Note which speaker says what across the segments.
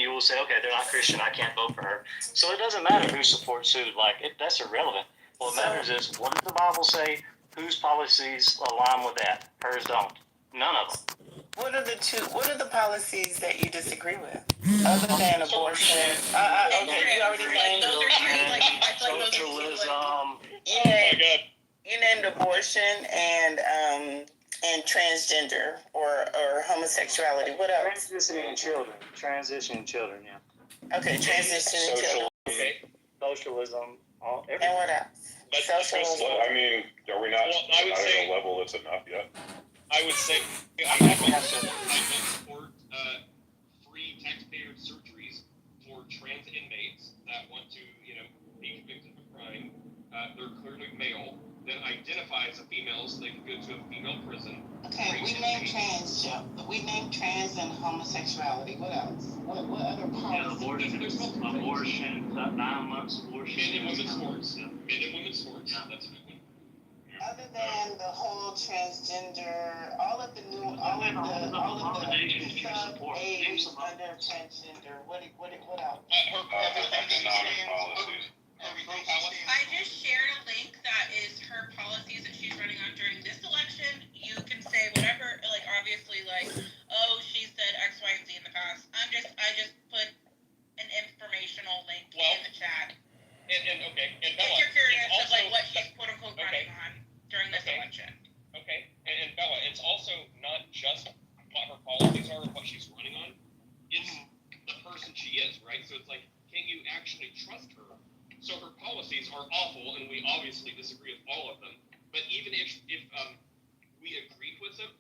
Speaker 1: you will say, okay, they're not Christian, I can't vote for her. So it doesn't matter who supports who. Like, that's irrelevant. What matters is, what does the Bible say? Whose policies align with that? Hers don't. None of them.
Speaker 2: What are the policies that you disagree with? Other than abortion. Okay, you already named
Speaker 3: those are two, like, I feel like those are two, like,
Speaker 1: Socialism.
Speaker 2: you named abortion and transgender or homosexuality. What else?
Speaker 1: Transitioning children, yeah.
Speaker 2: Okay, transitioning children.
Speaker 1: Okay. Socialism, everything.
Speaker 2: And what else? Socialism.
Speaker 4: I mean, are we not
Speaker 5: I would say
Speaker 4: at a level that's enough yet?
Speaker 5: I would say I don't support free taxpayer surgeries for trans inmates that want to, be convicted of a crime. They're clearly male, then identify as a female, so they can go to a female prison.
Speaker 2: Okay, we named trans, we named trans and homosexuality. What else? What other policies?
Speaker 1: Abortion, 9 months abortion.
Speaker 5: Men and women's sports. Men and women's sports. Yeah. That's a good one.
Speaker 2: Other than the whole transgender, all of the sub-aids under transgender, what else?
Speaker 4: Economic policies.
Speaker 3: I just shared a link that is her policies that she's running on during this election. You can say whatever, like, obviously, like, oh, she said X, Y, and Z in the past. I just put an informational link in the chat.
Speaker 5: And
Speaker 3: if you're curious of, like, what she's quote-unquote running on during this election.
Speaker 5: Okay, and Bella, it's also not just what her policies are or what she's running on. It's the person she is, right? So it's like, can you actually trust her? So her policies are awful, and we obviously disagree with all of them. But even if we agreed with them,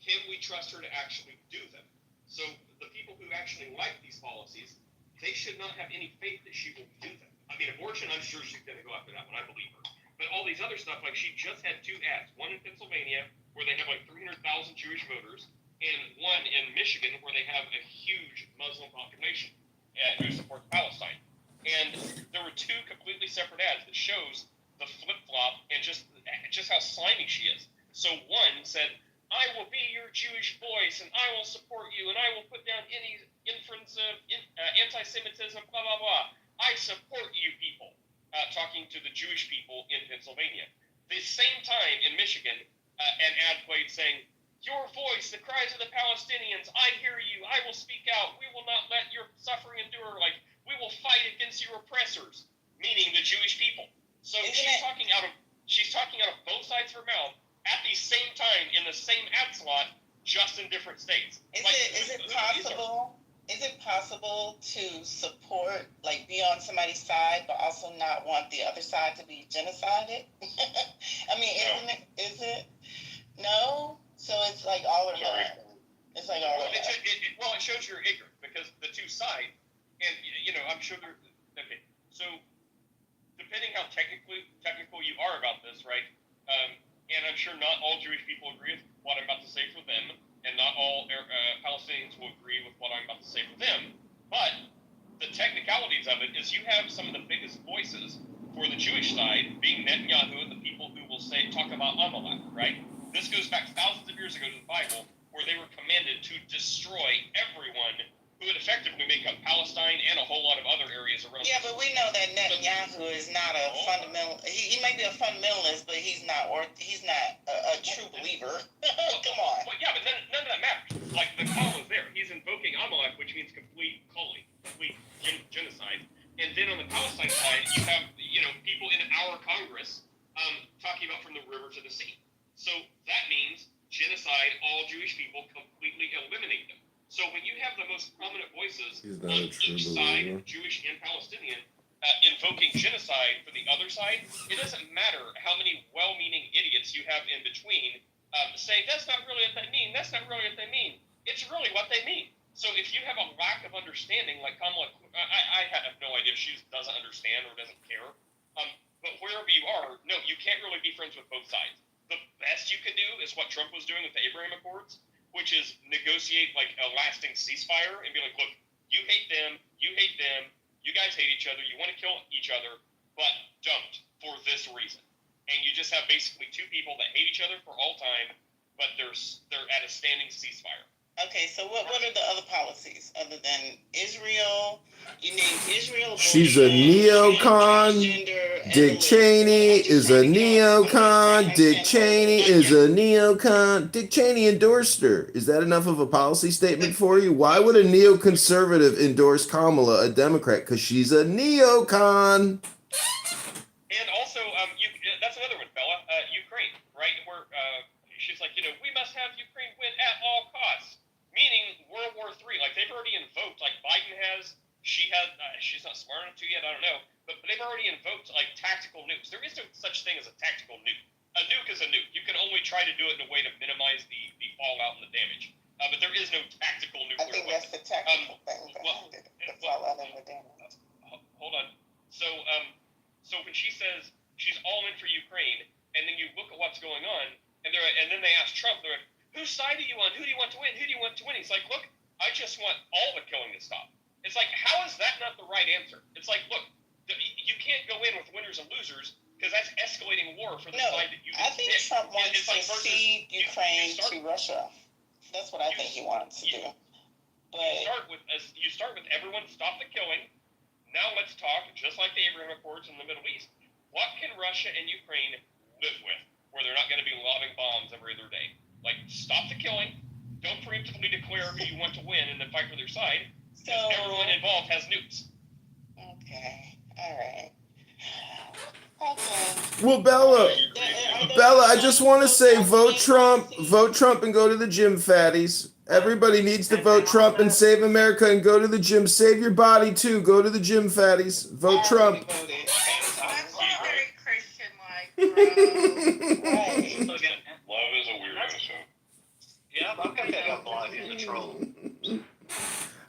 Speaker 5: can we trust her to actually do them? So the people who actually like these policies, they should not have any faith that she will do them. I mean, abortion, I'm sure she's going to go after that one. I believe her. But all these other stuff, like, she just had 2 ads. One in Pennsylvania, where they have like 300,000 Jewish voters, and one in Michigan, where they have a huge Muslim population who supports Palestine. And there were 2 completely separate ads that shows the flip-flop and just how slimy she is. So one said, I will be your Jewish voice, and I will support you, and I will put down any inference of anti-Semitism, blah, blah, blah. I support you people, talking to the Jewish people in Pennsylvania. The same time in Michigan, an ad played saying, your voice, the cries of the Palestinians, I hear you, I will speak out, we will not let your suffering endure, like, we will fight against your oppressors, meaning the Jewish people. So she's talking out of both sides of her mouth at the same time in the same ad slot, just in different states.
Speaker 2: Is it possible to support, like, be on somebody's side, but also not want the other side to be genocided? I mean, is it? No? So it's like all or none. It's like all or none.
Speaker 5: It shows you're ignorant, because the 2 sides, and, I'm sure okay, so depending how technical you are about this, right, and I'm sure not all Jewish people agree with what I'm about to say for them, and not all Palestinians will agree with what I'm about to say for them, but the technicalities of it is you have some of the biggest voices for the Jewish side, being Netanyahu and the people who will talk about Amalek, right? This goes back thousands of years ago to the Bible, where they were commanded to destroy everyone who would effectively make up Palestine and a whole lot of other areas around.
Speaker 2: Yeah, but we know that Netanyahu is not a fundamental. He may be a fundamentalist, but he's not a true believer. Come on.
Speaker 5: Well, yeah, but none of that matters. Like, the call is there. He's invoking Amalek, which means complete culling, complete genocide. And then on the Palestine side, you have people in our Congress talking about from the river to the sea. So that means genocide all Jewish people, completely eliminate them. So when you have the most prominent voices on each side, Jewish and Palestinian, invoking genocide for the other side, it doesn't matter how many well-meaning idiots you have in between saying, that's not really what they mean, that's not really what they mean. It's really what they mean. So if you have a lack of understanding, like Kamala, I have no idea if she doesn't understand or doesn't care, but wherever you are, no, you can't really be friends with both sides. The best you can do is what Trump was doing with the Abraham Accords, which is negotiate like a lasting ceasefire and be like, look, you hate them, you guys hate each other, you want to kill each other, but don't for this reason. And you just have basically 2 people that hate each other for all time, but they're at a standing ceasefire.
Speaker 2: Okay, so what are the other policies other than Israel? You named Israel.
Speaker 6: She's a neocon. Dick Cheney is a neocon. Dick Cheney is a neocon. Dick Cheney endorsed her. Is that enough of a policy statement for you? Why would a neoconservative endorse Kamala, a Democrat? Because she's a neocon.
Speaker 5: And also, that's another one, Bella. Ukraine, right? Where she's like, we must have Ukraine win at all costs, meaning World War III. Like they've already invoked, like Biden has. She's not smart enough to yet. I don't know, but they've already invoked like tactical nukes. There is no such thing as a tactical nuke. A nuke is a nuke. You can only try to do it in a way to minimize the fallout and the damage. But there is no tactical nuclear
Speaker 2: I think
Speaker 5: weapon.
Speaker 2: that's the tactical thing behind it. The fallout and the damage.
Speaker 5: Hold on. So when she says she's all in for Ukraine, and then you look at what's going on, and then they ask Trump, they're like, whose side are you on? Who do you want to win? Who do you want to win? He's like, look, I just want all the killing to stop. It's like, how is that not the right answer? It's like, look, you can't go in with winners and losers because that's escalating war for the side that you
Speaker 2: I think
Speaker 5: pick.
Speaker 2: Trump wants
Speaker 5: It's like
Speaker 2: to
Speaker 5: versus-
Speaker 2: cede Ukraine
Speaker 5: you start-
Speaker 2: to Russia. That's what I think he wants to do. But
Speaker 5: You start with everyone stop the killing. Now let's talk, just like the Abraham Accords in the Middle East. What can Russia and Ukraine live with where they're not going to be lobbing bombs every other day? Like, stop the killing. Don't preemptively declare who you want to win and then fight for their side. Because everyone involved has nukes.
Speaker 2: okay, all right. Okay.
Speaker 6: Well, Bella, I just want to say vote Trump, and go to the gym, fatties. Everybody needs to vote Trump and save America and go to the gym. Save your body, too. Go to the gym, fatties. Vote Trump.
Speaker 3: That's not very Christian-like, bro.
Speaker 2: Right.
Speaker 4: Love is a weirdo, so.
Speaker 1: Yeah, I've got that up on in the troll.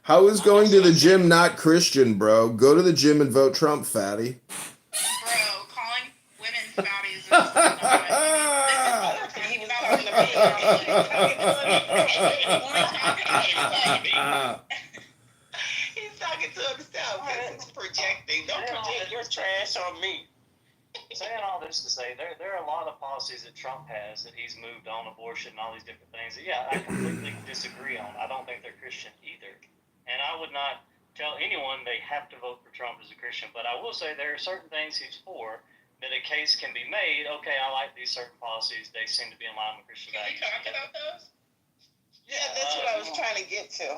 Speaker 6: How is going to the gym not Christian, bro? Go to the gym and vote Trump, fatty.
Speaker 3: Bro, calling women fatties is not.
Speaker 2: I don't think he was talking to me. He's talking to himself. He's projecting. Don't project your trash on me.
Speaker 1: Saying all this to say, there are a lot of policies that Trump has that he's moved on, abortion and all these different things that, yeah, I completely disagree on. I don't think they're Christian either. And I would not tell anyone they have to vote for Trump as a Christian, but I will say there are certain things he's for that a case can be made, okay, I like these certain policies, they seem to be in line with Christian
Speaker 3: Can we
Speaker 1: values.
Speaker 3: talk about those?
Speaker 2: Yeah, that's what I was trying to get to.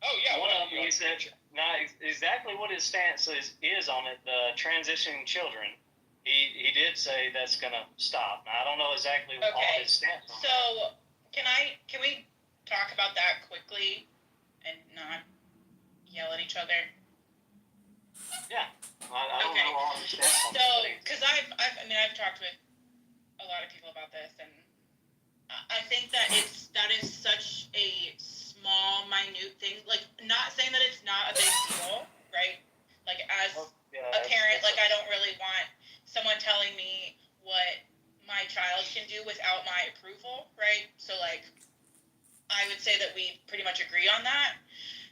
Speaker 5: Oh, yeah.
Speaker 1: One of them, he said, now exactly what his stance is on it, the transitioning children. He did say that's going to stop. Now, I don't know exactly all
Speaker 3: Okay,
Speaker 1: his stance on it.
Speaker 3: So, can we talk about that quickly and not yell at each other?
Speaker 1: Yeah, I don't
Speaker 3: Okay.
Speaker 1: know all his stance on
Speaker 3: So,
Speaker 1: it.
Speaker 3: because I've talked with a lot of people about this, and I think that that is such a small, minute thing. Like, not saying that it's not a big deal, right? Like, as
Speaker 1: Yeah,
Speaker 3: a parent, like, I don't really want someone telling me what my child can do without my approval, right? So, like, I would say that we pretty much agree on that.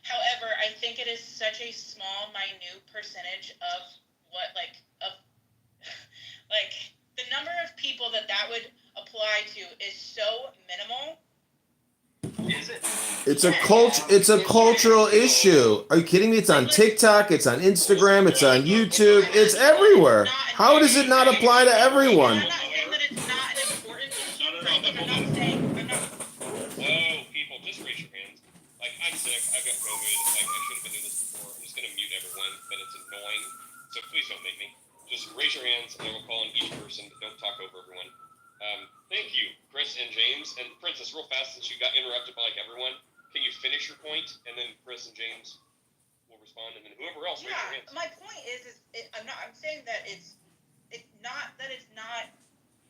Speaker 3: However, I think it is such a small, minute percentage of what, like, the number of people that would apply to is so minimal.
Speaker 1: Is it?
Speaker 6: It's a cultural issue. Are you kidding me? It's on TikTok, it's on Instagram, it's on YouTube, it's everywhere. How does it not apply to everyone?
Speaker 3: I'm not saying that it's not an important issue, right? Like, I'm not.
Speaker 5: Whoa, people, just raise your hands. Like, I'm sick, I've got COVID, like, I should have been doing this before. I'm just gonna mute everyone, but it's annoying, so please don't make me. Just raise your hands, and I will call on each person, but don't talk over everyone. Thank you, Chris and James. And Princess, real fast, since you got interrupted by, like, everyone, can you finish your point, and then Chris and James will respond, and then whoever else, raise your hands.
Speaker 3: My point is I'm saying that it's not that it's not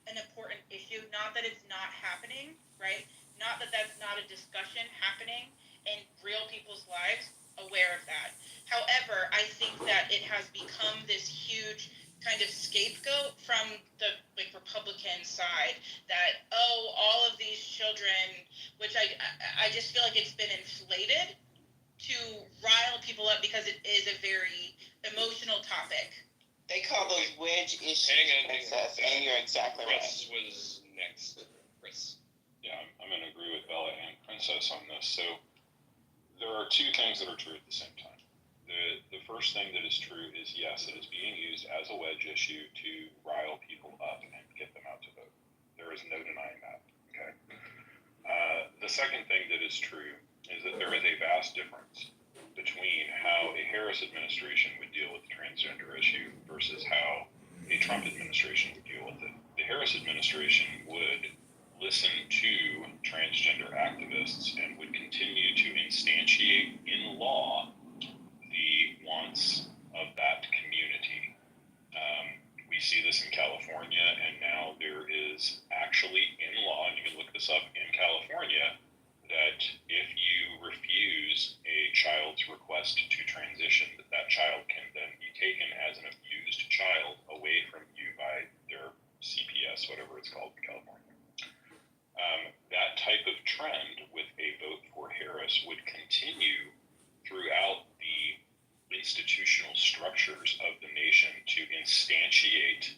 Speaker 3: an important issue, not that it's not happening, right? Not that that's not a discussion happening in real people's lives, aware of that. However, I think that it has become this huge kind of scapegoat from the Republican side that, all of these children, which I just feel like it's been inflated to rile people up because it is a very emotional topic.
Speaker 2: They call those wedge issues,
Speaker 5: Hang on.
Speaker 2: Princess, and you're exactly right.
Speaker 5: Chris was next. Chris.
Speaker 4: Yeah, I'm going to agree with Bella and Princess on this. So there are two things that are true at the same time. The first thing that is true is, yes, it is being used as a wedge issue to rile people up and get them out to vote. There is no denying that. Okay. The second thing that is true is that there is a vast difference between how a Harris administration would deal with the transgender issue versus how a Trump administration would deal with it. The Harris administration would listen to transgender activists and would continue to instantiate in law the wants of that community. We see this in California, and now there is actually in law, and you can look this up in California, that if you refuse a child's request to transition, that child can then be taken as an abused child away from you by their CPS, whatever it's called in California. That type of trend with a vote for Harris would continue throughout the institutional structures of the nation to instantiate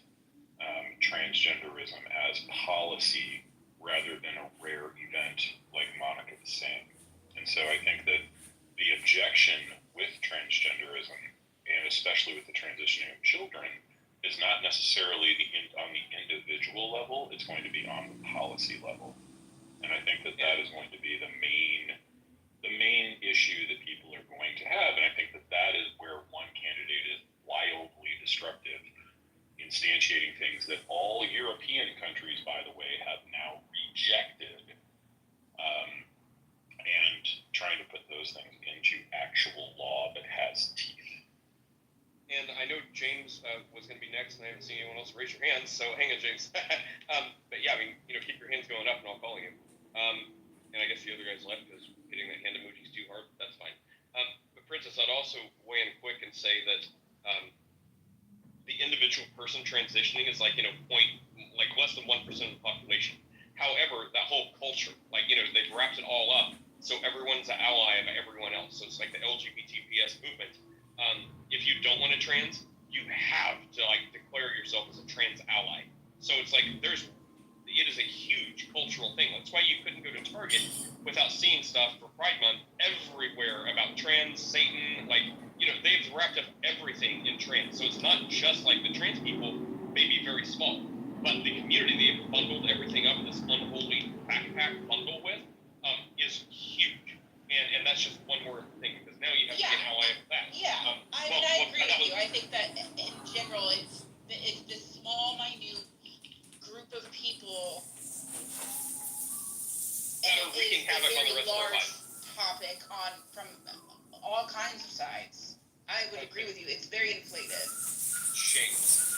Speaker 4: transgenderism as policy rather than a rare event like Monica was saying. And so I think that the objection with transgenderism, and especially with the transitioning of children, is not necessarily on the individual level, it's going to be on the policy level. And I think that that is going to be the main issue that people are going to have. And I think that that is where one candidate is wildly destructive, instantiating things that all European countries, by the way, have now rejected, and trying to put those things into actual law that has teeth.
Speaker 5: And I know James was going to be next, and I haven't seen anyone else raise your hands, so hang on, James. But yeah, I mean, keep your hands going up, and I'll call you. And I guess the other guys left because hitting the hand emojis too hard. That's fine. But Princess, I'd also weigh in quick and say that the individual person transitioning is like less than 1% of the population. However, that whole culture, they've wrapped it all up, so everyone's an ally of everyone else. So it's like the LGBTPS movement. If you don't want to trans, you have to declare yourself as a trans ally. So it's like it is a huge cultural thing. That's why you couldn't go to Target without seeing stuff for Pride Month everywhere about trans, Satan, they've wrapped up everything in trans. So it's not just the trans people may be very small, but the community they've bundled everything up in this unholy backpack bundle with is huge. And that's just one more thing, because now you have to get an ally with that.
Speaker 2: Yeah, I agree with you. I think that in general, it's this small, minute group of people
Speaker 5: that are wreaking havoc on the rest of our lives.
Speaker 2: Topic from all kinds of sides. I would agree with you. It's very inflated.
Speaker 5: James.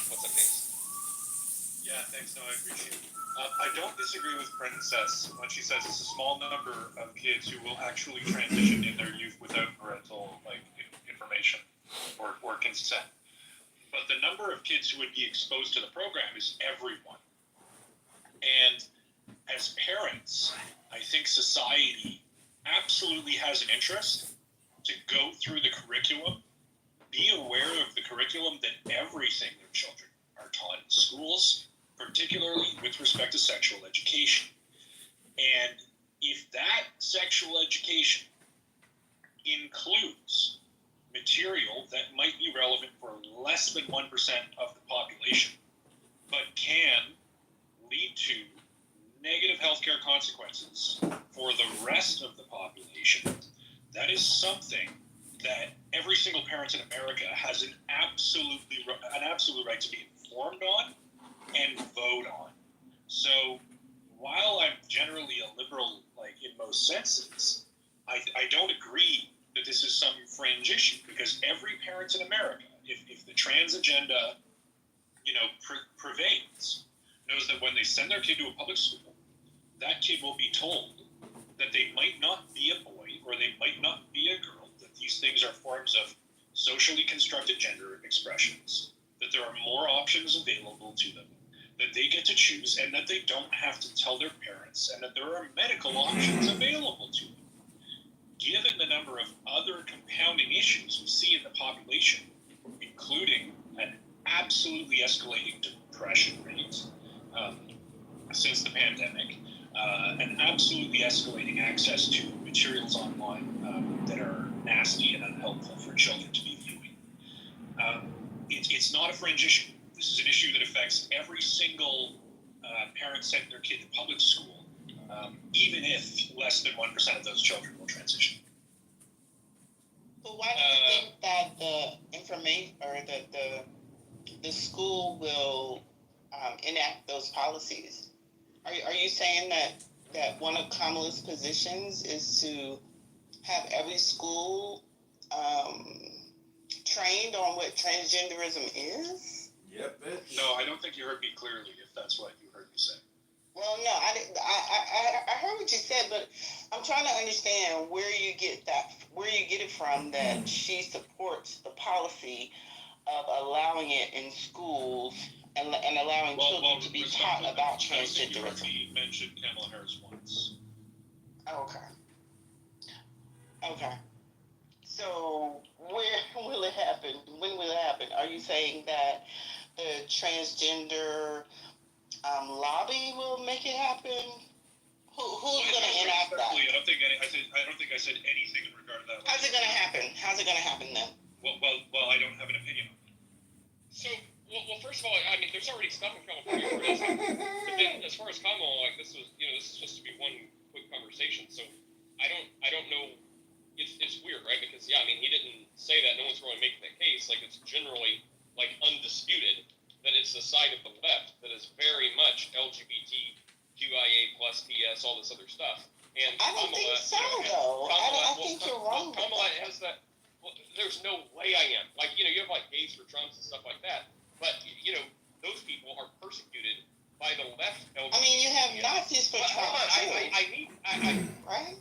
Speaker 5: What's up, James?
Speaker 7: Yeah, thanks. No, I appreciate it. I don't disagree with Princess when she says it's a small number of kids who will actually transition in their youth without parental information or consent. But the number of kids who would be exposed to the program is everyone. And as parents, I think society absolutely has an interest to go through the curriculum, be aware of the curriculum that everything their children are taught in schools, particularly with respect to sexual education. And if that sexual education includes material that might be relevant for less than 1% of the population, but can lead to negative healthcare consequences for the rest of the population, that is something that every single parent in America has an absolute right to be informed on and vote on. So while I'm generally a liberal, in most senses, I don't agree that this is some fringe issue, because every parent in America, if the trans agenda, prevails, knows that when they send their kid to a public school, that kid will be told that they might not be a boy or they might not be a girl, that these things are forms of socially constructed gender expressions, that there are more options available to them, that they get to choose, and that they don't have to tell their parents, and that there are medical options available to them. Given the number of other compounding issues we see in the population, including an absolutely escalating depression rate since the pandemic, and absolutely escalating access to materials online that are nasty and unhelpful for children to be viewing. It's not a fringe issue. This is an issue that affects every single parent sending their kid to public school, even if less than 1% of those children will transition.
Speaker 2: But why do you think that the information or the school will enact those policies? Are you saying that one of Kamala's positions is to have every school trained on what transgenderism is?
Speaker 6: Yep, bitch.
Speaker 7: No, I don't think you heard me clearly. If that's what you heard me say.
Speaker 2: Well, no, I didn't. I heard what you said, but I'm trying to understand where you get it from that she supports the policy of allowing it in schools and allowing children to be taught about transgenderism.
Speaker 7: You heard me mention Kamala Harris once.
Speaker 2: Okay. So where will it happen? When will it happen? Are you saying that the transgender lobby will make it happen? Who's going to enact that?
Speaker 7: I don't think I said anything in regard to that.
Speaker 2: How's it going to happen? How's it going to happen then?
Speaker 7: Well, I don't have an opinion on it.
Speaker 5: So, well, first of all, I mean, there's already stuff in California for this. But then, as far as Kamala, like, this is supposed to be one quick conversation. So, I don't know. It's weird, right? Because I mean, he didn't say that. No one's really making that case. Like, it's generally like undisputed that it's the side of the left that is very much LGBTQIA plus TS, all this other stuff. And
Speaker 2: I don't think so, though. I think you're wrong.
Speaker 5: Kamala has that. Well, there's no way I am. Like, you have like gays for Trumps and stuff like that. But, those people are persecuted by the left.
Speaker 2: I mean, you have Nazis for Trump, too. Right?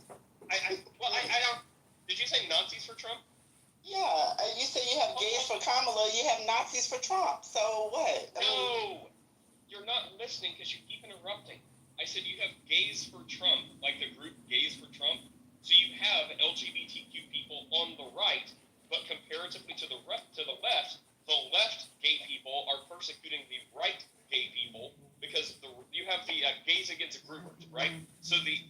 Speaker 5: I don't. Did you say Nazis for Trump?
Speaker 2: Yeah, you say you have gays for Kamala, you have Nazis for Trump. So what?
Speaker 5: No, you're not listening because you keep interrupting. I said you have gays for Trump, like the group Gays for Trump. So you have LGBTQ people on the right, but comparatively to the left, the left gay people are persecuting the right gay people because you have the gays against groomers, right? So the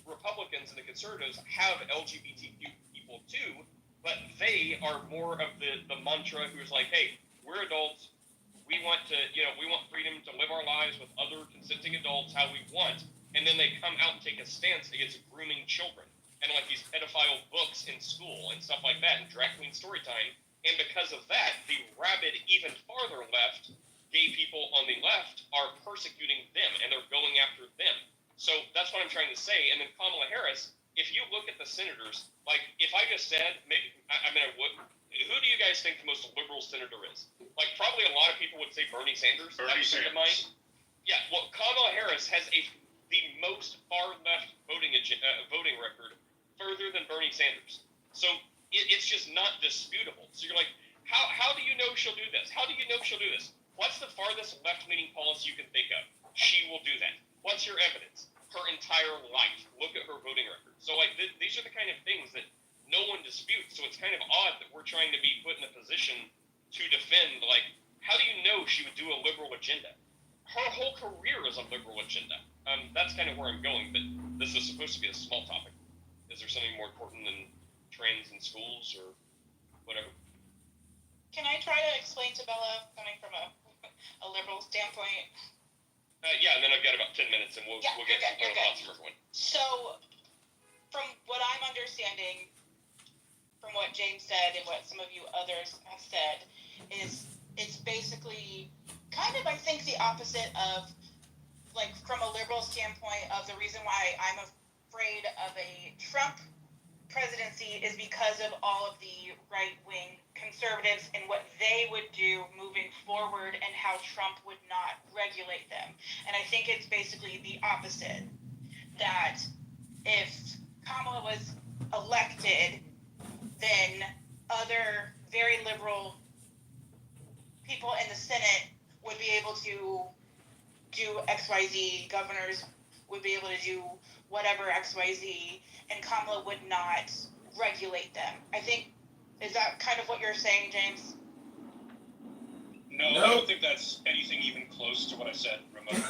Speaker 5: Republicans and the conservatives have LGBTQ people too, but they are more of the mantra who's like, hey, we're adults. We want freedom to live our lives with other consenting adults how we want. And then they come out and take a stance against grooming children and like these pedophile books in school and stuff like that and drag queen story time. And because of that, the rabid, even farther left, gay people on the left are persecuting them and they're going after them. So that's what I'm trying to say. And then Kamala Harris, if you look at the senators, like if I just said, maybe, who do you guys think the most liberal senator is? Like probably a lot of people would say Bernie Sanders.
Speaker 7: Bernie Sanders.
Speaker 5: Yeah, well, Kamala Harris has the most far left voting record, further than Bernie Sanders. So it's just not disputable. So you're like, how do you know she'll do this? How do you know she'll do this? What's the farthest left-leaning policy you can think of? She will do that. What's your evidence? Her entire life. Look at her voting record. So like these are the kind of things that no one disputes. So it's kind of odd that we're trying to be put in a position to defend. Like, how do you know she would do a liberal agenda? Her whole career is a liberal agenda. That's kind of where I'm going. But this is supposed to be a small topic. Is there something more important than trans in schools or whatever?
Speaker 3: Can I try to explain to Bella, coming from a liberal standpoint?
Speaker 5: Yeah, and then I've got about 10 minutes, and we'll get some final thoughts from everyone.
Speaker 3: So, from what I'm understanding, from what James said and what some of you others have said, is it's basically kind of, I think, the opposite of, like, from a liberal standpoint of the reason why I'm afraid of a Trump presidency is because of all of the right-wing conservatives and what they would do moving forward and how Trump would not regulate them. And I think it's basically the opposite, that if Kamala was elected, then other very liberal people in the Senate would be able to do XYZ, governors would be able to do whatever XYZ, and Kamala would not regulate them. I think, is that kind of what you're saying, James?
Speaker 7: No, I don't think that's anything even close to what I said remotely.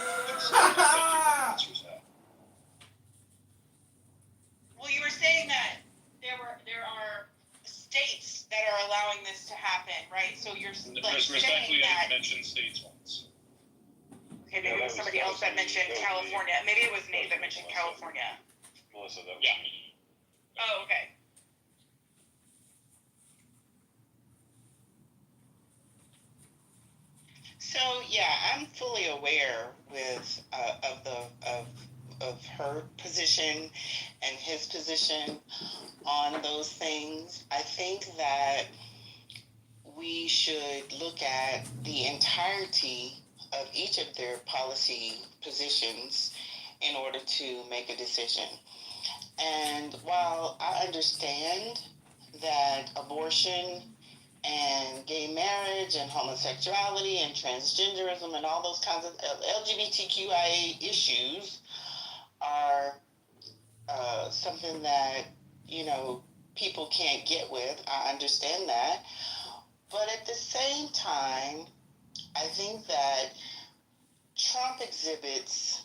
Speaker 3: Well, you were saying that there are states that are allowing this to happen, right? So you're like
Speaker 7: Respectfully,
Speaker 3: saying
Speaker 7: I
Speaker 3: that.
Speaker 7: didn't mention states once.
Speaker 3: Okay, maybe it was somebody else that mentioned California. Maybe it was Nate that mentioned California.
Speaker 4: Melissa, that was
Speaker 5: Yeah.
Speaker 4: me.
Speaker 3: Oh, okay.
Speaker 2: So yeah, I'm fully aware with of her position and his position on those things. I think that we should look at the entirety of each of their policy positions in order to make a decision. And while I understand that abortion and gay marriage and homosexuality and transgenderism and all those kinds of LGBTQIA issues are something that, people can't get with. I understand that. But at the same time, I think that Trump exhibits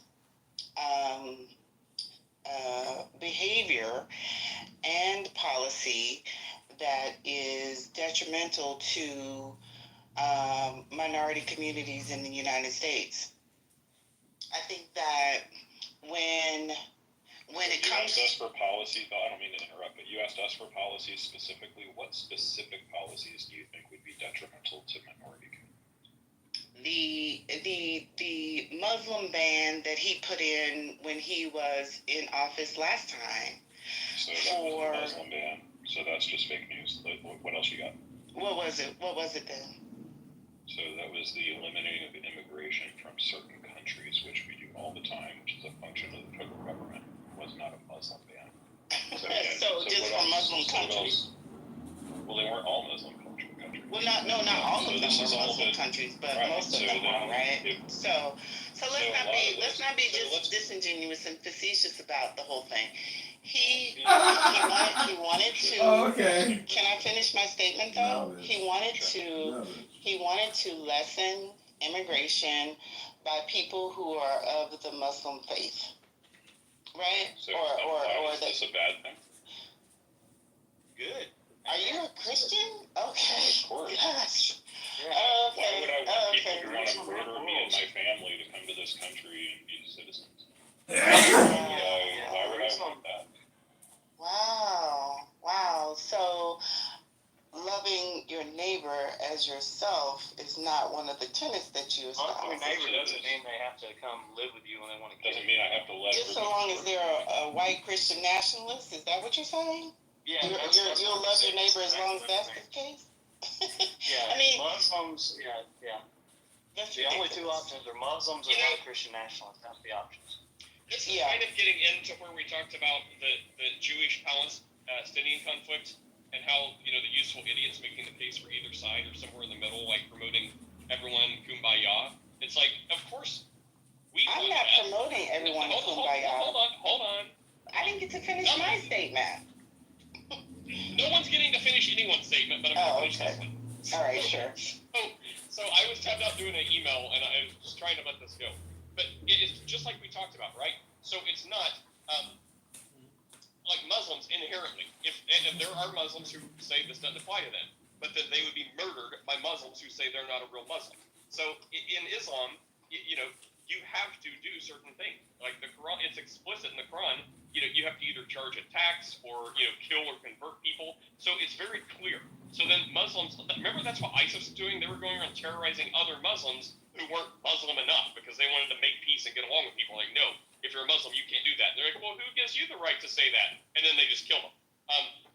Speaker 2: behavior and policy that is detrimental to minority communities in the United States. I think that when it
Speaker 4: You
Speaker 2: comes
Speaker 4: asked us for policy, I don't mean to interrupt, but you asked us for policies specifically. What specific policies do you think would be detrimental to minority communities?
Speaker 2: the Muslim ban that he put in when he was in office last time.
Speaker 4: So that was the Muslim ban. So that's just fake news. What else you got?
Speaker 2: What was it then?
Speaker 4: So that was the eliminating of immigration from certain countries, which we do all the time, which is a function of the federal government. It was not a Muslim ban. So, again,
Speaker 2: So just
Speaker 4: what
Speaker 2: for
Speaker 4: else-
Speaker 2: Muslim
Speaker 4: so what
Speaker 2: countries.
Speaker 4: else? Well, they weren't all Muslim countries.
Speaker 2: Well, not all
Speaker 4: So
Speaker 2: of them
Speaker 4: this is
Speaker 2: are
Speaker 4: all
Speaker 2: Muslim
Speaker 4: the-
Speaker 2: countries, but
Speaker 4: right,
Speaker 2: most of
Speaker 4: so
Speaker 2: them
Speaker 4: then
Speaker 2: are, right?
Speaker 4: if-
Speaker 2: So
Speaker 4: So
Speaker 2: let's
Speaker 4: a
Speaker 2: not
Speaker 4: lot
Speaker 2: be
Speaker 4: of those-
Speaker 2: just
Speaker 4: so let's-
Speaker 2: disingenuous and facetious about the whole thing. He wanted to.
Speaker 6: Oh, okay.
Speaker 2: Can I finish my statement though?
Speaker 6: No,
Speaker 2: He wanted
Speaker 4: Sure.
Speaker 2: to. He wanted to lessen immigration by people who are of the Muslim faith, right?
Speaker 4: So
Speaker 2: or
Speaker 4: is this a bad thing?
Speaker 1: Good.
Speaker 2: Are you a Christian? Okay.
Speaker 4: Of course.
Speaker 2: Gosh.
Speaker 1: Yeah.
Speaker 4: Why
Speaker 2: Okay.
Speaker 4: would I want people
Speaker 2: Okay.
Speaker 4: who want to murder me and my family to come to this country and be citizens? Why would I want that?
Speaker 2: Wow. So loving your neighbor as yourself is not one of the tenets that you espouse.
Speaker 1: Loving your neighbor doesn't mean they have to come live with you when they want to kill
Speaker 4: Doesn't
Speaker 1: you.
Speaker 4: mean I have to let
Speaker 2: Just so long as they're a white Christian nationalist, is that what you're saying?
Speaker 1: Yeah,
Speaker 2: You'll
Speaker 1: what
Speaker 2: love
Speaker 1: I'm
Speaker 2: your neighbor as
Speaker 1: saying.
Speaker 2: long as that's the case?
Speaker 1: Yeah,
Speaker 2: I mean,
Speaker 1: Muslims. Yeah.
Speaker 2: that's
Speaker 1: The only two
Speaker 2: ridiculous.
Speaker 1: options are Muslims or
Speaker 5: You know-
Speaker 1: non-Christian nationalists. That's the options.
Speaker 5: This is
Speaker 2: Yeah.
Speaker 5: kind of getting into where we talked about the Jewish-Palestinian conflict and how, the useful idiots making the case for either side or somewhere in the middle, like promoting everyone kumbaya. It's like, of course, we
Speaker 2: I'm
Speaker 5: want
Speaker 2: not
Speaker 5: that.
Speaker 2: promoting everyone to kumbaya.
Speaker 5: Hold on.
Speaker 2: I didn't get to finish my statement.
Speaker 5: No one's getting to finish anyone's statement, but I'm going to finish
Speaker 2: okay.
Speaker 5: this one.
Speaker 2: All right, sure.
Speaker 5: So I was tapped out doing an email, and I was just trying to let this go. But it's just like we talked about, right? So it's not like Muslims inherently. If there are Muslims who say this doesn't apply to them, but then they would be murdered by Muslims who say they're not a real Muslim. So in Islam, you have to do certain things. Like the Quran, it's explicit in the Quran. You have to either charge a tax or kill or convert people. So it's very clear. So then Muslims, remember that's what ISIS was doing. They were going around terrorizing other Muslims who weren't Muslim enough because they wanted to make peace and get along with people. Like, no, if you're a Muslim, you can't do that. And they're like, well, who gives you the right to say that? And then they just kill them.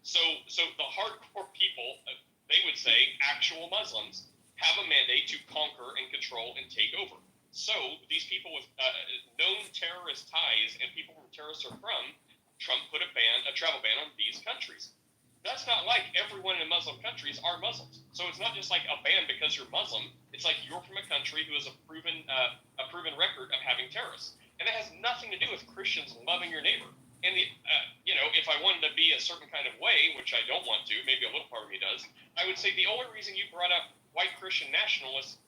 Speaker 5: So the hardcore people, they would say actual Muslims have a mandate to conquer and control and take over. So these people with known terrorist ties and people where terrorists are from, Trump put a travel ban on these countries. That's not like everyone in Muslim countries are Muslims. So it's not just like a ban because you're Muslim. It's like you're from a country who has a proven record of having terrorists, and it has nothing to do with Christians loving your neighbor. And if I wanted to be a certain kind of way, which I don't want to, maybe a little part of me does, I would say the only reason you brought up white Christian nationalists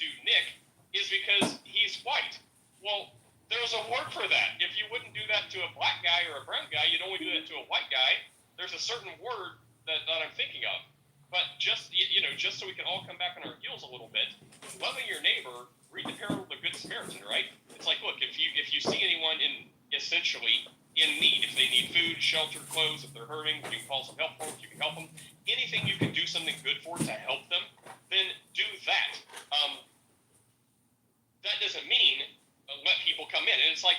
Speaker 5: to Nick is because he's white. Well, There's a word for that. If you wouldn't do that to a black guy or a brown guy, you'd only do that to a white guy. There's a certain word that I'm thinking of. But just just so we can all come back on our heels a little bit, loving your neighbor. Read the parable of the Good Samaritan, right? It's like, look, if you see anyone essentially in need, if they need food, shelter, clothes, if they're hurting, you can call some help for them. You can help them. Anything you can do something good for to help them, then do that. That doesn't mean let people come in. And it's like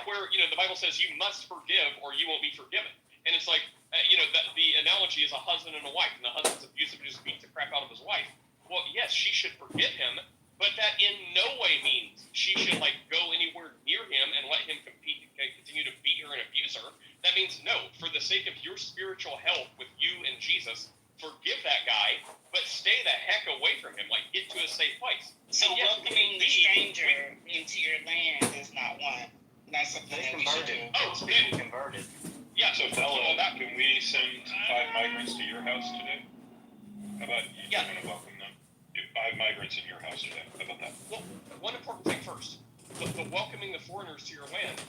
Speaker 5: where the Bible says you must forgive or you won't be forgiven. And it's like the analogy is a husband and a wife, and the husband's abusive and just beats the crap out of his wife. Well, yes, she should forgive him, but that in no way means she should go anywhere near him and let him continue to beat her and abuse her. That means no, for the sake of your spiritual health with you and Jesus, forgive that guy, but stay the heck away from him. Get to a safe place.
Speaker 2: So
Speaker 5: And yes,
Speaker 2: welcoming the stranger into your land is not one. That's something
Speaker 1: They
Speaker 2: that we should
Speaker 1: converted.
Speaker 2: do.
Speaker 1: Those people converted.
Speaker 5: Yeah,
Speaker 4: So, Bella, can we send 5 migrants to your house today? How about you
Speaker 5: Yeah.
Speaker 4: want to welcome them? Do 5 migrants in your house today. How about that?
Speaker 5: well, one important thing first. The welcoming the foreigners to your land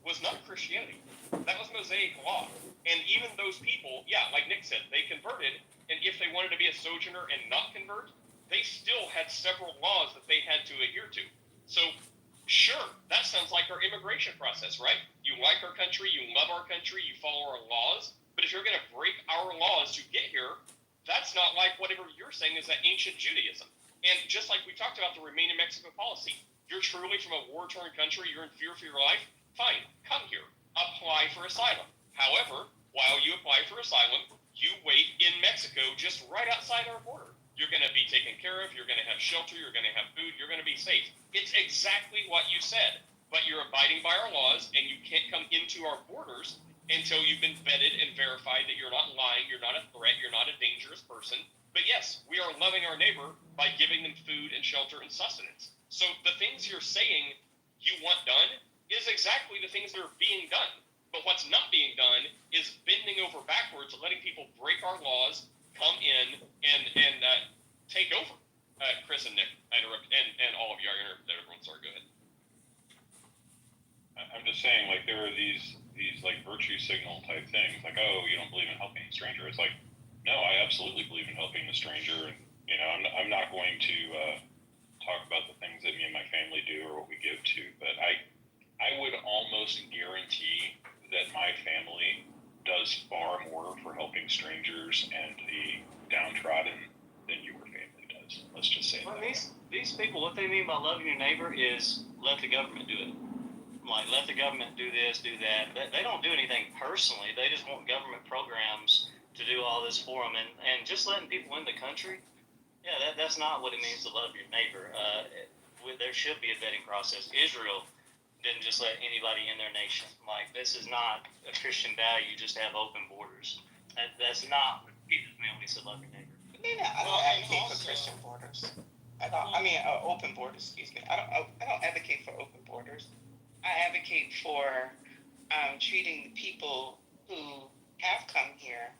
Speaker 5: was not Christianity. That was Mosaic law. And even those people, like Nick said, they converted, and if they wanted to be a sojourner and not convert, they still had several laws that they had to adhere to. So, sure, that sounds like our immigration process, right? You like our country, you love our country, you follow our laws, but if you're going to break our laws to get here, that's not like whatever you're saying is that ancient Judaism. And just like we talked about the Remain in Mexico policy, you're truly from a war-torn country, you're in fear for your life, fine, come here, apply for asylum. However, while you apply for asylum, you wait in Mexico just right outside our border. You're going to be taken care of, you're going to have shelter, you're going to have food, you're going to be safe. It's exactly what you said, but you're abiding by our laws, and you can't come into our borders until you've been vetted and verified that you're not lying, you're not a threat, you're not a dangerous person. But yes, we are loving our neighbor by giving them food and shelter and sustenance. So the things you're saying you want done is exactly the things that are being done. But what's not being done is bending over backwards, letting people break our laws, come in, and take over. Chris and Nick, I interrupt, and all of you, I interrupted everyone. Sorry, go ahead.
Speaker 4: I'm just saying, there are these virtue signal type things, oh, you don't believe in helping a stranger. It's no, I absolutely believe in helping the stranger, and I'm not going to talk about the things that me and my family do or what we give to, but I would almost guarantee that my family does far more for helping strangers and the downtrodden than your family does. Let's just say
Speaker 1: Well,
Speaker 4: that.
Speaker 1: these people, what they mean by loving your neighbor is let the government do it. Let the government do this, do that. They don't do anything personally. They just want government programs to do all this for them. And just letting people in the country, that's not what it means to love your neighbor. There should be a vetting process. Israel didn't just let anybody in their nation. This is not a Christian value, just to have open borders. That's not what Jesus meant when he said love your neighbor.
Speaker 2: I don't advocate for Christian borders. Open borders. Excuse me. I don't advocate for open borders. I advocate for treating the people who have come here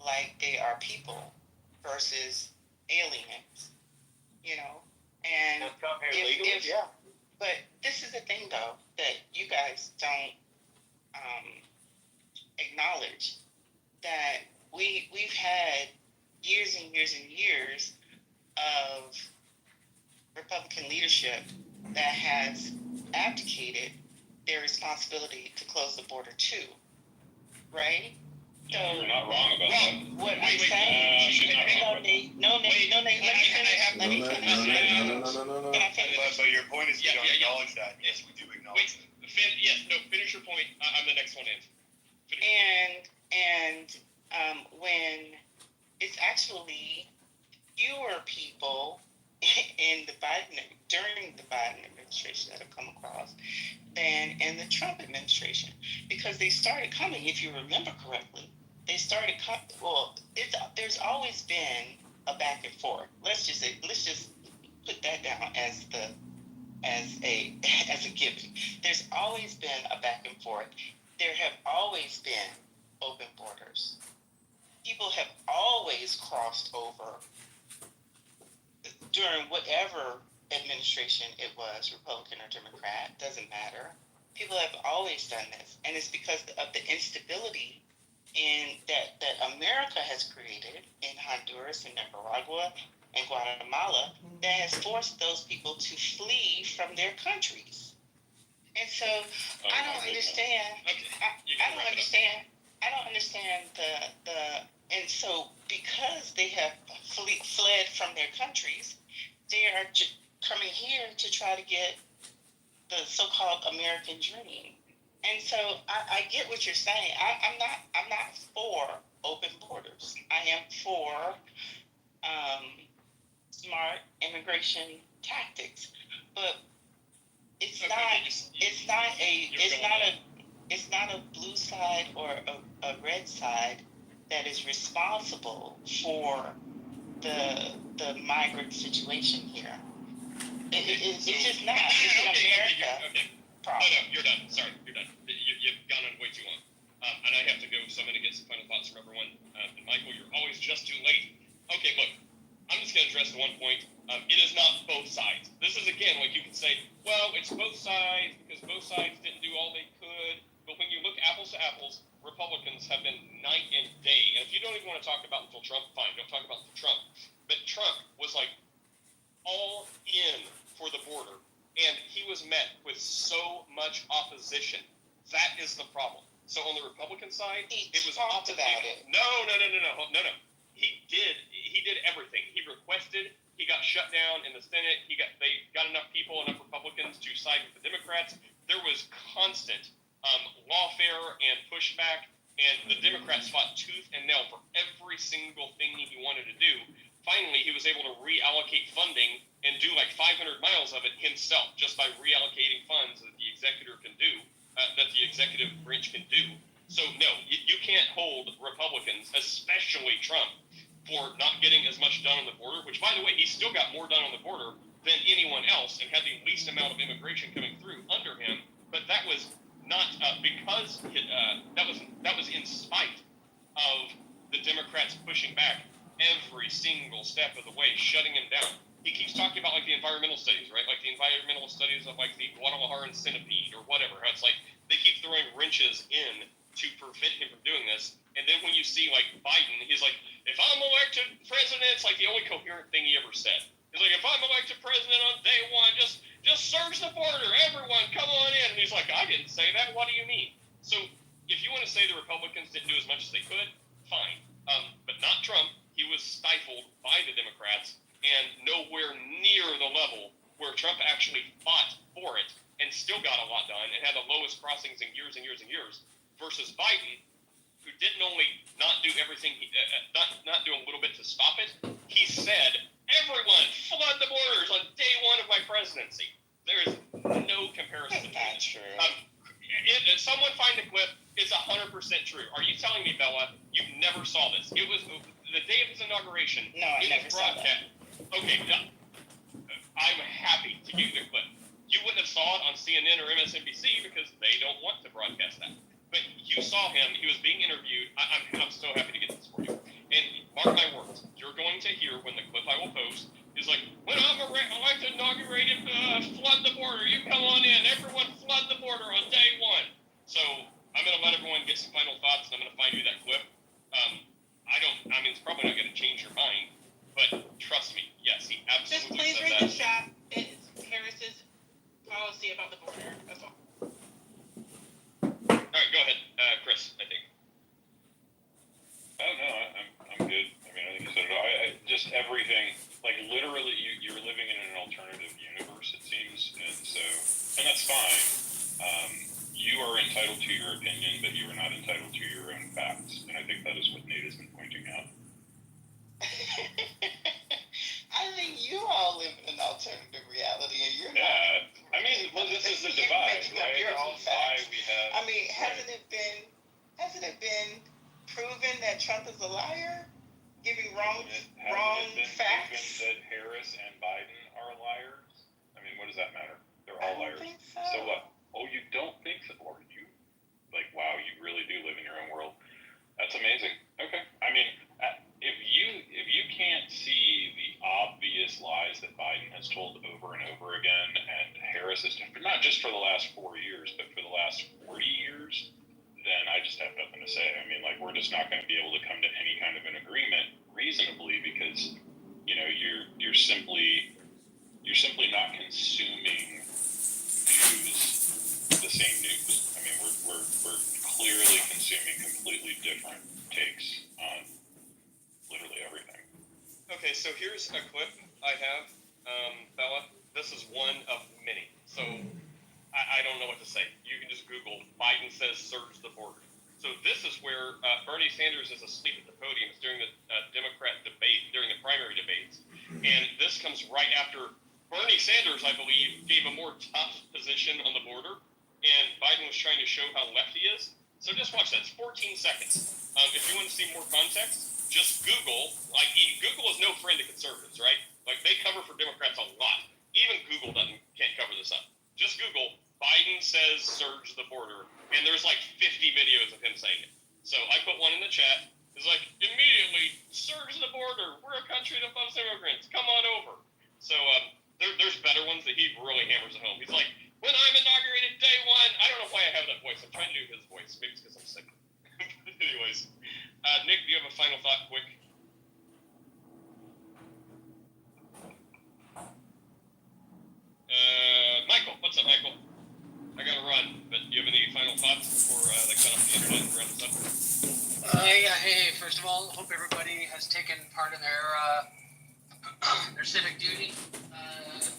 Speaker 2: like they are people versus aliens. And
Speaker 1: Have come here legally?
Speaker 2: but this is the thing, though, that you guys don't acknowledge, that we've had years and years and years of Republican leadership that has abdicated their responsibility to close the border too, right? So,
Speaker 4: You're not wrong about that.
Speaker 2: what I'm saying,
Speaker 4: she's not wrong.
Speaker 2: no, Nate, let me finish.
Speaker 6: No.
Speaker 2: Can I finish?
Speaker 7: But your point is you
Speaker 5: Yeah,
Speaker 7: don't
Speaker 5: yeah, yeah.
Speaker 7: acknowledge that. Yes, we do acknowledge it.
Speaker 5: Finish your point. I'm the next one in.
Speaker 2: And when it's actually fewer people during the Biden administration that have come across than in the Trump administration, because they started coming. If you remember correctly, they started coming. Well, there's always been a back and forth. Let's just put that down as a given. There's always been a back and forth. There have always been open borders. People have always crossed over during whatever administration it was, Republican or Democrat, doesn't matter. People have always done this, and it's because of the instability that America has created in Honduras and Nicaragua and Guatemala that has forced those people to flee from their countries. And so I don't understand.
Speaker 5: Okay,
Speaker 2: I don't understand. I don't understand and so because they have fled from their countries, they are coming here to try to get the so-called American dream. And so I get what you're saying. I'm not for open borders. I am for smart immigration tactics, but it's not a blue side or a red side that is responsible for the migrant situation here. It's just not. It's an America problem.
Speaker 5: No, you're done. Sorry, you're done. You've gone on way too long. And I have to go, so I'm going to get some final thoughts from everyone. And Michael, you're always just too late. Okay, look, I'm just going to address the one point. It is not both sides. This is, again, like you could say, well, it's both sides because both sides didn't do all they could. But when you look apples to apples, Republicans have been night and day. And if you don't even want to talk about until Trump, fine, don't talk about until Trump. But Trump was like all in for the border. And he was met with so much opposition. That is the problem. So on the Republican side, it was
Speaker 2: talked about it.
Speaker 5: No. He did everything. He requested. He got shut down in the Senate. They got enough people, enough Republicans to side with the Democrats. There was constant lawfare and pushback, and the Democrats fought tooth and nail for every single thing he wanted to do. Finally, he was able to reallocate funding and do like 500 miles of it himself just by reallocating funds that the executive branch can do. So no, you can't hold Republicans, especially Trump, for not getting as much done on the border, which, by the way, he still got more done on the border than anyone else and had the least amount of immigration coming through under him. But that was not because that was in spite of the Democrats pushing back every single step of the way, shutting him down. He keeps talking about like the environmental studies, right? Like the environmental studies of like the Guadalajara centipede or whatever. How it's like they keep throwing wrenches in to prevent him from doing this. And then when you see like Biden, he's like, if I'm elected president, it's like the only coherent thing he ever said. He's like, if I'm elected president on day one, just search the border, everyone, come on in. And he's like, I didn't say that. What do you mean? So if you want to say the Republicans didn't do as much as they could, fine. But not Trump. He was stifled by the Democrats and nowhere near the level where Trump actually fought for it and still got a lot done and had the lowest crossings in years and years and years versus Biden, who didn't only not do everything, not do a little bit to stop it, he said, everyone flood the borders on day one of my presidency. There is no comparison.
Speaker 2: That's not true.
Speaker 5: Someone find the clip. It's 100% true. Are you telling me, Bella, you never saw this? It was the day of his inauguration.
Speaker 2: No, I never saw that.
Speaker 5: Okay, I'm happy to give you the clip. You wouldn't have saw it on CNN or MSNBC because they don't want to broadcast that. But you saw him. He was being interviewed. I'm so happy to get this for you. And mark my words, you're going to hear when the clip I will post is like, when I'm elected, inaugurated, flood the border. You come on in. Everyone flood the border on day one. So I'm going to let everyone get some final thoughts, and I'm going to find you that clip. It's probably not going to change your mind, but trust me, yes, he
Speaker 3: Just
Speaker 5: absolutely
Speaker 3: please
Speaker 5: said
Speaker 3: read
Speaker 5: that.
Speaker 3: the chat. It's Harris's policy about the border. That's all.
Speaker 5: All right, go ahead, Chris, I think.
Speaker 4: Oh no, I'm good. I mean, I think you said it all. Just everything, like literally, you're living in an alternative universe, it seems, and that's fine. You are entitled to your opinion, but you are not entitled to your own facts, and I think that is what Nate has been pointing out.
Speaker 2: I think you all live in an alternative reality, and you're
Speaker 4: Yeah, I mean, well, this is the divide,
Speaker 2: making up
Speaker 4: right?
Speaker 2: your
Speaker 4: This
Speaker 2: own
Speaker 4: is why
Speaker 2: facts.
Speaker 4: we have.
Speaker 2: I mean, hasn't it been proven that Trump is a liar, giving wrong
Speaker 4: Hasn't it been
Speaker 2: facts?
Speaker 4: proven that Harris and Biden are liars? I mean, what does that matter? They're
Speaker 2: I
Speaker 4: all
Speaker 2: don't
Speaker 4: liars.
Speaker 2: think
Speaker 4: So what? Oh, you don't think so? Or you, like, wow, you really do live in your own world. That's amazing. Okay. I mean, if you can't see the obvious lies that Biden has told over and Harris system, but not just for the last 4 years, but for the last 40 years, then I just have nothing to say. I mean, like, we're just not going to be able to come to any kind of an agreement reasonably because, you know, you're simply not consuming news, the same news. I mean, we're clearly consuming completely different takes on literally everything.
Speaker 5: Okay, so here's a clip I have, Bella. This is one of many. So I don't know what to say. You can just Google Biden says surge the border. So this is where Bernie Sanders is asleep at the podium. It's during the Democrat debate, during the primary debates. And this comes right after Bernie Sanders, I believe, gave a more tough position on the border. And Biden was trying to show how left he is. So just watch that. It's 14 seconds. If you want to see more context, just Google. Like, Google is no friend to conservatives, right? Like, they cover for Democrats a lot. Even Google can't cover this up. Just Google Biden says surge the border, and there's like 50 videos of him saying it. So I put one in the chat. It's like, immediately surge the border. We're a country that loves immigrants. Come on over. So there's better ones that he really hammers at home. He's like, when I'm inaugurated day one. I don't know why I have that voice. I'm trying to do his voice. Maybe it's because I'm sick. Anyways, Nick, do you have a final thought, quick? Michael, what's up, Michael? I gotta run, but do you have any final thoughts before they cut off the internet and wrap this up?
Speaker 8: Yeah, hey, first of all, hope everybody has taken part in their civic duty on your side.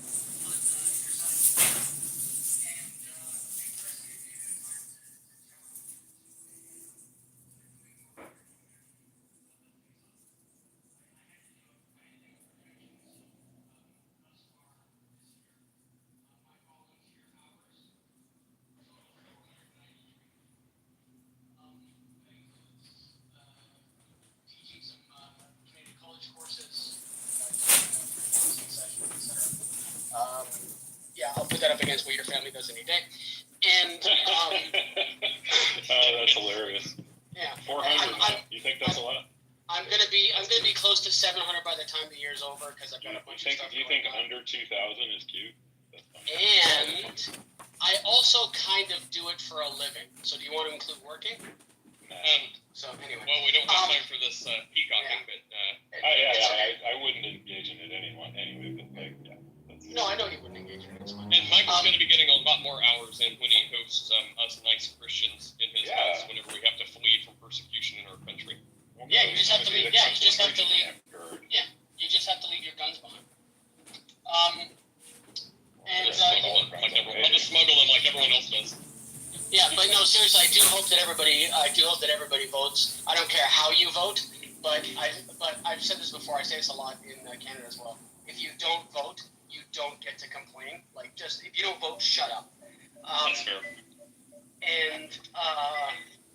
Speaker 8: Yeah, I'll put that up against what your family does any day. And
Speaker 4: oh, that's hilarious.
Speaker 8: Yeah,
Speaker 4: 400. You think that's a lot?
Speaker 8: I'm gonna be close to 700 by the time the year's over because I've got a bunch of stuff.
Speaker 4: You think under 2,000 is cute?
Speaker 8: And I also kind of do it for a living. So do you want to include working? So anyway.
Speaker 5: Well, we don't have time for this peacocking, but
Speaker 4: I wouldn't engage in it anyway. But like, yeah.
Speaker 8: No, I know you wouldn't engage in it. It's fine.
Speaker 5: And Michael's going to be getting a lot more hours in when he hosts us nice Christians in his house whenever we have to flee from persecution in our country.
Speaker 8: Yeah, you just have to leave. Yeah, you just have to leave. Yeah, you just have to leave your guns behind. And
Speaker 5: I'll just smuggle them like everyone else does.
Speaker 8: Yeah, but no, seriously, I do hope that everybody votes. I don't care how you vote, but I've said this before. I say this a lot in Canada as well. If you don't vote, you don't get to complain. Like, just if you don't vote, shut up.
Speaker 5: That's fair.
Speaker 8: And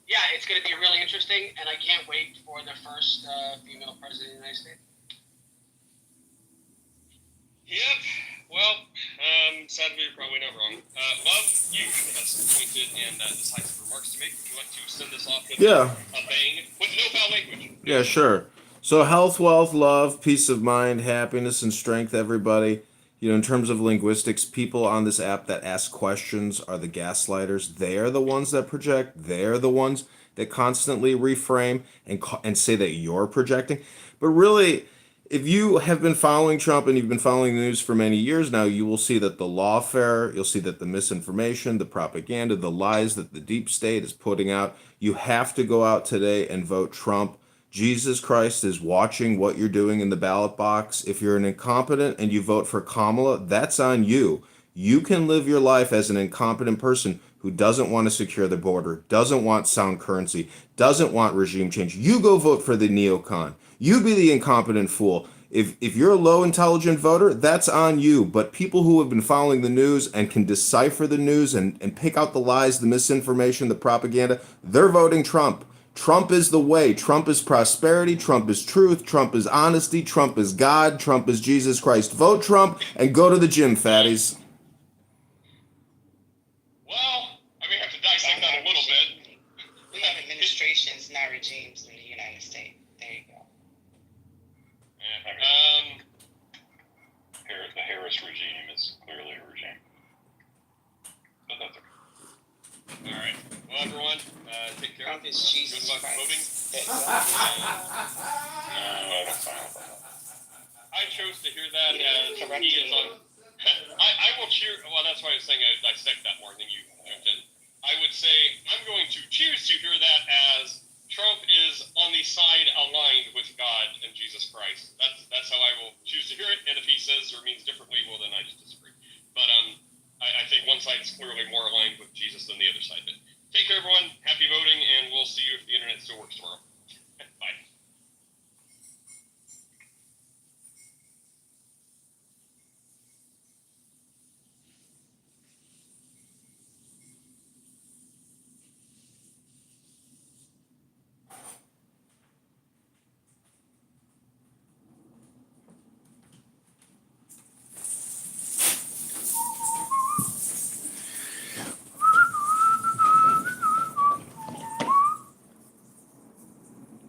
Speaker 8: yeah, it's going to be really interesting, and I can't wait for the first female president of the United States.
Speaker 5: Yep. Well, sadly, you're probably not wrong. Love, you have some pointed and decisive remarks to make. Would you like to send this off with a bang with no foul language?
Speaker 6: Yeah, sure. So health, wealth, love, peace of mind, happiness, and strength, everybody. You know, in terms of linguistics, people on this app that ask questions are the gaslighters. They are the ones that project. They're the ones that constantly reframe and say that you're projecting. But really, if you have been following Trump and you've been following the news for many years now, you will see that the lawfare, you'll see that the misinformation, the propaganda, the lies that the deep state is putting out, you have to go out today and vote Trump. Jesus Christ is watching what you're doing in the ballot box. If you're an incompetent and you vote for Kamala, that's on you. You can live your life as an incompetent person who doesn't want to secure the border, doesn't want sound currency, doesn't want regime change. You go vote for the neocon. You be the incompetent fool. If you're a low intelligent voter, that's on you. But people who have been following the news and can decipher the news and pick out the lies, the misinformation, the propaganda, they're voting Trump. Trump is the way. Trump is prosperity. Trump is truth. Trump is honesty. Trump is God. Trump is Jesus Christ. Vote Trump and go to the gym, fatties.
Speaker 5: Well, I may have to dissect that a little bit.
Speaker 2: We have administrations, not regimes in the United States. There you go.
Speaker 4: The Harris regime is clearly a regime. that's okay.
Speaker 5: All right. Well, everyone, take care.
Speaker 2: Trump is
Speaker 5: Good
Speaker 2: Jesus
Speaker 5: luck voting.
Speaker 2: Christ.
Speaker 4: No, that's fine.
Speaker 5: I chose to hear that as
Speaker 2: Correct.
Speaker 5: he is on. I will cheer. Well, that's why I was saying I dissect that more than you jumped in. I would say I'm going to choose to hear that as Trump is on the side aligned with God and Jesus Christ. That's how I will choose to hear it. And if he says or means differently, well, then I just disagree. But I think one side's clearly more aligned with Jesus than the other side. But take care, everyone. Happy voting, and we'll see you if the internet still works tomorrow. Bye.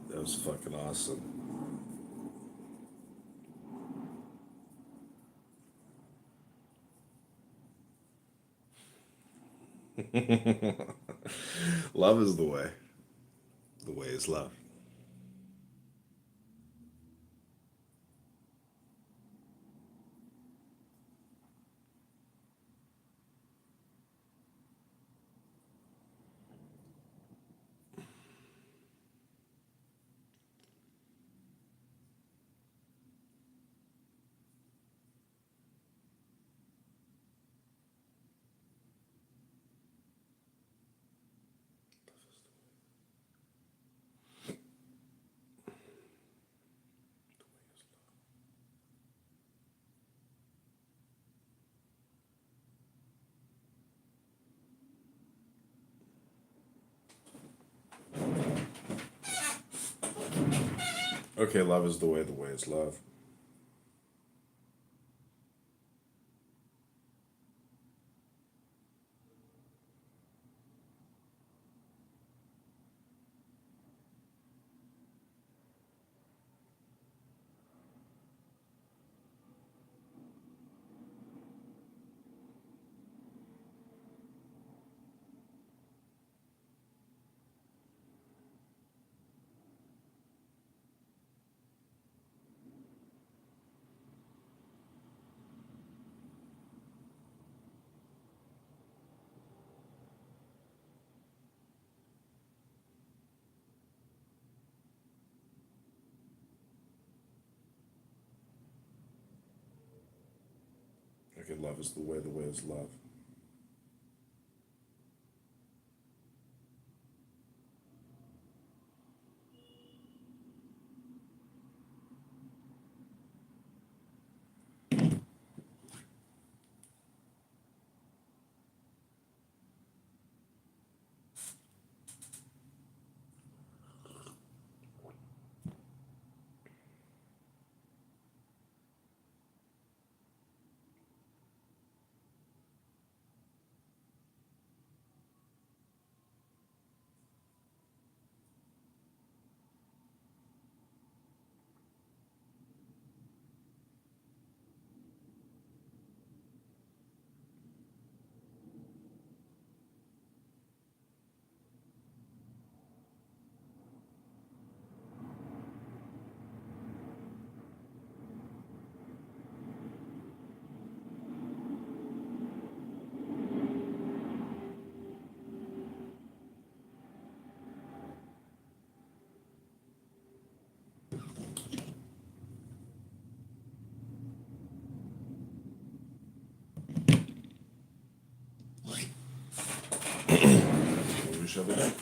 Speaker 6: That was fucking awesome. Love is the way. The way is love. Okay, love is the way is love. Okay, love is the way is love. What we shall be doing?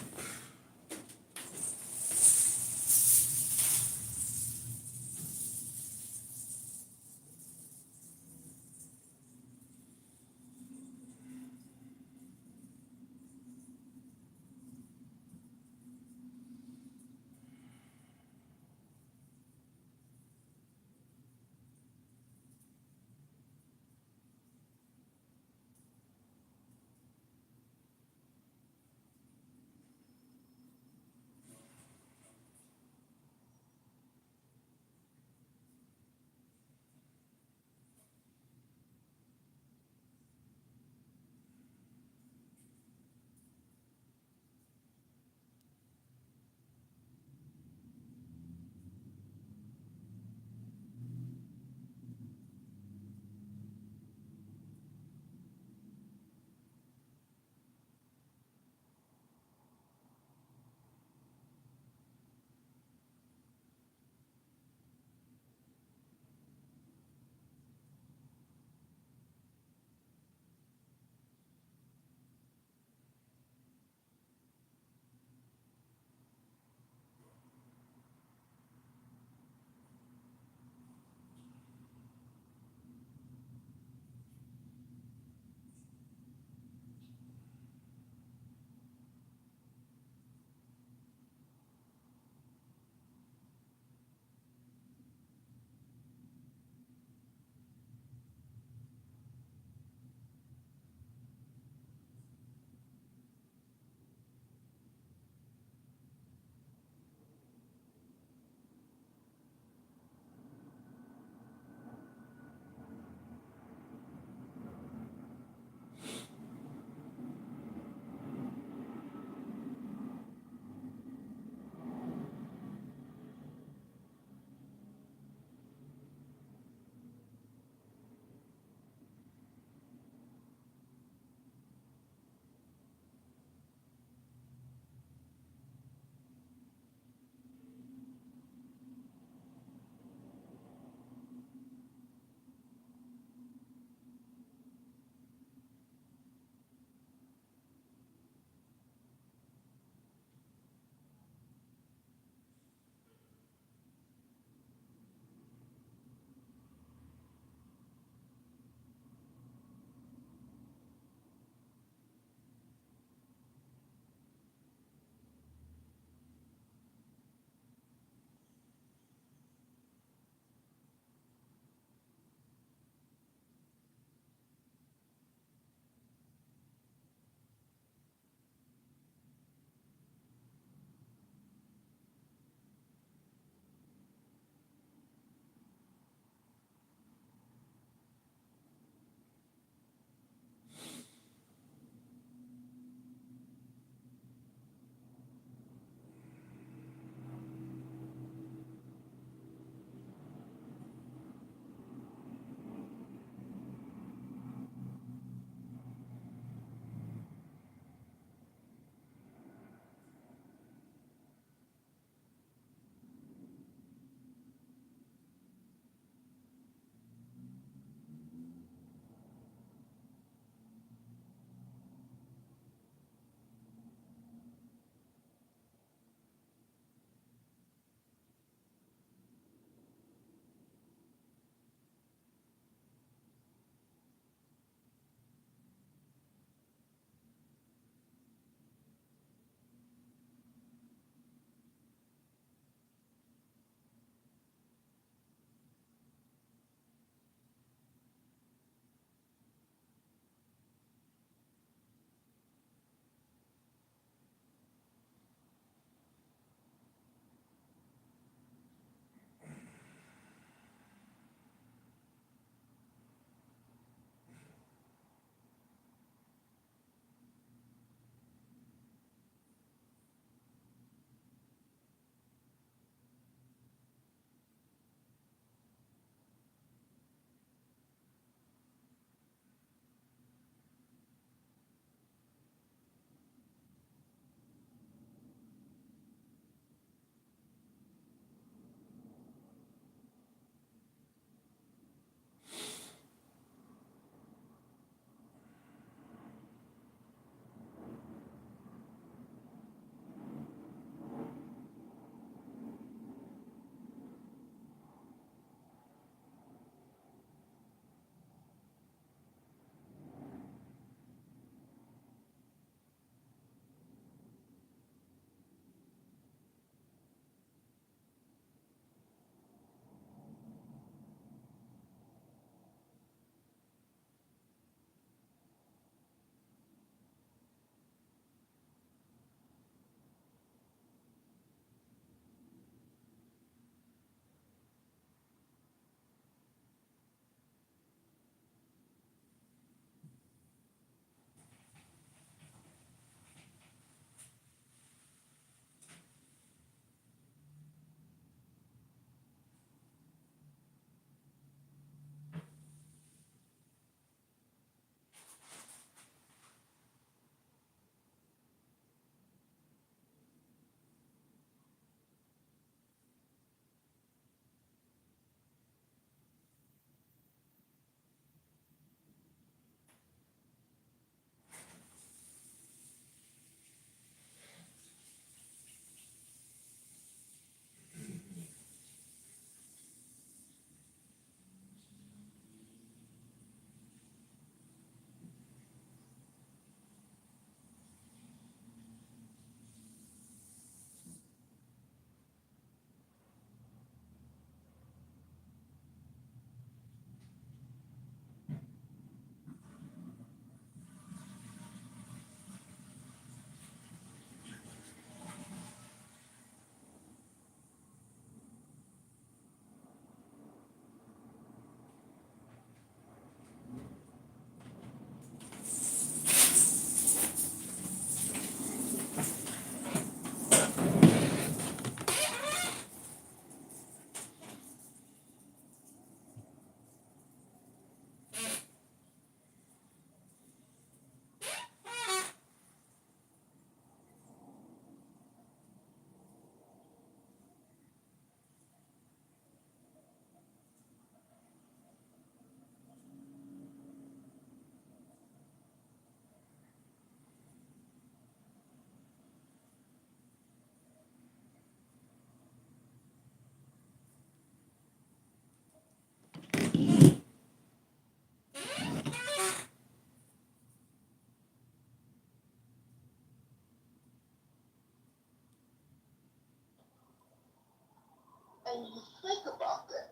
Speaker 9: And you think about that.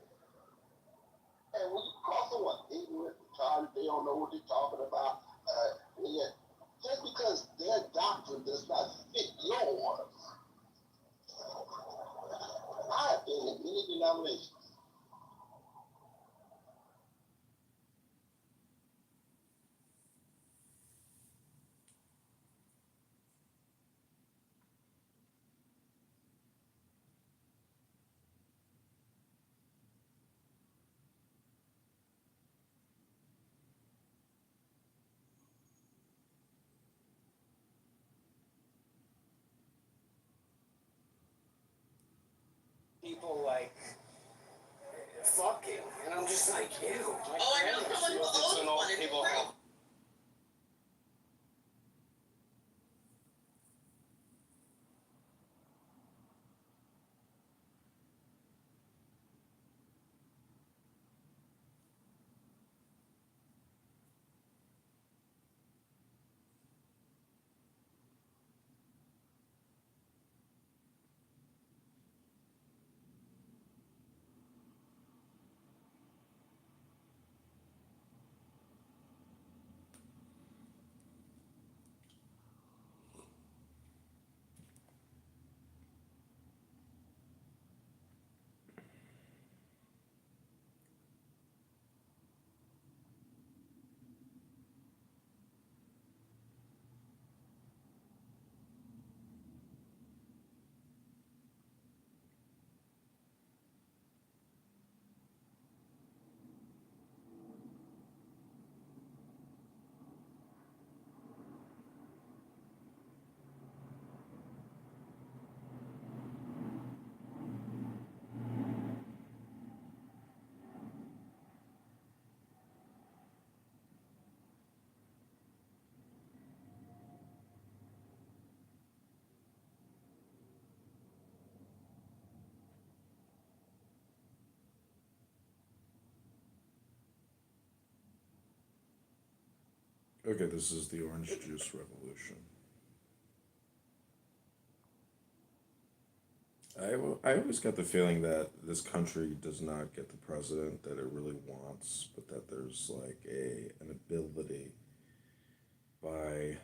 Speaker 9: And when you call someone ignorant, retarded, they don't know what they're talking about, yeah, just because their doctrine does not fit yours. I have been in many denominations. People like fucking, and I'm just like, ew.
Speaker 3: Oh, I know someone who owns one. It's great.
Speaker 6: Okay, this is the orange juice revolution. I always got the feeling that this country does not get the president that it really wants, but that there's like an ability by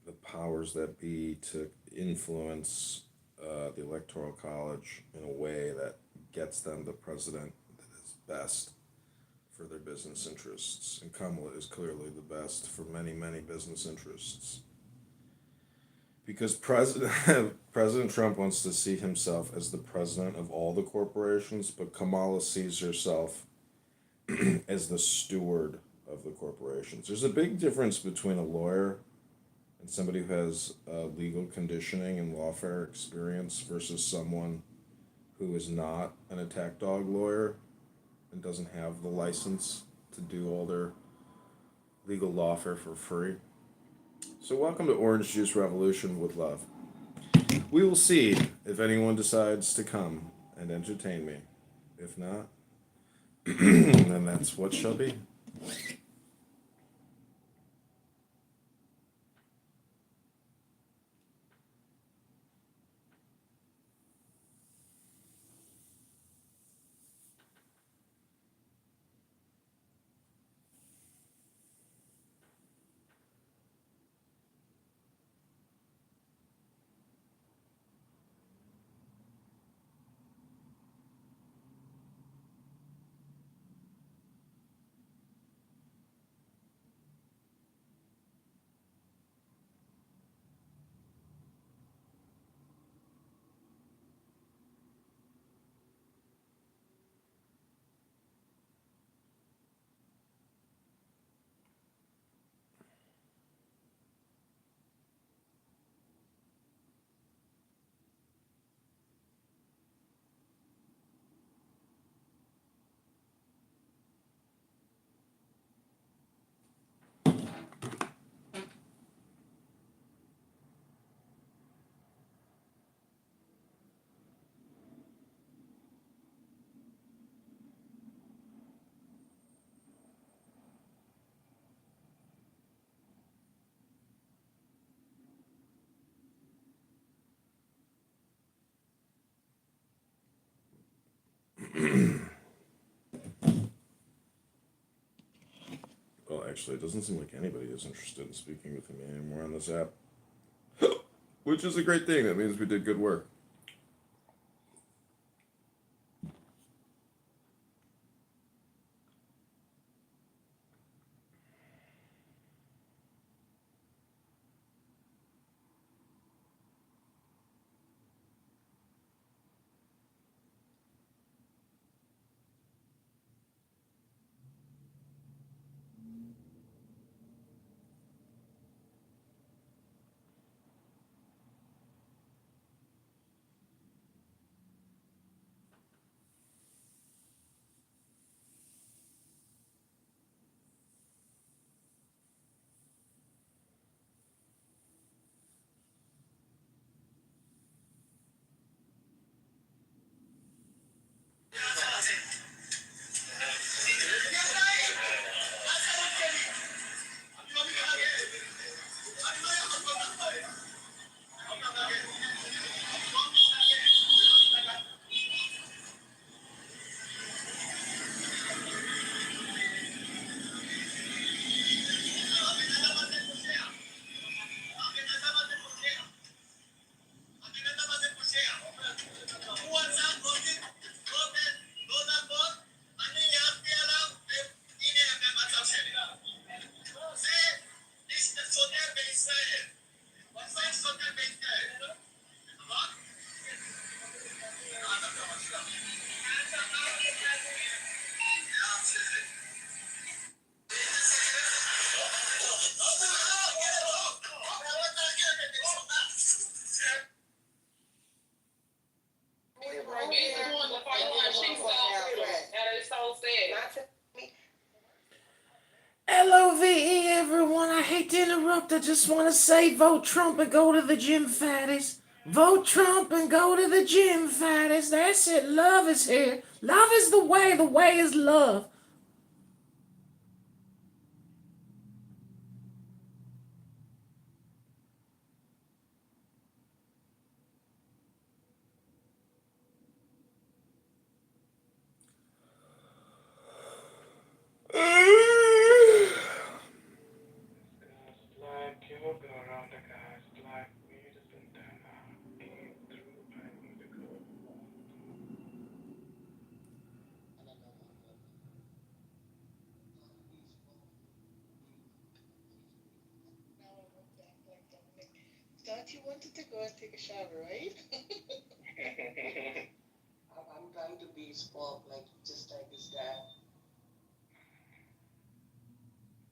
Speaker 6: the powers that be to influence the electoral college in a way that gets them the president that is best for their business interests. And Kamala is clearly the best for many, many business interests. Because President Trump wants to see himself as the president of all the corporations, but Kamala sees herself as the steward of the corporations. There's a big difference between a lawyer and somebody who has legal conditioning and lawfare experience versus someone who is not an attack dog lawyer and doesn't have the license to do all their legal lawfare for free. So welcome to Orange Juice Revolution with love. We will see if anyone decides to come and entertain me. If not, then that's what shall be. actually. It doesn't seem like anybody is interested in speaking with me anymore on this app. Which is a great thing. That means we did good work. LOVE, everyone. I hate to interrupt. I just want to say vote Trump and go to the gym, fatties. Vote Trump and go to the gym, fatties. That's it. Love is here. Love is the way. The way is love.
Speaker 2: Don't you wanted to go and take a shower, right? I'm trying to be spoiled, just like this guy.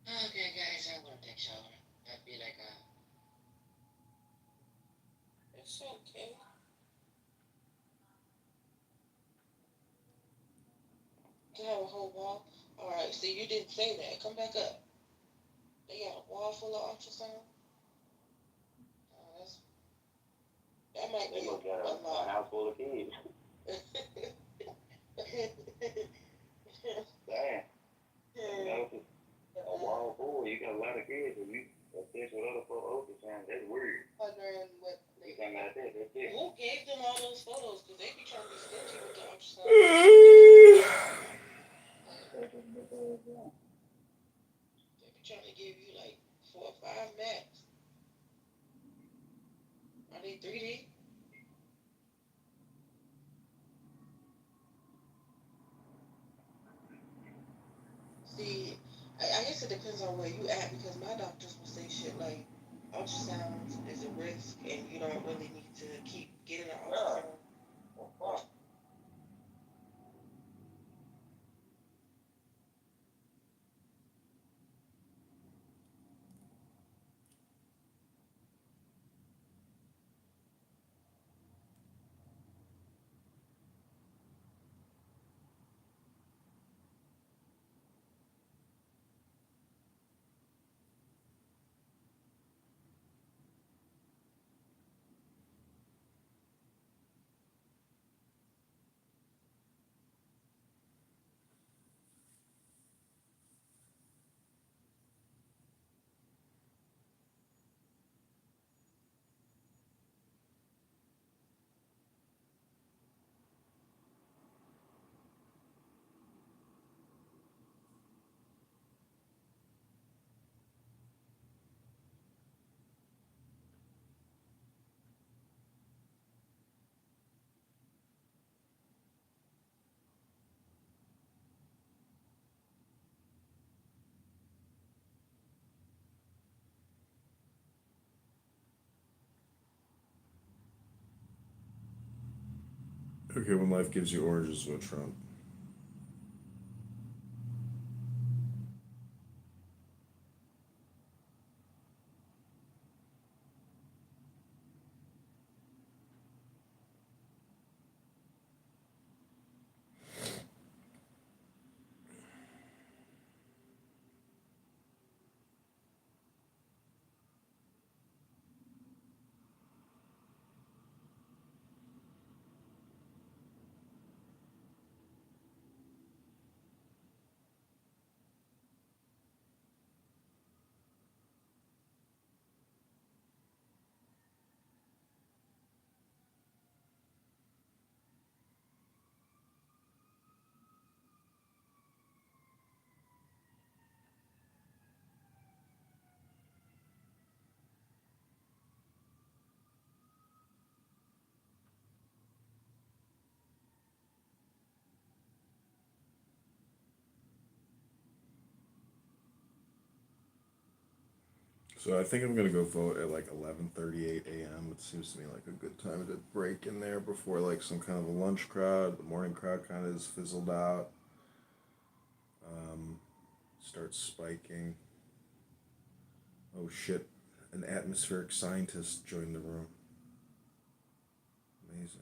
Speaker 2: Okay, guys, I'm gonna take a shower. That'd be like a. It's okay. You have a whole wall? Alright, so you didn't say that. Come back up. They got a wall full of ultrasound? Oh, that might be a
Speaker 10: house full of kids. Damn. You know, a wall full, you got a lot of kids, and you obsessed with other folks' ultrasound, that's weird.
Speaker 2: Wondering what.
Speaker 10: You talking about that, that's it.
Speaker 2: Who gave them all those photos? Because they be trying to be stingy with the ultrasound. They be trying to give you 4 or 5 max. Are they 3D? See, I guess it depends on where you at, because my doctors will say shit like ultrasound is a risk and you don't really need to keep getting an ultrasound.
Speaker 6: Okay, when life gives you oranges, vote Trump. So I think I'm gonna go vote at like 11:38 a.m. It seems to me like a good time to break in there before like some kind of a lunch crowd. The morning crowd kind of is fizzled out. Starts spiking. Oh shit! An atmospheric scientist joined the room. Amazing.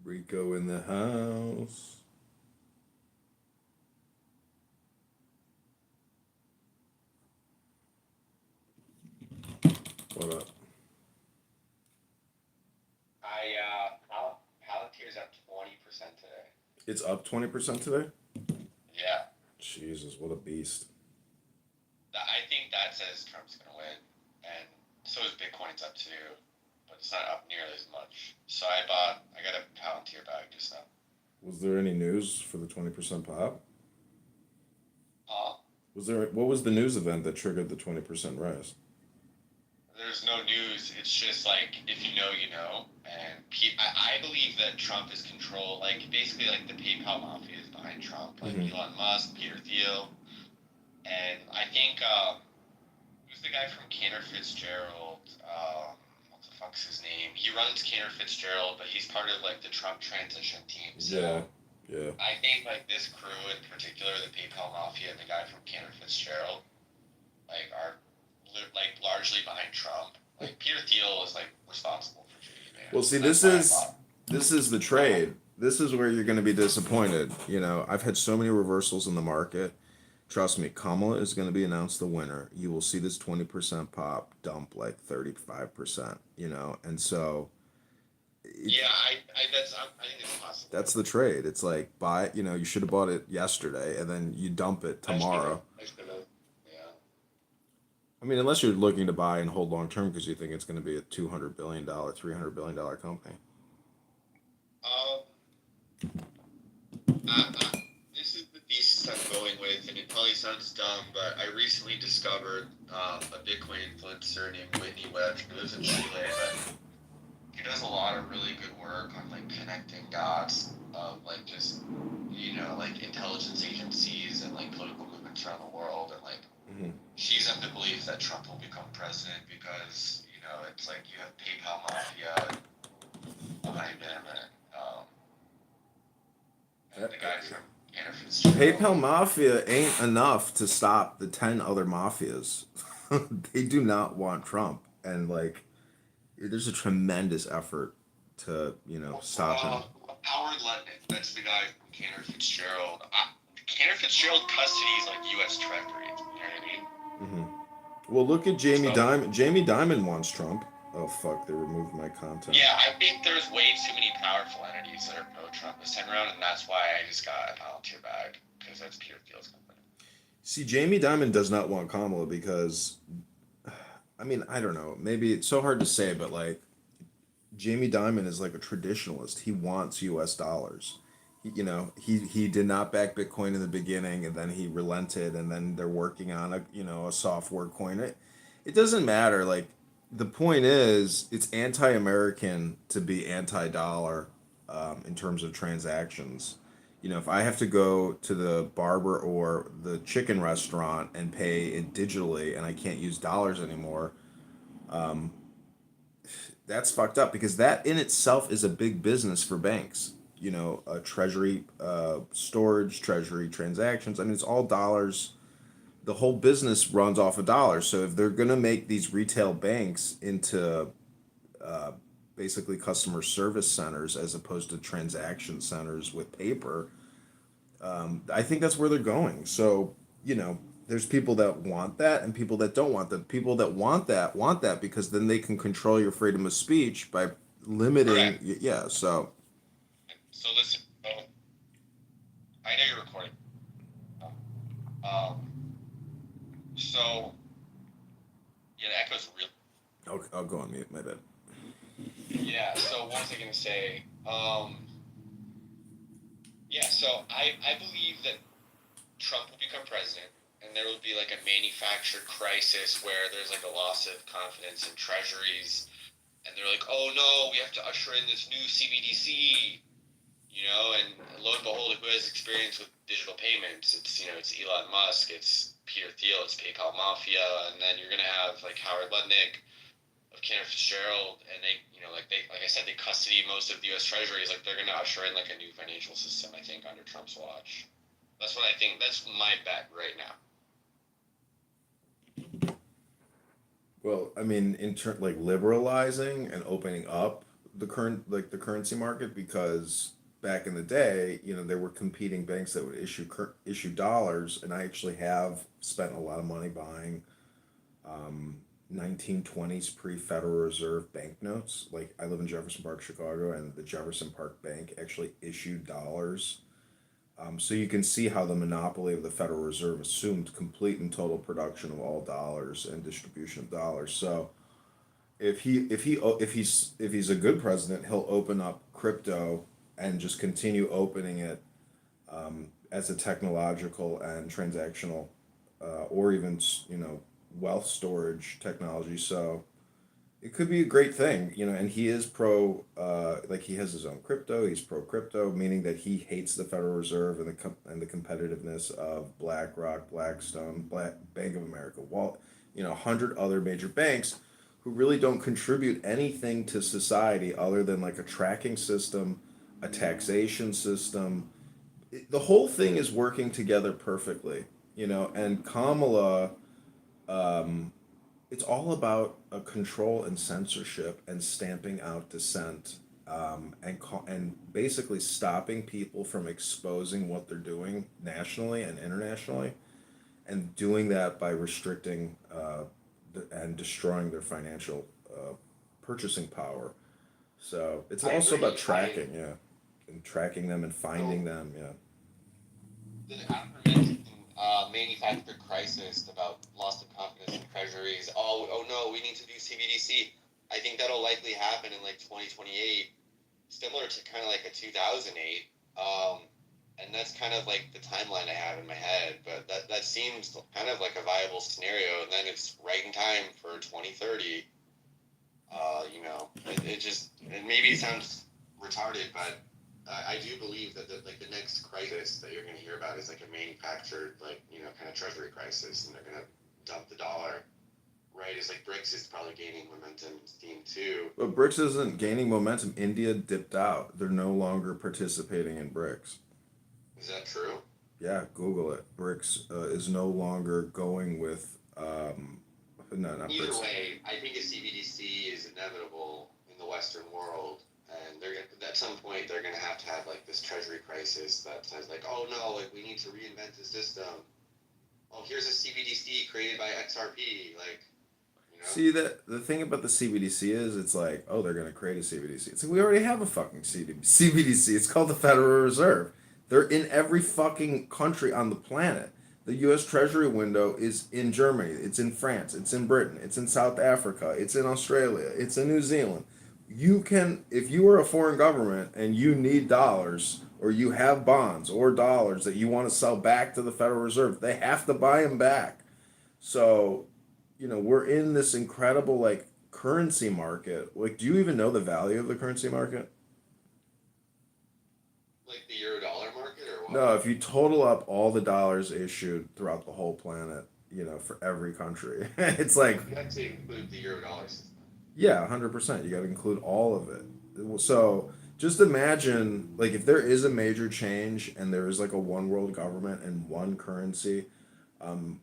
Speaker 6: Rico in the house. What up?
Speaker 11: Palantir's up 20% today.
Speaker 6: It's up 20% today?
Speaker 11: Yeah.
Speaker 6: Jesus, what a beast.
Speaker 11: I think that says Trump's going to win. And so is Bitcoin's up too. But it's not up nearly as much. So I got a Palantir bag just now.
Speaker 6: Was there any news for the 20% pop?
Speaker 11: Huh?
Speaker 6: What was the news event that triggered the 20% rise?
Speaker 11: There's no news. It's just like, if you know, you know. And I believe that Trump is controlled, like, basically, like, the PayPal mafia is behind Trump. Like, Elon Musk, Peter Thiel. And I think, who's the guy from Cantor Fitzgerald? What the fuck's his name? He runs Cantor Fitzgerald, but he's part of, like, the Trump transition team. So
Speaker 6: Yeah.
Speaker 11: I think, like, this crew in particular, the PayPal mafia and the guy from Cantor Fitzgerald, like, are like largely behind Trump. Like Peter Thiel is like responsible for JD Vance.
Speaker 6: Well, see, this is the trade. This is where you're going to be disappointed. You know, I've had so many reversals in the market. Trust me, Kamala is going to be announced the winner. You will see this 20% pop dump like 35%. You know, and so.
Speaker 11: Yeah, I think it's possible.
Speaker 6: That's the trade. It's like buy it. You know, you should have bought it yesterday, and then you dump it tomorrow. I mean, unless you're looking to buy and hold long term because you think it's going to be a $200 billion, $300 billion company.
Speaker 11: This is the thesis I'm going with, and it probably sounds dumb, but I recently discovered a Bitcoin influencer named Whitney Webb. She lives in Chile, but she does a lot of really good work on like connecting dots of like just, you know, like intelligence agencies and like political movements around the world, and like. She's of the belief that Trump will become president because, you know, it's like you have PayPal mafia behind him and the guy from Cantor Fitzgerald.
Speaker 6: PayPal mafia ain't enough to stop the 10 other mafias. They do not want Trump, and like, there's a tremendous effort to, you know, stop him.
Speaker 11: Howard Lutnick, that's the guy from Cantor Fitzgerald. Cantor Fitzgerald custody is like U.S. Treasury. You know what I mean?
Speaker 6: Well, look at Jamie Dimon. Jamie Dimon wants Trump. Oh fuck! They removed my content.
Speaker 11: Yeah, I think there's way too many powerful entities that are pro-Trump this time around, and that's why I just got a volunteer bag, because that's Peter Thiel's company.
Speaker 6: See, Jamie Dimon does not want Kamala because, I mean, I don't know. Maybe it's so hard to say, but like, Jamie Dimon is like a traditionalist. He wants U.S. dollars. He did not back Bitcoin in the beginning, and then he relented, and then they're working on a software coin. It doesn't matter. Like, the point is, it's anti-American to be anti-dollar, in terms of transactions. If I have to go to the barber or the chicken restaurant and pay it digitally, and I can't use dollars anymore, um, that's fucked up because that in itself is a big business for banks. Treasury storage, treasury transactions. I mean, it's all dollars. The whole business runs off of dollars. So if they're gonna make these retail banks into uh, basically customer service centers as opposed to transaction centers with paper, I think that's where they're going. So there's people that want that and people that don't want that. People that want that because then they can control your freedom of speech by limiting.
Speaker 11: Correct.
Speaker 6: Yeah. So
Speaker 11: So listen, I know you're recording. Um, so yeah, the echo's real.
Speaker 6: I'll go on mute. My bad.
Speaker 11: Yeah. So what was I gonna say? Yeah. So I believe that Trump will become president, and there will be like a manufactured crisis where there's like a loss of confidence in treasuries, and they're like, oh no, we have to usher in this new CBDC. And lo and behold, who has experience with digital payments? It's Elon Musk, it's Peter Thiel, it's PayPal Mafia, and then you're gonna have like Howard Lutnick of Cantor Fitzgerald, and they, like I said, they custody most of the U.S. Treasuries. Like they're gonna usher in like a new financial system, I think, under Trump's watch. That's what I think. That's my bet right now.
Speaker 6: Well, I mean, like liberalizing and opening up the currency market, because back in the day, there were competing banks that would issue dollars, and I actually have spent a lot of money buying 1920s pre-Federal Reserve banknotes. Like, I live in Jefferson Park, Chicago, and the Jefferson Park Bank actually issued dollars. So you can see how the monopoly of the Federal Reserve assumed complete and total production of all dollars and distribution of dollars. So if he's a good president, he'll open up crypto and just continue opening it, as a technological and transactional, or even wealth storage technology. So it could be a great thing, and he is pro, like he has his own crypto. He's pro crypto, meaning that he hates the Federal Reserve and the competitiveness of BlackRock, Blackstone, Bank of America, 100 other major banks who really don't contribute anything to society other than like a tracking system, a taxation system. The whole thing is working together perfectly, and Kamala, it's all about a control and censorship and stamping out dissent, and basically stopping people from exposing what they're doing nationally and internationally, and doing that by restricting, and destroying their financial purchasing power. So it's
Speaker 11: I
Speaker 6: also
Speaker 11: agree.
Speaker 6: about tracking, yeah, and tracking them and finding them, yeah.
Speaker 11: The aforementioned manufactured crisis about loss of confidence in treasuries. Oh no, we need to do CBDC. I think that'll likely happen in like 2028, similar to kind of like a 2008. And that's kind of like the timeline I have in my head. But that seems kind of like a viable scenario. And then it's right in time for 2030. It maybe sounds retarded, but I do believe that the next crisis that you're going to hear about is like a manufactured, kind of treasury crisis, and they're going to dump the dollar. Right? It's like BRICS is probably gaining momentum and steam too.
Speaker 6: But BRICS isn't gaining momentum. India dipped out. They're no longer participating in BRICS.
Speaker 11: Is that true?
Speaker 6: Yeah, Google it. BRICS is no longer going with, no, not
Speaker 11: Either
Speaker 6: BRICS.
Speaker 11: way, I think a CBDC is inevitable in the Western world, and at some point they're going to have like this treasury crisis that says like, oh no, like we need to reinvent the system. Oh, here's a CBDC created by XRP, like,
Speaker 9: know?
Speaker 6: See that the thing about the CBDC is it's like, oh, they're gonna create a CBDC. It's like we already have a fucking CBDC. It's called the Federal Reserve. They're in every fucking country on the planet. The U.S. Treasury window is in Germany. It's in France. It's in Britain. It's in South Africa. It's in Australia. It's in New Zealand. You can, if you are a foreign government and you need dollars or you have bonds or dollars that you want to sell back to the Federal Reserve, they have to buy them back. So, we're in this incredible like currency market. Like, do you even know the value of the currency market?
Speaker 11: Like the euro dollar market or what?
Speaker 6: No, if you total up all the dollars issued throughout the whole planet, for every country, it's like,
Speaker 11: You have to include the euro dollar system.
Speaker 6: yeah, 100%. You got to include all of it. So just imagine, like, if there is a major change and there is like a one world government and one currency,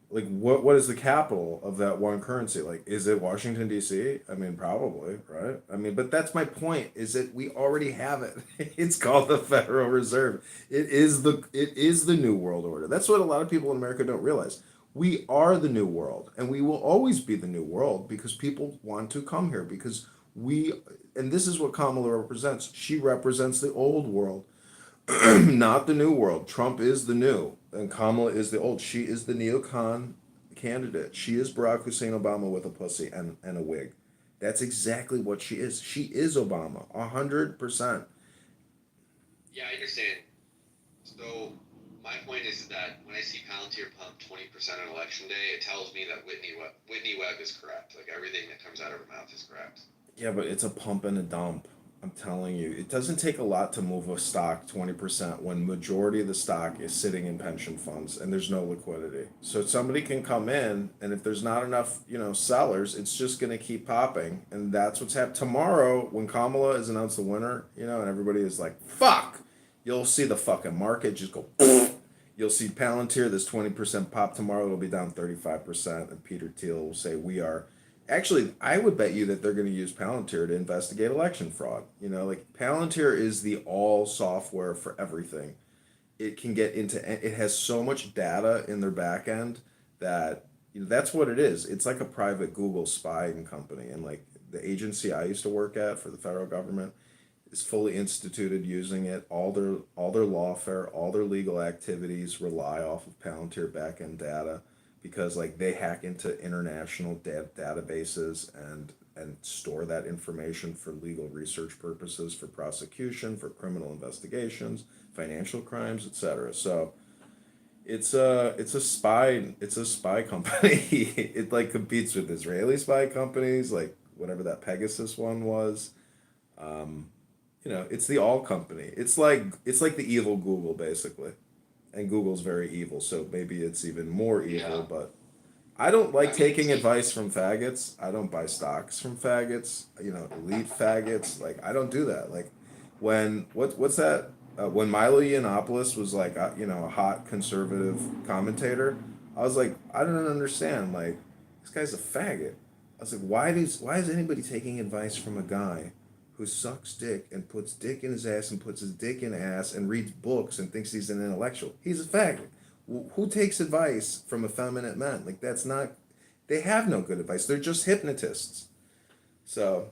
Speaker 6: like, what is the capital of that one currency? Like, is it Washington D.C.? I mean, probably, right? I mean, but that's my point. Is that we already have it. It's called the Federal Reserve. It is the new world order. That's what a lot of people in America don't realize. We are the new world, and we will always be the new world because people want to come here because and this is what Kamala represents. She represents the old world, not the new world. Trump is the new, and Kamala is the old. She is the neocon candidate. She is Barack Hussein Obama with a pussy and a wig. That's exactly what she is. She is Obama, 100%.
Speaker 11: Yeah, I understand. So my point is that when I see Palantir pump 20% on election day, it tells me that Whitney Webb is correct. Like everything that comes out of her mouth is correct.
Speaker 6: Yeah, but it's a pump and a dump. I'm telling you, it doesn't take a lot to move a stock 20% when majority of the stock is sitting in pension funds and there's no liquidity. So somebody can come in, and if there's not enough, sellers, it's just going to keep popping, and that's what's happened. Tomorrow, when Kamala is announced the winner, and everybody is like, "Fuck," you'll see the fucking market just go. You'll see Palantir, this 20% pop tomorrow. It'll be down 35%, and Peter Thiel will say, "We are." Actually, I would bet you that they're going to use Palantir to investigate election fraud. Like Palantir is the all software for everything. It can get into, it has so much data in their back end that, that's what it is. It's like a private Google spying company. And like the agency I used to work at for the federal government is fully instituted using it. All their lawfare, all their legal activities rely off of Palantir back end data. Because like they hack into international databases and store that information for legal research purposes, for prosecution, for criminal investigations, financial crimes, etc. So it's a spy company. It like competes with Israeli spy companies, like whatever that Pegasus one was. It's the all company. It's like the evil Google basically. And Google's very evil, so maybe it's even more evil, but I don't like taking advice from faggots. I don't buy stocks from faggots, elite faggots. Like, I don't do that. Like, what's that? When Milo Yiannopoulos was like, a hot conservative commentator, I was like, I don't understand. Like, this guy's a faggot. I was like, why is anybody taking advice from a guy who sucks dick and puts dick in his ass and puts his dick in ass and reads books and thinks he's an intellectual? He's a faggot. Who takes advice from effeminate men? Like, they have no good advice. They're just hypnotists. So,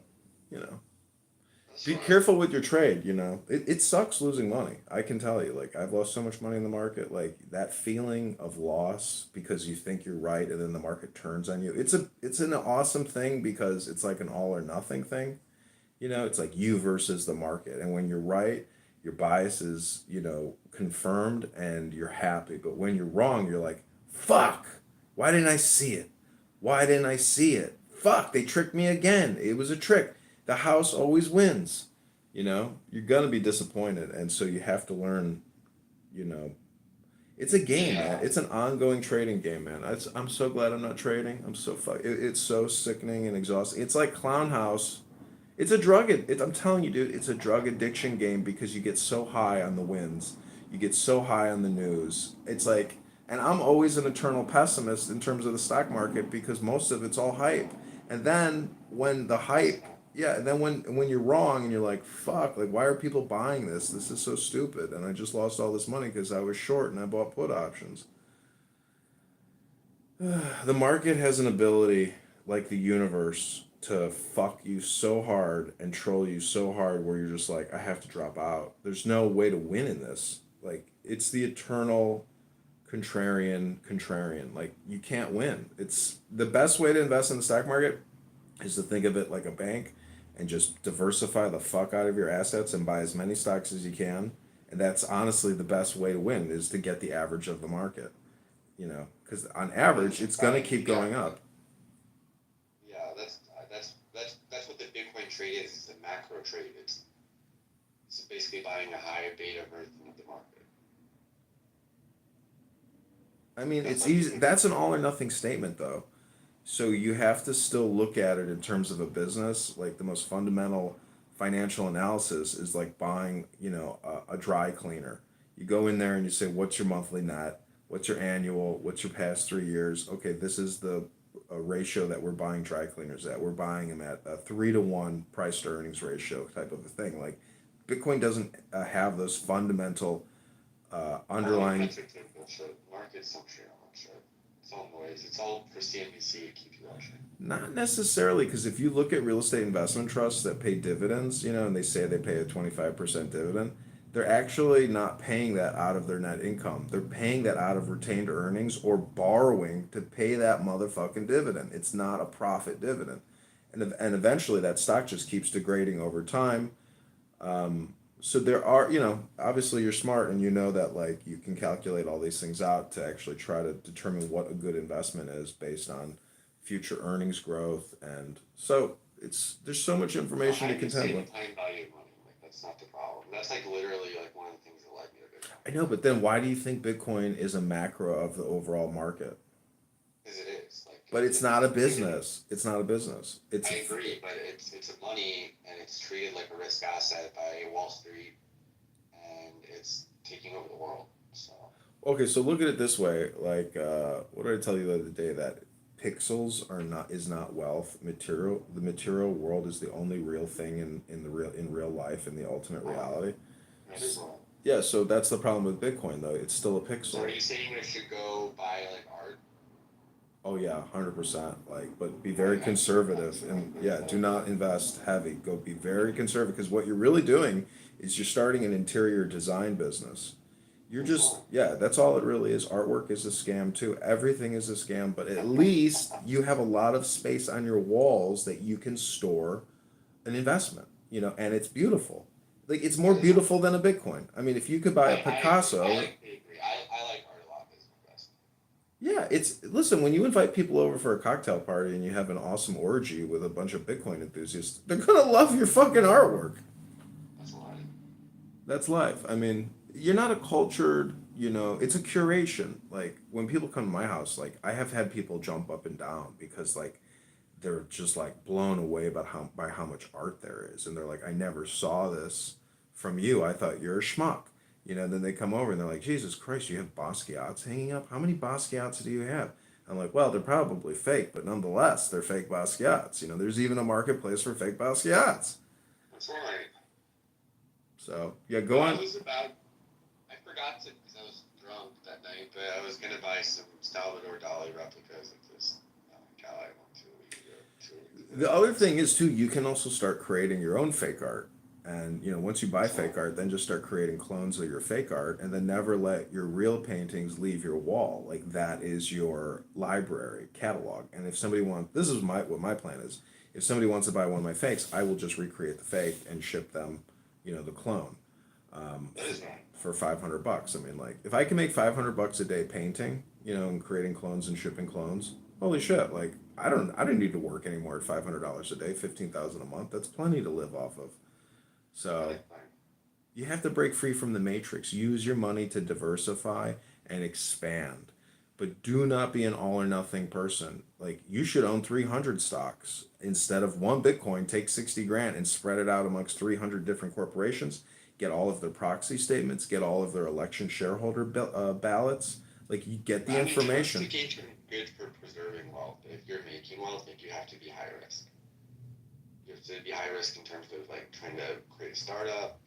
Speaker 6: be careful with your trade, It sucks losing money. I can tell you, like, I've lost so much money in the market. Like, that feeling of loss because you think you're right and then the market turns on you. It's an awesome thing because it's like an all or nothing thing. It's like you versus the market. And when you're right, your bias is, confirmed and you're happy. But when you're wrong, you're like, fuck, why didn't I see it? Why didn't I see it? Fuck, they tricked me again. It was a trick. The house always wins. You're going to be disappointed. And so you have to learn, it's a game, man. It's an ongoing trading game, man. I'm so glad I'm not trading. I'm so it's so sickening and exhausting. It's like Clown House. It's a drug. I'm telling you, dude. It's a drug addiction game because you get so high on the wins, you get so high on the news. It's like, and I'm always an eternal pessimist in terms of the stock market because most of it's all hype. And then when the hype, and then when you're wrong and you're like, fuck, like why are people buying this? This is so stupid, and I just lost all this money because I was short and I bought put options. The market has an ability like the universe to fuck you so hard and troll you so hard where you're just like, I have to drop out. There's no way to win in this. Like, it's the eternal contrarian. Like, you can't win. It's the best way to invest in the stock market is to think of it like a bank and just diversify the fuck out of your assets and buy as many stocks as you can. And that's honestly the best way to win, is to get the average of the market. You know, because on average, it's going to keep going up.
Speaker 12: Yeah, that's what the Bitcoin trade is. It's a macro trade. It's basically buying a high beta version of the market.
Speaker 6: I mean, it's easy. That's an all or nothing statement, though. So you have to still look at it in terms of a business. Like, the most fundamental financial analysis is like buying, you know, a dry cleaner. You go in there and you say, what's your monthly net? What's your annual? What's your past 3 years? Okay, this is the ratio that we're buying dry cleaners at. We're buying them at a 3-to-1 price to earnings ratio type of a thing. Like, Bitcoin doesn't have those fundamental underlying.
Speaker 12: Markets don't share much. It's all noise. It's all for CNBC to keep you watching.
Speaker 6: Not necessarily, because if you look at real estate investment trusts that pay dividends, you know, and they say they pay a 25% dividend, they're actually not paying that out of their net income. They're paying that out of retained earnings or borrowing to pay that motherfucking dividend. It's not a profit dividend. And eventually that stock just keeps degrading over time. So there are, you know, obviously you're smart and you know that, like, you can calculate all these things out to actually try to determine what a good investment is based on future earnings growth. And so there's so much information to contend with.
Speaker 12: Time value of money. Like, that's not the problem. That's like literally like one of the things that led me to Bitcoin.
Speaker 6: I know, but then why do you think Bitcoin is a macro of the overall market?
Speaker 12: Because it is. Like,
Speaker 6: But it's not a business. It's not a business.
Speaker 12: I agree, but it's a money, and it's treated like a risk asset by Wall Street, and it's taking over the world. So
Speaker 6: Okay, so look at it this way. Like, what did I tell you the other day? That pixels is not wealth. The material world is the only real thing in real life, in the ultimate reality.
Speaker 12: that is wrong.
Speaker 6: Yeah, so that's the problem with Bitcoin, though. It's still a
Speaker 12: So are
Speaker 6: pixel.
Speaker 12: you saying I should go buy like art?
Speaker 6: Oh yeah, 100%. Like, but be very conservative, and yeah, do not invest heavy. Go be very conservative, because what you're really doing is you're starting an interior design business. You're just, yeah, that's all it really is. Artwork is a scam too. Everything is a scam, but at least you have a lot of space on your walls that you can store an investment, you know, and it's beautiful. Like, it's more beautiful than a Bitcoin. I mean, if you could buy a Picasso.
Speaker 12: I agree. I like art a lot as an investment.
Speaker 6: Yeah, listen, when you invite people over for a cocktail party and you have an awesome orgy with a bunch of Bitcoin enthusiasts, they're gonna love your fucking artwork.
Speaker 12: That's a lot.
Speaker 6: That's life. I mean, you're not a cultured, you know, it's a curation. Like, when people come to my house, like, I have had people jump up and down because, like, they're just like blown away by how much art there is, and they're like, I never saw this from you. I thought you're a schmuck. You know, then they come over and they're like, Jesus Christ, you have Basquiat's hanging up? How many Basquiat's do you have? I'm like, well, they're probably fake, but nonetheless, they're fake Basquiat's. You know, there's even a marketplace for fake Basquiat's.
Speaker 12: That's right.
Speaker 6: So, yeah, go on.
Speaker 12: I forgot to, because I was drunk that night, but I was going to buy some Salvador Dali replicas of this gal I went to a week ago.
Speaker 6: The other thing is, too, you can also start creating your own fake art. And, you know, once you buy fake art, then just start creating clones of your fake art, and then never let your real paintings leave your wall. Like, that is your library catalog. And if somebody wants, this is what my plan is. If somebody wants to buy one of my fakes, I will just recreate the fake and ship them, you know, the clone, for $500. I mean, like, if I can make $500 a day painting, you know, and creating clones and shipping clones, holy shit! Like, I don't need to work anymore at $500 a day, $15,000 a month. That's plenty to live off of. So you have to break free from the matrix. Use your money to diversify and expand. But do not be an all or nothing person. Like, you should own 300 stocks instead of one Bitcoin. Take 60 grand and spread it out amongst 300 different corporations. Get all of their proxy statements. Get all of their election shareholder ballots. Like, you get the information.
Speaker 12: Diversification is good for preserving wealth. If you're making wealth, like, you have to be high risk. You have to be high risk in terms of, like, trying to create a startup.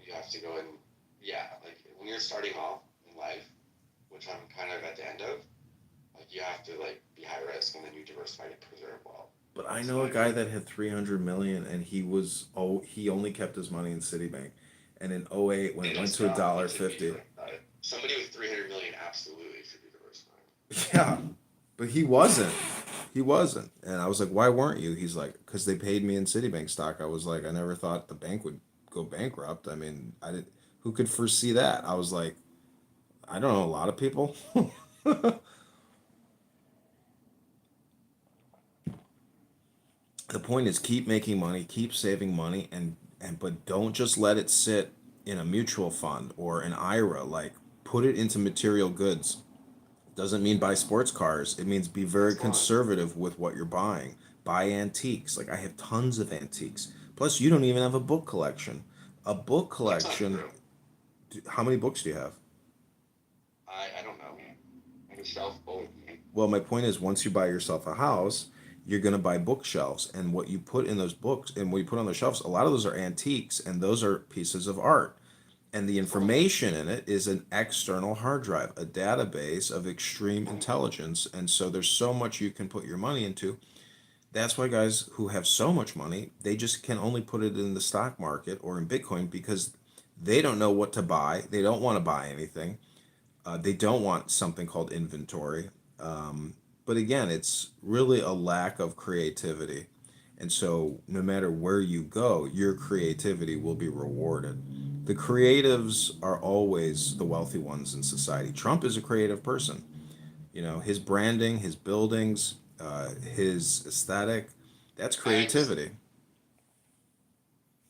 Speaker 12: You have to go and, like, when you're starting off in life, which I'm kind of at the end of, like, you have to, like, be be high risk, and then you diversify to preserve wealth.
Speaker 6: But I know a guy that had 300 million, and he only kept his money in Citibank, and in '08 when it went to $1.50.
Speaker 12: Somebody with 300 million absolutely should be diversifying.
Speaker 6: Yeah, but he wasn't. He wasn't, and I was like, "Why weren't you?" He's like, "Because they paid me in Citibank stock." I was like, "I never thought the bank would go bankrupt." I mean, I didn't. Who could foresee that? I was like, I don't know, a lot of people. The point is keep making money, keep saving money, and but don't just let it sit in a mutual fund or an IRA. Like put it into material goods. Doesn't mean buy sports cars. It means be very conservative with what you're buying. Buy antiques. Like I have tons of antiques. Plus, you don't even have a book collection. A book collection. How many books do you have?
Speaker 12: I don't know. I have a shelf full.
Speaker 6: Well, my point is, once you buy yourself a house, you're going to buy bookshelves, and what you put in those books and what you put on the shelves, a lot of those are antiques, and those are pieces of art. And the information in it is an external hard drive, a database of extreme intelligence. And so there's so much you can put your money into. That's why guys who have so much money, they just can only put it in the stock market or in Bitcoin because they don't know what to buy. They don't want to buy anything. They don't want something called inventory. But again, it's really a lack of creativity. And so no matter where you go, your creativity will be rewarded. The creatives are always the wealthy ones in society. Trump is a creative person. You know, his branding, his buildings, his aesthetic, that's creativity.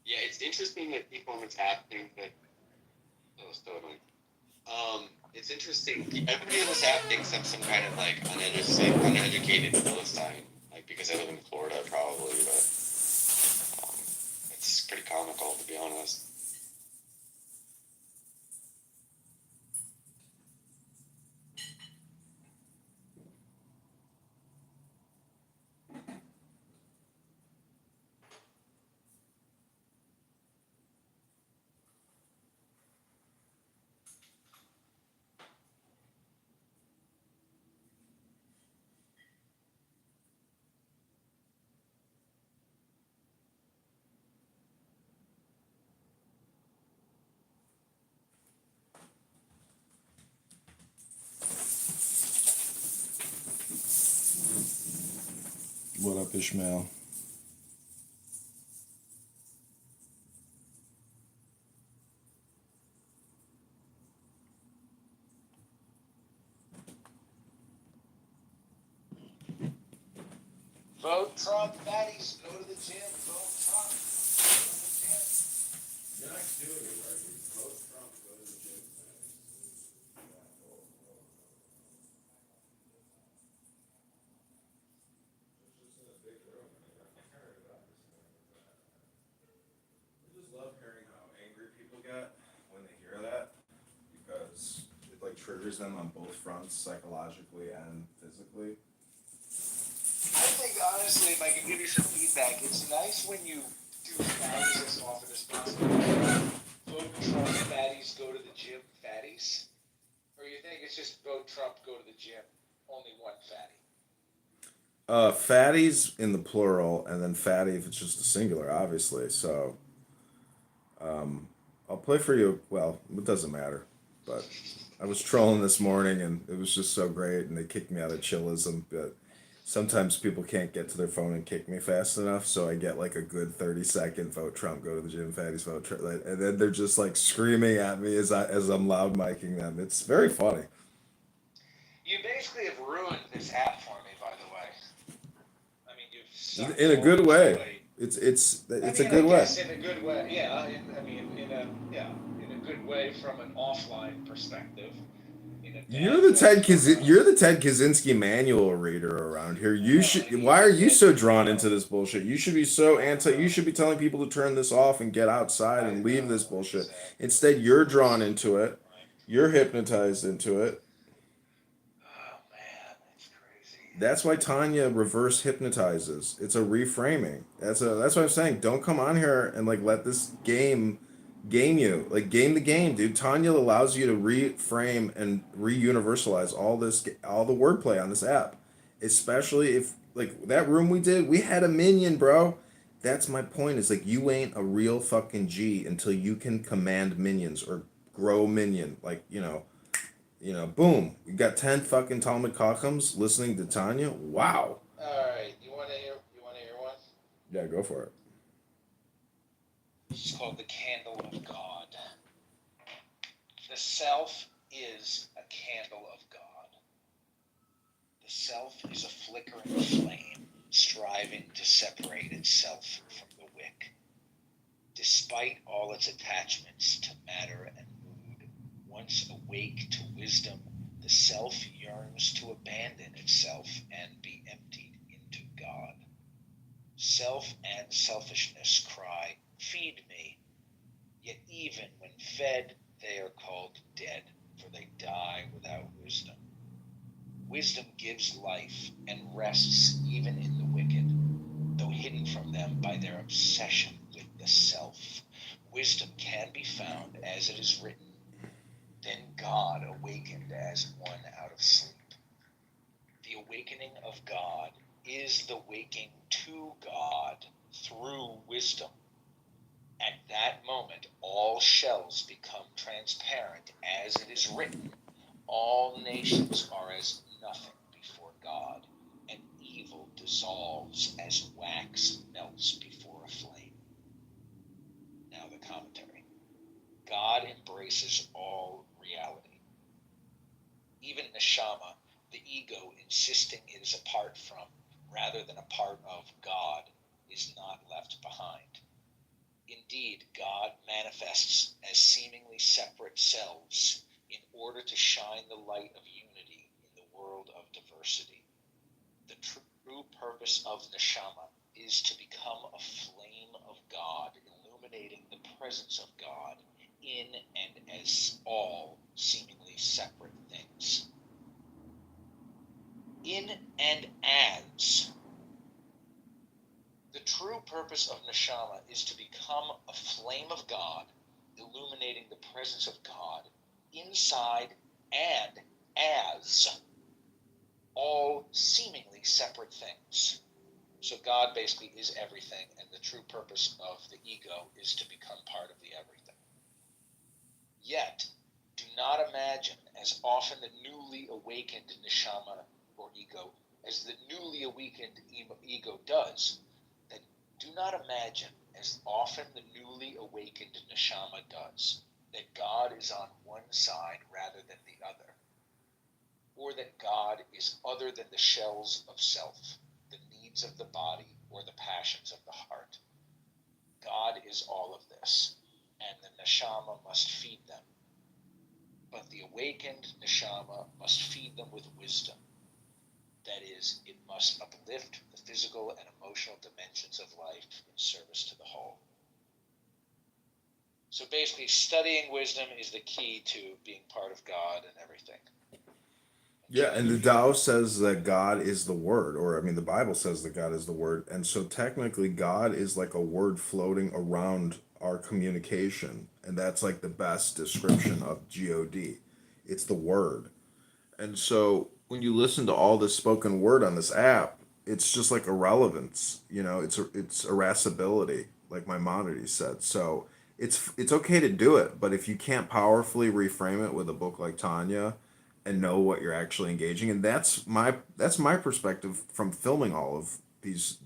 Speaker 12: Yeah, it's interesting that people on this app think that. Oh, so annoying. It's interesting. Everybody on this app thinks I'm some kind of like uneducated Philistine, like because I live in Florida, probably. But it's pretty comical, to be honest.
Speaker 6: What up, Ishmael?
Speaker 13: Vote Trump, fatties. Go to the gym. Vote Trump. Go to the gym.
Speaker 6: You're not doing it right. Vote Trump, go to the gym. I just love hearing how angry people get when they hear that because it like triggers them on both fronts, psychologically and physically.
Speaker 13: I think honestly, if I can give you some feedback, it's nice when you do fatties as often as possible. Vote Trump, fatties. Go to the gym, fatties. Or you think it's just vote Trump, go to the gym, only one fatty.
Speaker 6: Fatties in the plural, and then fatty if it's just a singular, obviously. So, I'll play for you. Well, it doesn't matter, but I was trolling this morning, and it was just so great, and they kicked me out of chillism. But sometimes people can't get to their phone and kick me fast enough, so I get like a good 30-second vote Trump, go to the gym, fatties, vote Trump, and then they're just like screaming at me as I'm loud micing them. It's very funny.
Speaker 13: You basically have ruined this app for me, by the way. I mean, you've sucked
Speaker 6: In a good
Speaker 13: all
Speaker 6: way.
Speaker 13: this away.
Speaker 6: It's
Speaker 13: I
Speaker 6: a
Speaker 13: mean,
Speaker 6: good
Speaker 13: I
Speaker 6: way.
Speaker 13: guess in a good way, yeah. In a good way from an offline perspective.
Speaker 6: You're the Ted Kaczynski manual reader around here. Why are you so drawn into this bullshit? You should be so you should be telling people to turn this off and get outside and leave this bullshit. Instead, you're drawn into it. You're hypnotized into it.
Speaker 13: Oh man, that's crazy.
Speaker 6: That's why Tanya reverse hypnotizes. It's a reframing. That's what I'm saying. Don't come on here and like let this game you. Like game the game, dude. Tanya allows you to reframe and reuniversalize all the wordplay on this app. especially if like that room we did, we had a minion, bro. That's my point. Is like you ain't a real fucking G until you can command minions or grow minion. Like boom. You got 10 fucking Talmud Chachams listening to Tanya. Wow.
Speaker 13: All right, you want to hear one?
Speaker 6: Yeah, go for it.
Speaker 13: It's called the candle of God. The self is a candle of God. The self is a flickering flame, striving to separate itself from the wick. Despite all its attachments to matter and mood, once awake to wisdom, the self yearns to abandon itself and be emptied into God. Self and selfishness cry, "Feed me." Yet even when fed, they are called dead, for they die without wisdom. Wisdom gives life and rests even in the wicked, though hidden from them by their obsession with the self. Wisdom can be found as it is written, "Then God awakened as one out of sleep." The awakening of God is the waking to God through wisdom. At that moment, all shells become transparent, as it is written, "All nations are as nothing before God, and evil dissolves as wax melts before a flame." Now the commentary. God embraces all reality. Even neshama, the ego insisting it is apart from, rather than a part of God, is not left behind. Indeed, God manifests as seemingly separate selves in order to shine the light of unity in the world of diversity. The true purpose of neshama is to become a flame of God, illuminating the presence of God in and as all seemingly separate things. In and as. The true purpose of neshama is to become a flame of God, illuminating the presence of God inside and as all seemingly separate things. So God basically is everything, and the true purpose of the ego is to become part of the everything. Yet, do not imagine, as often the newly awakened neshama or ego, as the newly awakened ego does, that do not imagine, as often the newly awakened neshama does, that God is on one side rather than the other, or that God is other than the shells of self, the needs of the body, or the passions of the heart. God is all of this, and the neshama must feed them. But the awakened neshama must feed them with wisdom. That is, it must uplift the physical and emotional dimensions of life in service to the whole. So basically, studying wisdom is the key to being part of God and everything.
Speaker 6: Yeah, and the Tao says that God is the word, or I mean, the Bible says that God is the word, and so technically, God is like a word floating around our communication, and that's like the best description of God. It's the word, and so when you listen to all this spoken word on this app, it's just like irrelevance, it's irascibility, like Maimonides said. So it's okay to do it, but if you can't powerfully reframe it with a book like Tanya and know what you're actually engaging in, that's my perspective from filming all of these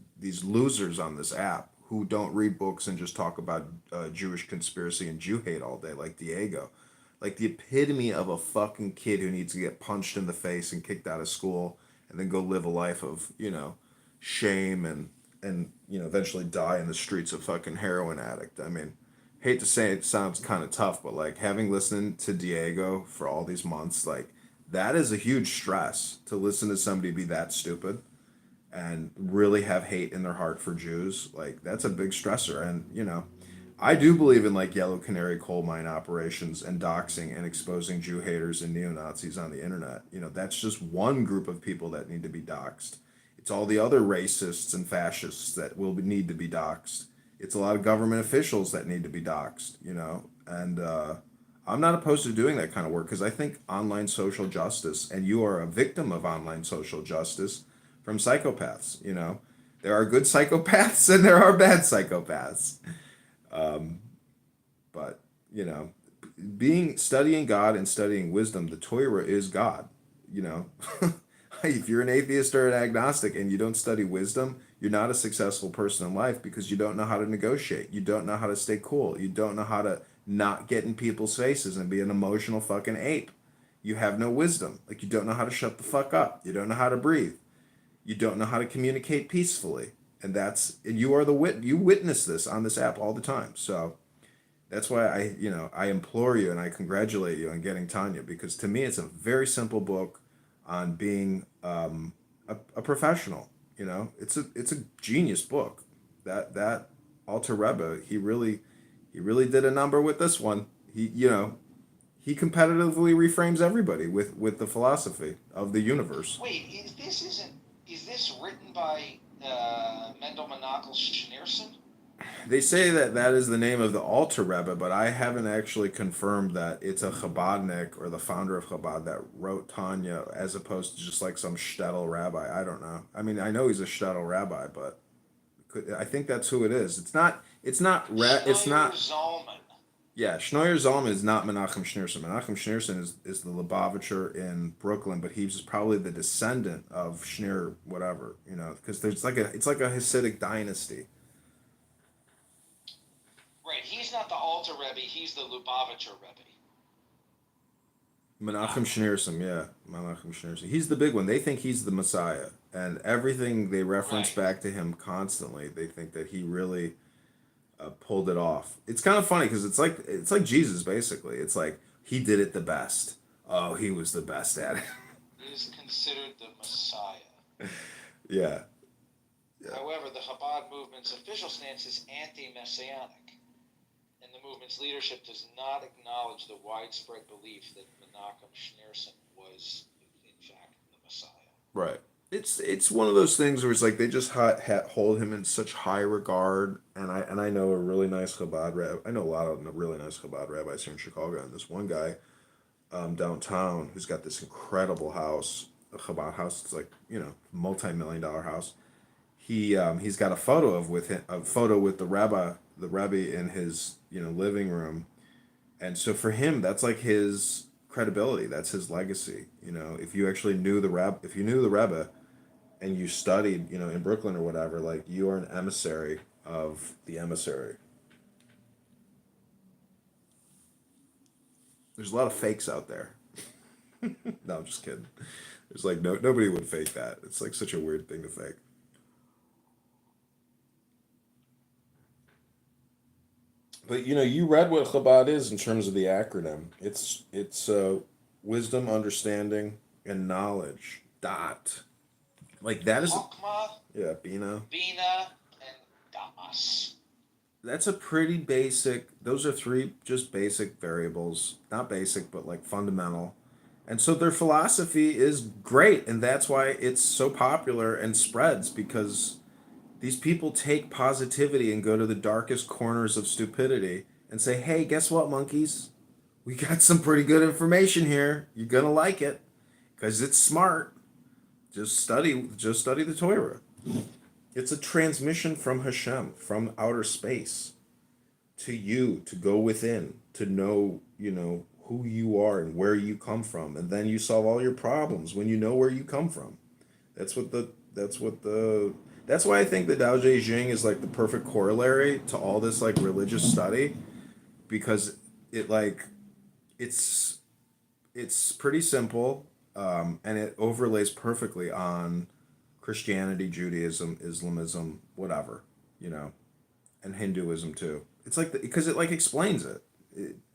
Speaker 6: losers on this app who don't read books and just talk about Jewish conspiracy and Jew hate all day, like Diego, like the epitome of a fucking kid who needs to get punched in the face and kicked out of school and then go live a life of shame and eventually die in the streets of fucking heroin addict. I mean, hate to say it sounds kind of tough, but like having listened to Diego for all these months, like that is a huge stress to listen to somebody be that stupid and really have hate in their heart for Jews. Like that's a big stressor. And I do believe in like yellow canary coal mine operations and doxing and exposing Jew haters and neo-Nazis on the internet. That's just one group of people that need to be doxed. It's all the other racists and fascists that will need to be doxed. It's a lot of government officials that need to be doxed, and I'm not opposed to doing that kind of work because I think online social justice, and you are a victim of online social justice, from psychopaths. You know, there are good psychopaths and there are bad psychopaths. But you know, studying God and studying wisdom, the Torah is God. You know, if you're an atheist or an agnostic and you don't study wisdom, you're not a successful person in life because you don't know how to negotiate. You don't know how to stay cool. You don't know how to not get in people's faces and be an emotional fucking ape. You have no wisdom. Like, you don't know how to shut the fuck up. You don't know how to breathe. You don't know how to communicate peacefully. And you are you witness this on this app all the time. So that's why I implore you and I congratulate you on getting Tanya, because to me it's a very simple book on being a professional. You know, it's a genius book. That Alter Rebbe, he really did a number with this one. He competitively reframes everybody with the philosophy of the universe.
Speaker 13: Wait, is this written by Mendel Menachem Schneerson?
Speaker 6: They say that is the name of the Alter Rebbe, but I haven't actually confirmed that it's a Chabadnik or the founder of Chabad that wrote Tanya, as opposed to just like some shtetl rabbi. I don't know. I mean, I know he's a shtetl rabbi, but I think that's who it is. It's not.
Speaker 13: Zalman.
Speaker 6: Yeah, Shnoyer Zalman is not Menachem Schneerson. Menachem Schneerson is the Lubavitcher in Brooklyn, but he's probably the descendant of Schneer, whatever, you know, because it's like a Hasidic dynasty.
Speaker 13: Right, he's not the Alter Rebbe, he's the Lubavitcher Rebbe.
Speaker 6: Menachem Schneerson, yeah, Menachem Schneerson. He's the big one. They think he's the Messiah, and everything they reference back to him constantly. They think that he really pulled it off. It's kind of funny because it's like Jesus basically. It's like he did it the best. Oh, he was the best at it.
Speaker 13: He is considered the Messiah.
Speaker 6: Yeah.
Speaker 13: However, the Chabad movement's official stance is anti-messianic, and the movement's leadership does not acknowledge the widespread belief that Menachem Schneerson was, in fact, the Messiah.
Speaker 6: Right. It's one of those things where it's like they just hold him in such high regard, and I know a really nice Chabad rabbi. I know a lot of really nice Chabad rabbis here in Chicago, and this one guy downtown who's got this incredible house, a Chabad house. It's like, you know, multi-million-dollar house. He's got a photo with the Rebbe in his, you know, living room, and so for him that's like his credibility. That's his legacy. You know, if you actually knew the Rebbe, and you studied, you know, in Brooklyn or whatever, like, you are an emissary of the emissary. There's a lot of fakes out there. No, I'm just kidding. There's like nobody would fake that. It's like such a weird thing to fake. But you know, you read what Chabad is in terms of the acronym. It's wisdom, understanding, and knowledge. Dot. Like that is.
Speaker 13: Chokmah,
Speaker 6: Yeah, Bina.
Speaker 13: Bina, and Das.
Speaker 6: That's a pretty basic. Those are three just basic variables. Not basic, but like fundamental. And so their philosophy is great, and that's why it's so popular and spreads, because these people take positivity and go to the darkest corners of stupidity and say, hey, guess what, monkeys? We got some pretty good information here. You're going to like it because it's smart. Just study the Torah. It's a transmission from Hashem, from outer space to you, to go within, to know, you know, who you are and where you come from. And then you solve all your problems when you know where you come from. That's why I think the Tao Te Ching is like the perfect corollary to all this like religious study, because it's pretty simple, and it overlays perfectly on Christianity, Judaism, Islamism, whatever, you know, and Hinduism too. It's like because it like explains it.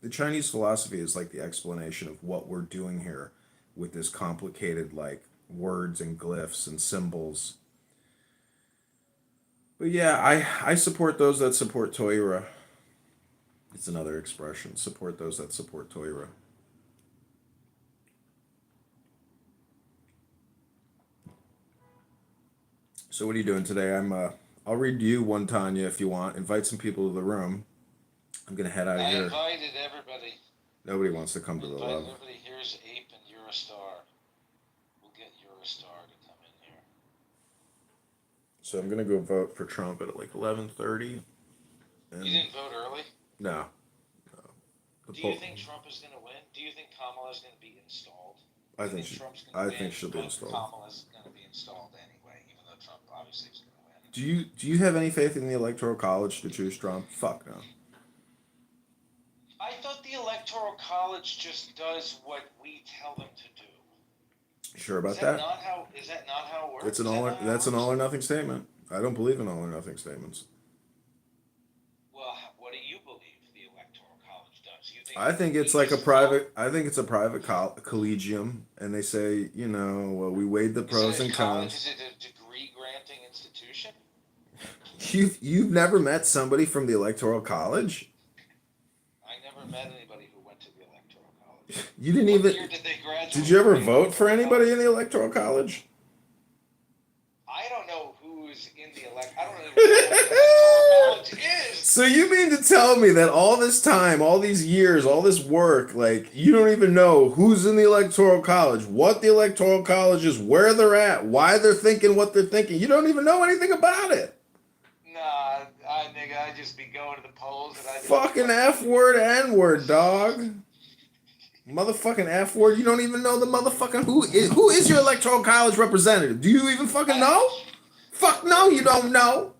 Speaker 6: The Chinese philosophy is like the explanation of what we're doing here with this complicated like words and glyphs and symbols. But yeah, I support those that support Torah. It's another expression. Support those that support Torah. So what are you doing today? I'll read you one Tanya if you want. Invite some people to the room. I'm gonna head out of
Speaker 13: I
Speaker 6: here.
Speaker 13: invited everybody.
Speaker 6: Nobody wants to come to the love.
Speaker 13: Everybody. Here's Ape and Eurostar. We'll get Eurostar to come in here.
Speaker 6: so I'm gonna go vote for Trump at like 11:30.
Speaker 13: You
Speaker 6: And
Speaker 13: didn't vote early?
Speaker 6: no, the
Speaker 13: Do
Speaker 6: poll.
Speaker 13: you think Trump is going to win? Do you think Kamala is going to be installed?
Speaker 6: I
Speaker 13: Do you
Speaker 6: think she.
Speaker 13: Trump's going
Speaker 6: I
Speaker 13: to win?
Speaker 6: think she'll be
Speaker 13: but
Speaker 6: installed.
Speaker 13: Kamala's going to be installed anyway, even though Trump obviously is going to win.
Speaker 6: Do you have any faith in the Electoral College to choose Trump? Fuck no.
Speaker 13: I thought the Electoral College just does what we tell them to do.
Speaker 6: Sure about
Speaker 13: Is that
Speaker 6: that?
Speaker 13: not how? Is that not how it works?
Speaker 6: It's an
Speaker 13: Is that
Speaker 6: all.
Speaker 13: not how it
Speaker 6: That's an
Speaker 13: works?
Speaker 6: all or nothing statement. I don't believe in all or nothing statements.
Speaker 13: Well, what do you believe the Electoral College does? You think
Speaker 6: I think it's like a private. I think it's a private collegium, and they say, you know, well, we weighed the pros
Speaker 13: is it
Speaker 6: and
Speaker 13: a college?
Speaker 6: cons.
Speaker 13: Is it a degree granting institution?
Speaker 6: You've never met somebody from the Electoral College?
Speaker 13: I never met anybody who went to the Electoral College.
Speaker 6: You didn't
Speaker 13: What
Speaker 6: even.
Speaker 13: year did they graduate?
Speaker 6: Did you ever
Speaker 13: from the
Speaker 6: vote for
Speaker 13: Electoral
Speaker 6: anybody
Speaker 13: College?
Speaker 6: in the Electoral College?
Speaker 13: I don't know who's in the I don't know what the Electoral College is.
Speaker 6: So you mean to tell me that all this time, all these years, all this work, like you don't even know who's in the Electoral College, what the Electoral College is, where they're at, why they're thinking what they're thinking. You don't even know anything about it.
Speaker 13: Nah, nigga, I just be going to the polls and I just
Speaker 6: Fucking F word, N word, dog. Motherfucking F word. You don't even know the motherfucking who is your Electoral College representative. Do you even fucking know? Fuck no, you don't know.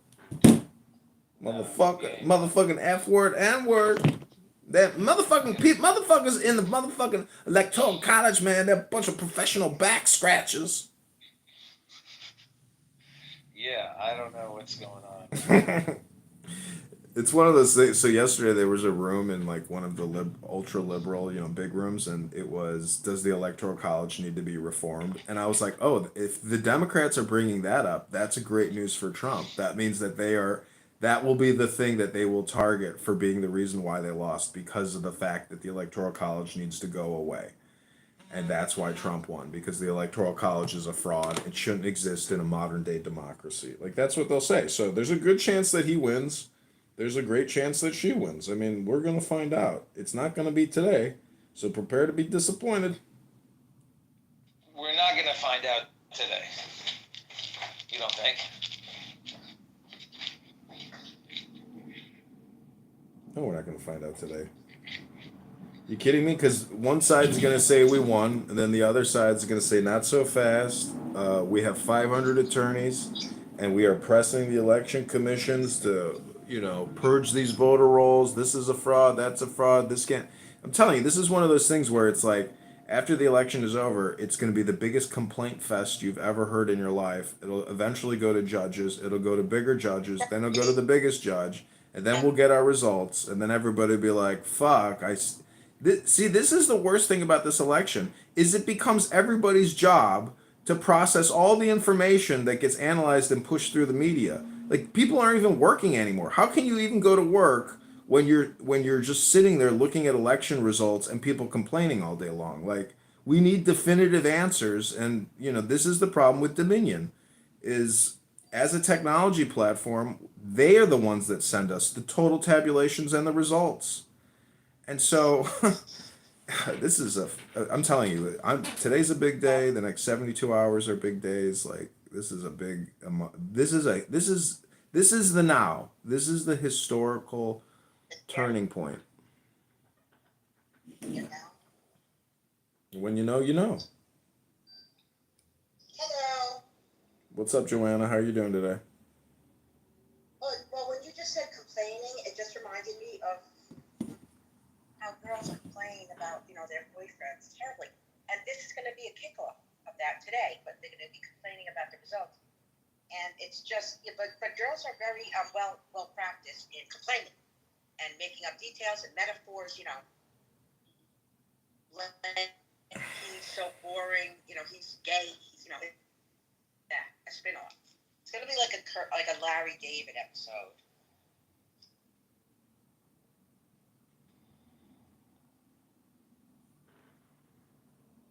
Speaker 6: Motherfucking F word, N word. That motherfuckers in the motherfucking Electoral College, man, they're a bunch of professional back scratchers.
Speaker 13: Yeah, I don't know what's going on.
Speaker 6: It's one of those things. So yesterday there was a room in like one of the ultra liberal, big rooms, and it was, does the Electoral College need to be reformed? And I was like, oh, if the Democrats are bringing that up, that's a great news for Trump. That means that that will be the thing that they will target for being the reason why they lost, because of the fact that the Electoral College needs to go away. And that's why Trump won, because the Electoral College is a fraud. It shouldn't exist in a modern day democracy. Like, that's what they'll say. So there's a good chance that he wins. There's a great chance that she wins. I mean, we're going to find out. It's not going to be today. So prepare to be disappointed.
Speaker 13: We're not going to find out today. You don't think?
Speaker 6: No, we're not going to find out today. You kidding me? Because one side's going to say we won, and then the other side's going to say not so fast. We have 500 attorneys, and we are pressing the election commissions to, purge these voter rolls. This is a fraud. That's a fraud. This can't. I'm telling you, this is one of those things where it's like, after the election is over, it's going to be the biggest complaint fest you've ever heard in your life. It'll eventually go to judges. It'll go to bigger judges. Then it'll go to the biggest judge. And then we'll get our results. And then everybody will be like, fuck. See, this is the worst thing about this election, is it becomes everybody's job to process all the information that gets analyzed and pushed through the media. Like, people aren't even working anymore. How can you even go to work when you're just sitting there looking at election results and people complaining all day long? Like, we need definitive answers, and this is the problem with Dominion, is as a technology platform, they are the ones that send us the total tabulations and the results. And so this is I'm telling you, today's a big day. The next 72 hours are big days. Like, this is a big, this is the now. This is the historical turning point. When you know, you know.
Speaker 14: Hello.
Speaker 6: What's up, Joanna? How are you doing today?
Speaker 14: Well, when you just said complaining, it just reminded me of how girls complain about, their boyfriends terribly. And this is going to be a kickoff of that today, but they're going to be complaining about the results. And it's just, but girls are very well practiced in complaining and making up details and metaphors, he's so boring, he's gay, he's, a spin-off. It's going to be like a Larry David episode.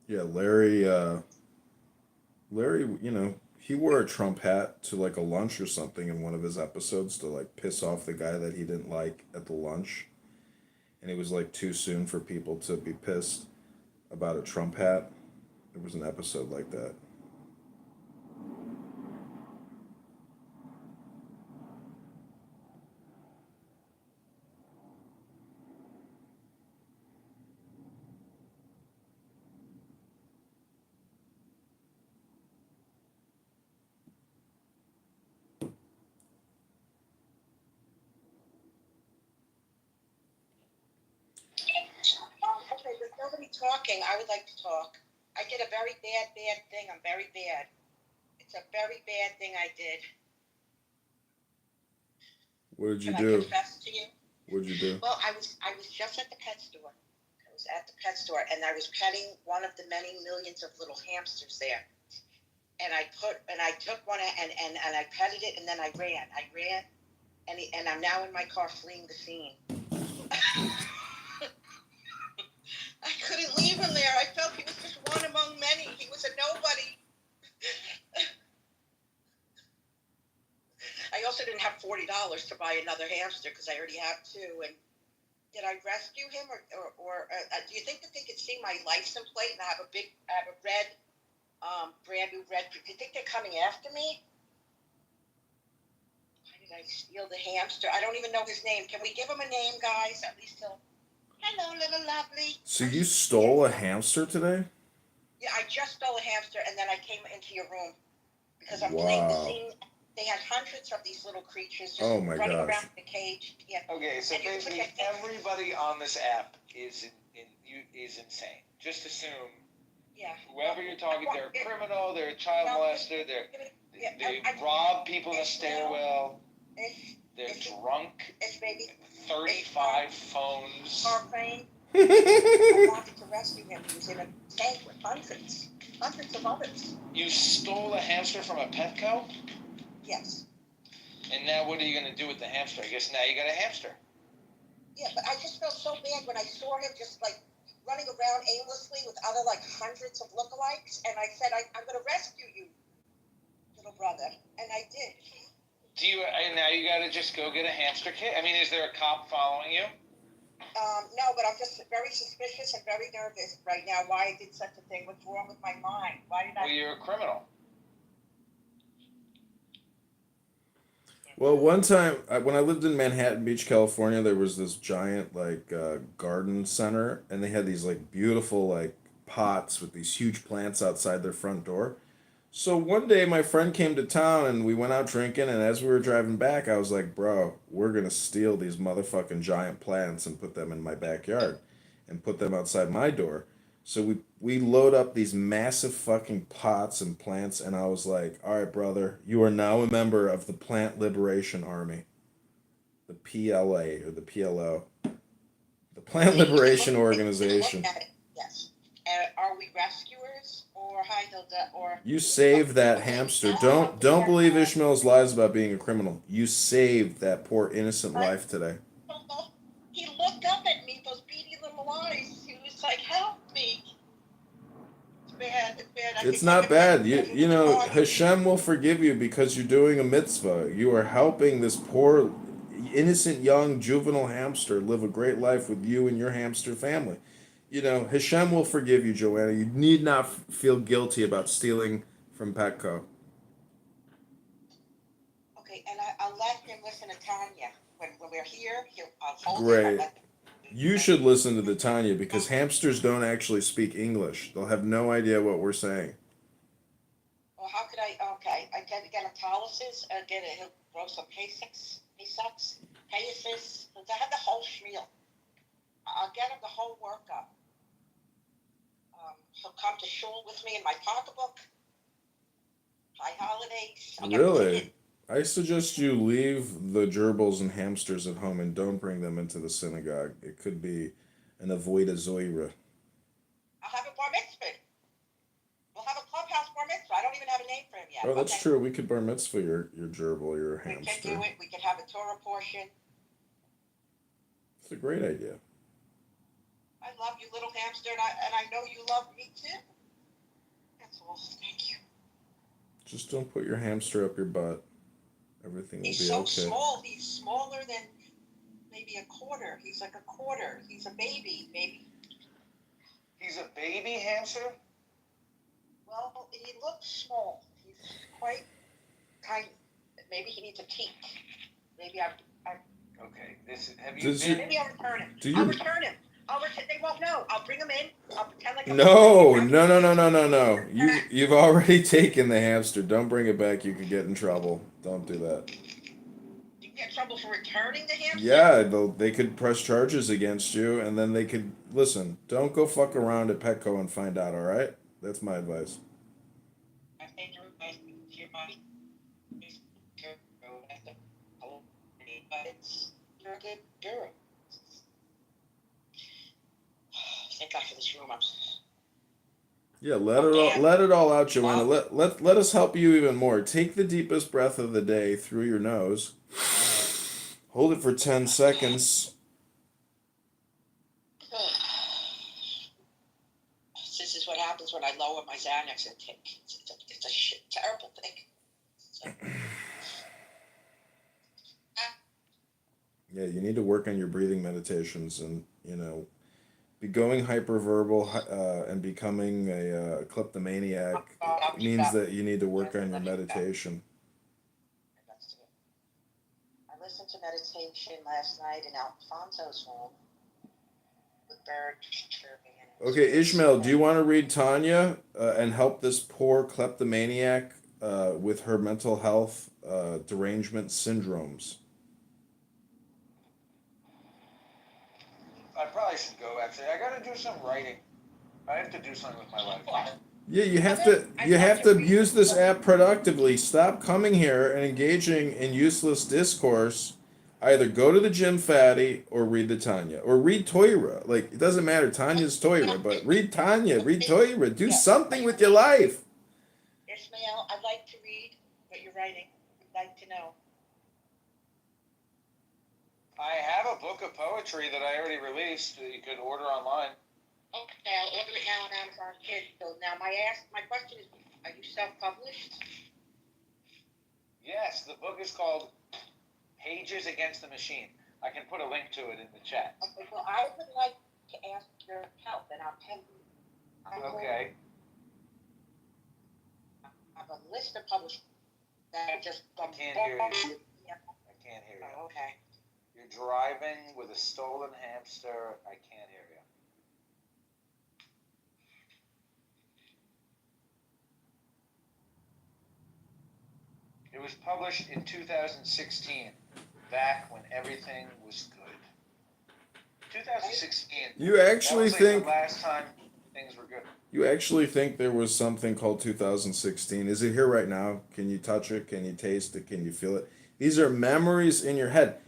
Speaker 6: Yeah, Larry, he wore a Trump hat to like a lunch or something in one of his episodes to like piss off the guy that he didn't like at the lunch. And it was like too soon for people to be pissed about a Trump hat. There was an episode like that.
Speaker 14: nobody talking, I would like to talk. I did a very bad thing. I'm very bad. It's a very bad thing I did.
Speaker 6: What did you
Speaker 14: Can I
Speaker 6: do?
Speaker 14: confess to you?
Speaker 6: What did you do?
Speaker 14: Well, I was just at the pet store. I was at the pet store, and I was petting one of the many millions of little hamsters there. And I took one and I petted it, and then I ran, and I'm now in my car fleeing the scene. I couldn't leave him there. I felt he was just one among many. He was a nobody. I also didn't have $40 to buy another hamster because I already have two. And did I rescue him, or do you think that they could see my license plate and I have a red, brand new red? Do you think they're coming after me? Why did I steal the hamster? I don't even know his name. Can we give him a name, guys? At least he'll. Hello, little lovely.
Speaker 6: So you stole a hamster today?
Speaker 14: Yeah, I just stole a hamster, and then I came into your room because I'm playing the
Speaker 6: Wow.
Speaker 14: scene. They had hundreds of these little creatures just
Speaker 6: Oh my
Speaker 14: running
Speaker 6: gosh.
Speaker 14: around in a cage. Yeah.
Speaker 13: Okay, so
Speaker 14: And you put
Speaker 13: basically
Speaker 14: your hand-
Speaker 13: everybody on this app is insane. Just assume
Speaker 14: Yeah.
Speaker 13: whoever you're talking, they're a
Speaker 14: Yeah.
Speaker 13: criminal, they're a child
Speaker 14: No,
Speaker 13: molester,
Speaker 14: Yeah,
Speaker 13: they
Speaker 14: I-
Speaker 13: rob people in a stairwell,
Speaker 14: It's
Speaker 13: they're drunk,
Speaker 14: it's maybe
Speaker 13: 35 phones.
Speaker 14: car plane. I wanted to rescue him. He was in a tank with hundreds of others.
Speaker 13: You stole a hamster from a Petco?
Speaker 14: Yes.
Speaker 13: And now what are you going to do with the hamster? I guess now you got a hamster.
Speaker 14: Yeah, but I just felt so bad when I saw him just like running around aimlessly with other like hundreds of lookalikes, and I said, I'm going to rescue you, little brother, and I did.
Speaker 13: Do you? And now you got to just go get a hamster kit? I mean, is there a cop following you?
Speaker 14: No, but I'm just very suspicious and very nervous right now. Why I did such a thing? What's wrong with my mind? Why did I?
Speaker 13: Well, you're a criminal.
Speaker 6: Well, one time when I lived in Manhattan Beach, California, there was this giant garden center, and they had these like beautiful like pots with these huge plants outside their front door. So one day my friend came to town and we went out drinking, and as we were driving back, I was like, "Bro, we're gonna steal these motherfucking giant plants and put them in my backyard, and put them outside my door." So we load up these massive fucking pots and plants, and I was like, "All right, brother, you are now a member of the Plant Liberation Army, the PLA or the PLO, the Plant Liberation Organization."
Speaker 14: Look at it, yes. Are we rescuers or or?
Speaker 6: You saved that hamster. Don't believe Ishmael's lies about being a criminal. You saved that poor innocent life today.
Speaker 14: He looked up at me, those beady little eyes. He was like, "Help me." It's bad. It's bad.
Speaker 6: It's not bad. You know, Hashem will forgive you because you're doing a mitzvah. You are helping this poor, innocent, young, juvenile hamster live a great life with you and your hamster family. You know, Hashem will forgive you, Joanna. You need not feel guilty about stealing from Petco.
Speaker 14: Okay, and I'll let him listen to Tanya. When we're here, I'll hold
Speaker 6: Great.
Speaker 14: him.
Speaker 6: You should listen to the Tanya because hamsters don't actually speak English. They'll have no idea what we're saying.
Speaker 14: Well, how could I? Okay, I can get him Taluses, he'll grow some Paysex, Payses. I have the whole spiel. I'll get him the whole workup. He'll come to shul with me in my pocketbook. High holidays. I'll get him
Speaker 6: Really?
Speaker 14: ticket.
Speaker 6: I suggest you leave the gerbils and hamsters at home and don't bring them into the synagogue. It could be an avoida zoira.
Speaker 14: I'll have a bar mitzvah. We'll have a clubhouse bar mitzvah. I don't even have a name for him yet.
Speaker 6: Oh, that's
Speaker 14: Okay.
Speaker 6: true. We could bar mitzvah your gerbil, your
Speaker 14: We can
Speaker 6: hamster.
Speaker 14: do it. We can have a Torah portion.
Speaker 6: It's a great idea.
Speaker 14: I love you, little hamster, and I know you love me too. That's all. Thank you.
Speaker 6: Just don't put your hamster up your butt. Everything will
Speaker 14: He's
Speaker 6: be
Speaker 14: so
Speaker 6: okay.
Speaker 14: small. He's smaller than maybe a quarter. He's like a quarter. He's a baby.
Speaker 13: He's a baby hamster?
Speaker 14: Well, he looks small. He's quite tiny. Maybe he needs a teat. Maybe I'm
Speaker 13: Okay, have you
Speaker 6: Does
Speaker 13: been...
Speaker 14: maybe I'll return him.
Speaker 6: Do
Speaker 14: I'll
Speaker 6: you-
Speaker 14: return him. They won't know. I'll bring him in. I'll pretend like I'm
Speaker 6: No. You've already taken the hamster. Don't bring it back. You could get in trouble. Don't do that.
Speaker 14: You get in trouble for returning to Hampstead?
Speaker 6: Yeah, they could press charges against you, and then they could listen. Don't go fuck around at Petco and find out. All right, that's my advice.
Speaker 2: I think everybody hear my but you're a good girl. Thank God for this room.
Speaker 6: Yeah, let it all out, Joanna. Let us help you even more. Take the deepest breath of the day through your nose. Hold it for 10 seconds.
Speaker 14: This is what happens when I lower my Xanax intake. It's a terrible thing.
Speaker 6: Yeah, you need to work on your breathing meditations, and be going hyperverbal and becoming a kleptomaniac means that you need to work on your meditation.
Speaker 14: I listened to meditation last night in Alfonso's home with birds chirping.
Speaker 6: Okay, Ishmael, do you want to read Tanya and help this poor kleptomaniac with her mental health derangement syndromes?
Speaker 13: I probably should go, actually. I gotta do some writing. I have to do something with my life.
Speaker 6: Yeah, you have to use this app productively. Stop coming here and engaging in useless discourse. Either go to the gym, fatty, or read the Tanya, or read Toira. Like, it doesn't matter. Tanya's Toira, but read Tanya, read Toira. Do something with your life.
Speaker 14: Ishmael, I'd like to read what you're writing. I'd like to know.
Speaker 13: I have a book of poetry that I already released that you could order online.
Speaker 14: Okay, I'll order it now on Amazon Kindle. Now, my question is, are you self-published?
Speaker 13: Yes, the book is called Pages Against the Machine. I can put a link to it in the chat.
Speaker 14: Okay, well, I would like to ask your help, and I'll tell you.
Speaker 13: Okay.
Speaker 14: I have a list of publishers that I just
Speaker 13: I can't hear you.
Speaker 14: Yeah.
Speaker 13: I can't hear you.
Speaker 14: Oh, okay.
Speaker 13: You're driving with a stolen hamster. I can't hear you. It was published in 2016, back when everything was good. 2016.
Speaker 6: You actually
Speaker 13: that was
Speaker 6: think
Speaker 13: the last time things were good?
Speaker 6: You actually think there was something called 2016? Is it here right now? Can you touch it? Can you taste it? Can you feel it? These are memories in your head.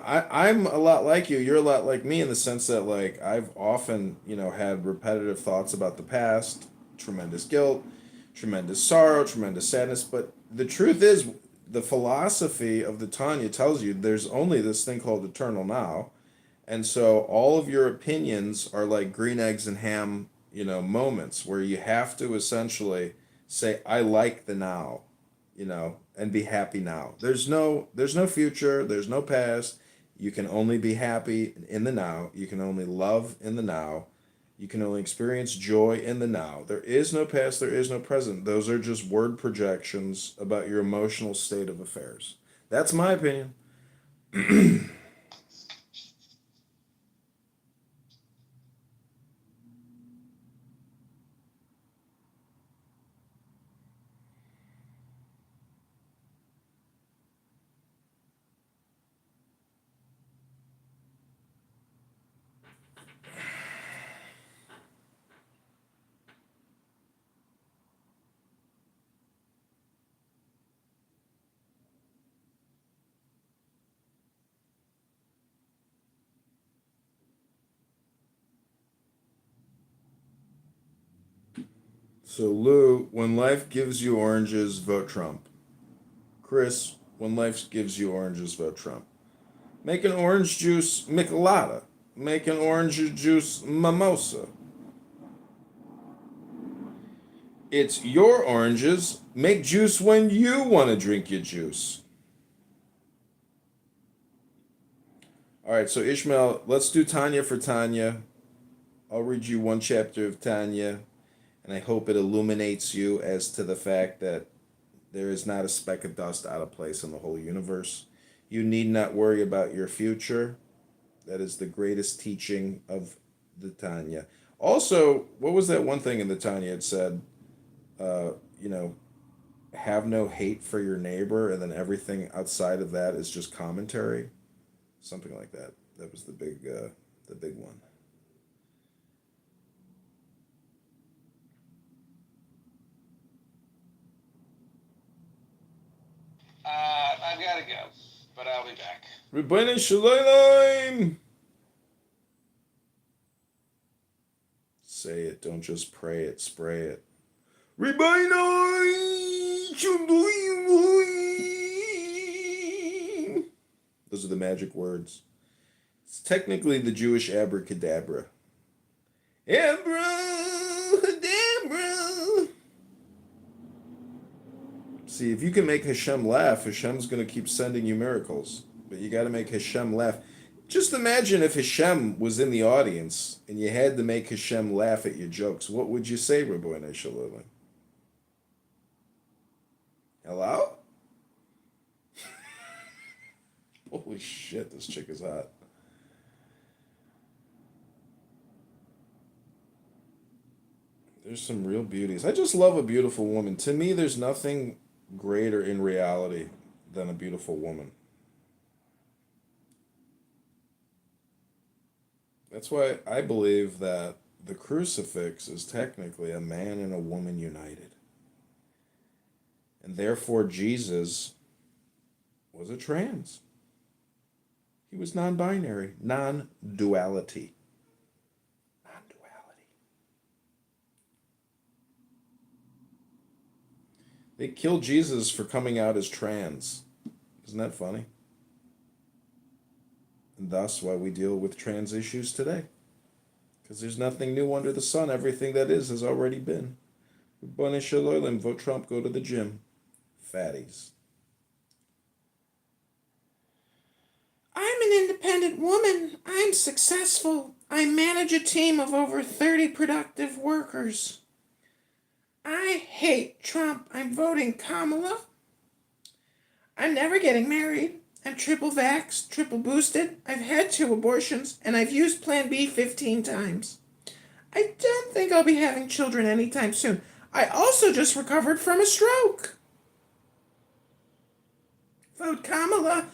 Speaker 6: I'm a lot like you. You're a lot like me in the sense that, like, I've often, had repetitive thoughts about the past, tremendous guilt, tremendous sorrow, tremendous sadness. But the truth is, the philosophy of the Tanya tells you there's only this thing called eternal now. And so all of your opinions are like green eggs and ham, moments where you have to essentially say, I like the now, and be happy now. There's no future, there's no past. You can only be happy in the now. You can only love in the now. You can only experience joy in the now. There is no past, there is no present. Those are just word projections about your emotional state of affairs. That's my opinion. So, Lou, when life gives you oranges, vote Trump. Chris, when life gives you oranges, vote Trump. Make an orange juice michelada. Make an orange juice mimosa. It's your oranges. Make juice when you want to drink your juice. All right, so Ishmael, let's do Tanya for Tanya. I'll read you one chapter of Tanya. And I hope it illuminates you as to the fact that there is not a speck of dust out of place in the whole universe. You need not worry about your future. That is the greatest teaching of the Tanya. Also, what was that one thing in the Tanya it said? have no hate for your neighbor, and then everything outside of that is just commentary, something like that. That was the big one.
Speaker 13: I've got to go, but I'll be back.
Speaker 6: Rebbeinu Shalom. Say it, don't just pray it, spray it. Rebbeinu Shalom. Those are the magic words. It's technically the Jewish abracadabra. Abracadabra. See, if you can make Hashem laugh, Hashem's going to keep sending you miracles. But you got to make Hashem laugh. Just imagine if Hashem was in the audience and you had to make Hashem laugh at your jokes. What would you say, Rebbeinu Shalom? Hello? Holy shit, this chick is hot. There's some real beauties. I just love a beautiful woman. To me, there's nothing greater in reality than a beautiful woman. That's why I believe that the crucifix is technically a man and a woman united. And therefore, Jesus was a trans. He was non-binary, non-duality. Non-duality. They killed Jesus for coming out as trans. Isn't that funny? And thus why we deal with trans issues today. Because there's nothing new under the sun. Everything that is has already been. Rebbeinu Shalom, vote Trump, go to the gym. Fatties. I'm an independent woman. I'm successful. I manage a team of over 30 productive workers. I hate Trump. I'm voting Kamala. I'm never getting married. I'm triple vaxxed, triple boosted. I've had 2 abortions, and I've used Plan B 15 times. I don't think I'll be having children anytime soon. I also just recovered from a stroke. Vote Kamala.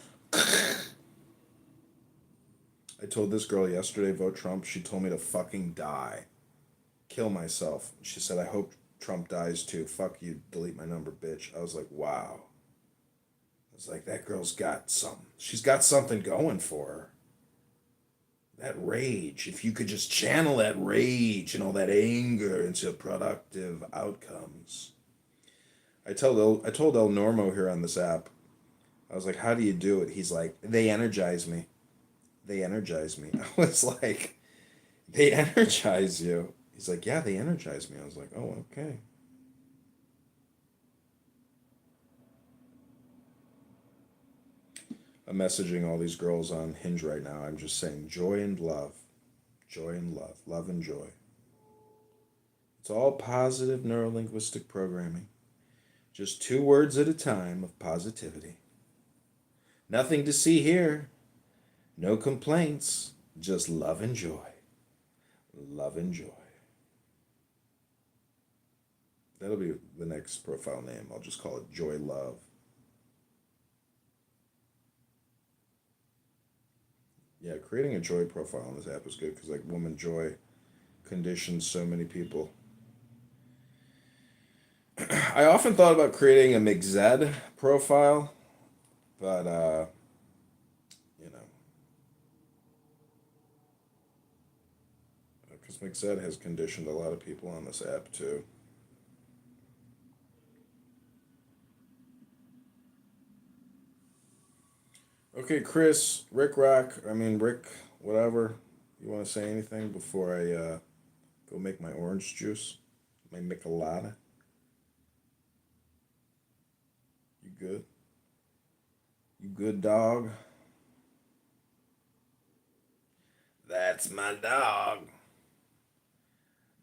Speaker 6: I told this girl yesterday, vote Trump. She told me to fucking die. Kill myself. She said, I hope Trump dies too. Fuck you, delete my number, bitch. I was like, wow. I was like, that girl's got something. She's got something going for her. That rage. If you could just channel that rage and all that anger into productive outcomes. I told El Normo here on this app, I was like, how do you do it? He's like, they energize me. They energize me. I was like, they energize you? He's like, yeah, they energize me. I was like, oh, okay. I'm messaging all these girls on Hinge right now. I'm just saying joy and love. Joy and love. Love and joy. It's all positive neurolinguistic programming. Just 2 words at a time of positivity. Nothing to see here. No complaints. Just love and joy. Love and joy. That'll be the next profile name. I'll just call it Joy Love. Yeah, creating a joy profile on this app is good because, like, woman joy conditions so many people. I often thought about creating a McZed profile, but, you know, because McZed has conditioned a lot of people on this app, too. Okay, Chris, Rick, whatever. You want to say anything before I go make my orange juice? My Michelada? You good? You good, dog? That's my dog.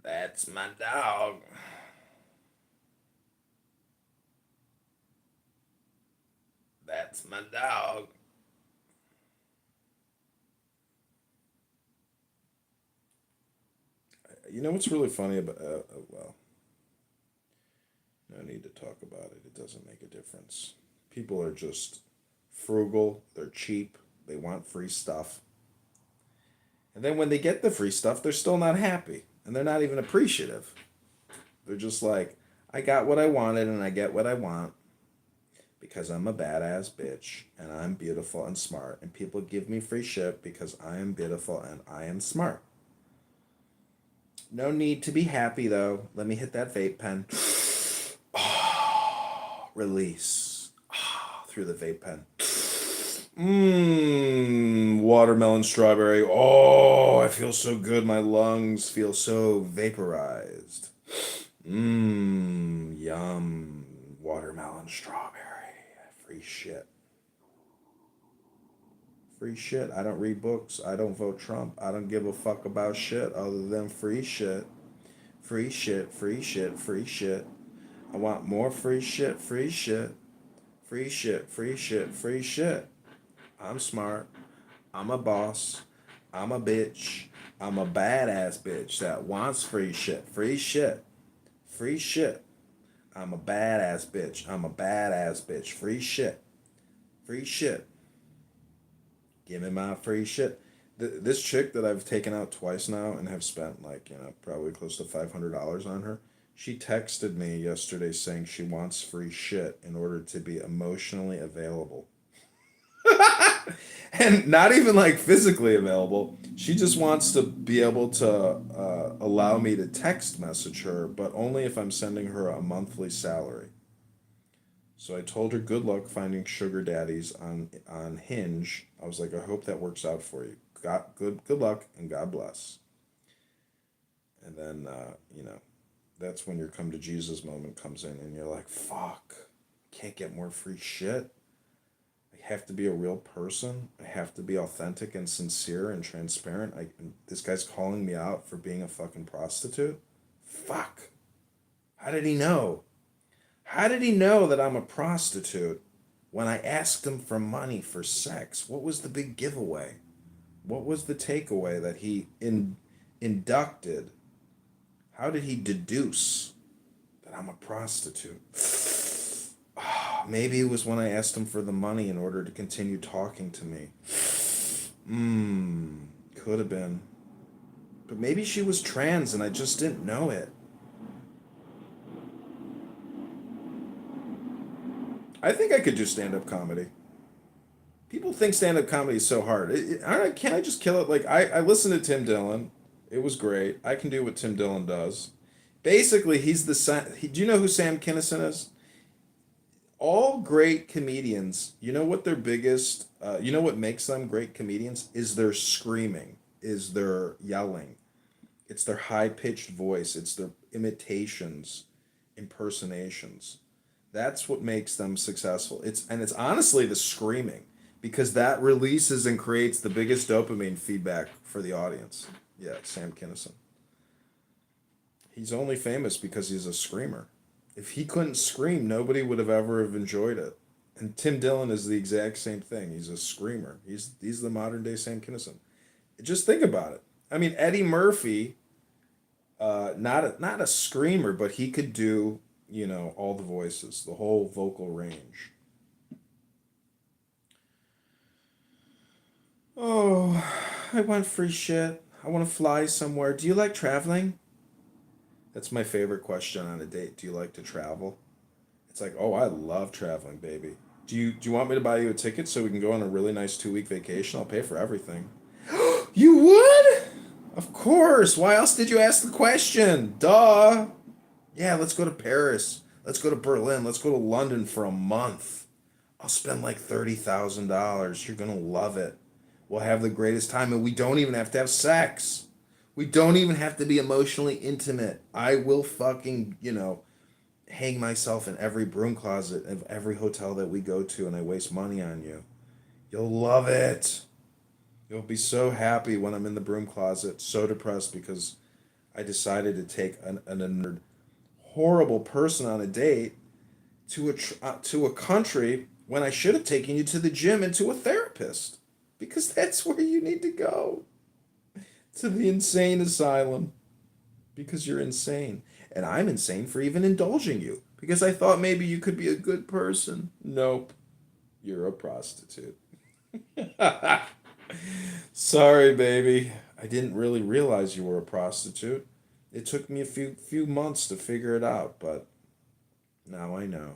Speaker 6: That's my dog. That's my dog. You know what's really funny about, well, No need to talk about it. It doesn't make a difference. People are just frugal, they're cheap, they want free stuff. And then when they get the free stuff, they're still not happy. And they're not even appreciative. They're just like, I got what I wanted and I get what I want because I'm a badass bitch and I'm beautiful and smart. And people give me free shit because I am beautiful and I am smart. No need to be happy though. Let me hit that vape pen. Release through the vape pen. Watermelon strawberry. Oh, I feel so good. My lungs feel so vaporized. Yum. Watermelon strawberry. Free shit. Free shit. I don't read books. I don't vote Trump. I don't give a fuck about shit other than free shit. Free shit, free shit, free shit. I want more free shit, free shit. Free shit, free shit, free shit. I'm smart. I'm a boss. I'm a bitch. I'm a badass bitch that wants free shit. Free shit. Free shit. I'm a badass bitch. I'm a badass bitch. Free shit. Free shit. Give me my free shit. This chick that I've taken out twice now and have spent probably close to $500 on her. She texted me yesterday saying she wants free shit in order to be emotionally available. And not even like physically available. She just wants to be able to allow me to text message her, but only if I'm sending her a monthly salary. So I told her good luck finding sugar daddies on Hinge. I was like, I hope that works out for you. Good luck and God bless. And then that's when your come to Jesus moment comes in and you're like, fuck, can't get more free shit. I have to be a real person. I have to be authentic and sincere and transparent. This guy's calling me out for being a fucking prostitute. Fuck. How did he know? How did he know that I'm a prostitute when I asked him for money for sex? What was the big giveaway? What was the takeaway that he inducted? How did he deduce that I'm a prostitute? Maybe it was when I asked him for the money in order to continue talking to me. Could have been. But maybe she was trans and I just didn't know it. I think I could do stand-up comedy. People think stand-up comedy is so hard. Can't I just kill it? Like, I listened to Tim Dillon. It was great. I can do what Tim Dillon does. Basically, do you know who Sam Kinison is? All great comedians, you know what their biggest, you know what makes them great comedians? Is their screaming, is their yelling. It's their high-pitched voice. It's their imitations, impersonations. That's what makes them successful. It's honestly the screaming, because that releases and creates the biggest dopamine feedback for the audience. Yeah, Sam Kinison. He's only famous because he's a screamer. If he couldn't scream, nobody would have ever have enjoyed it. And Tim Dillon is the exact same thing. He's a screamer. He's the modern day Sam Kinison. Just think about it. I mean, Eddie Murphy, not a screamer, but he could do, all the voices, the whole vocal range. Oh, I want free shit. I want to fly somewhere. Do you like traveling? That's my favorite question on a date. Do you like to travel? It's like, oh, I love traveling, baby. Do you want me to buy you a ticket so we can go on a really nice 2-week vacation? I'll pay for everything. You would? Of course. Why else did you ask the question? Duh. Yeah, let's go to Paris. Let's go to Berlin. Let's go to London for a month. I'll spend like $30,000. You're going to love it. We'll have the greatest time, and we don't even have to have sex. We don't even have to be emotionally intimate. I will fucking, hang myself in every broom closet of every hotel that we go to, and I waste money on you. You'll love it. You'll be so happy when I'm in the broom closet, so depressed because I decided to take an horrible person on a date to a country when I should have taken you to the gym and to a therapist, because that's where you need to go. To the insane asylum, because you're insane. And I'm insane for even indulging you, because I thought maybe you could be a good person. Nope, you're a prostitute. Sorry, baby. I didn't really realize you were a prostitute. It took me a few months to figure it out, but now I know.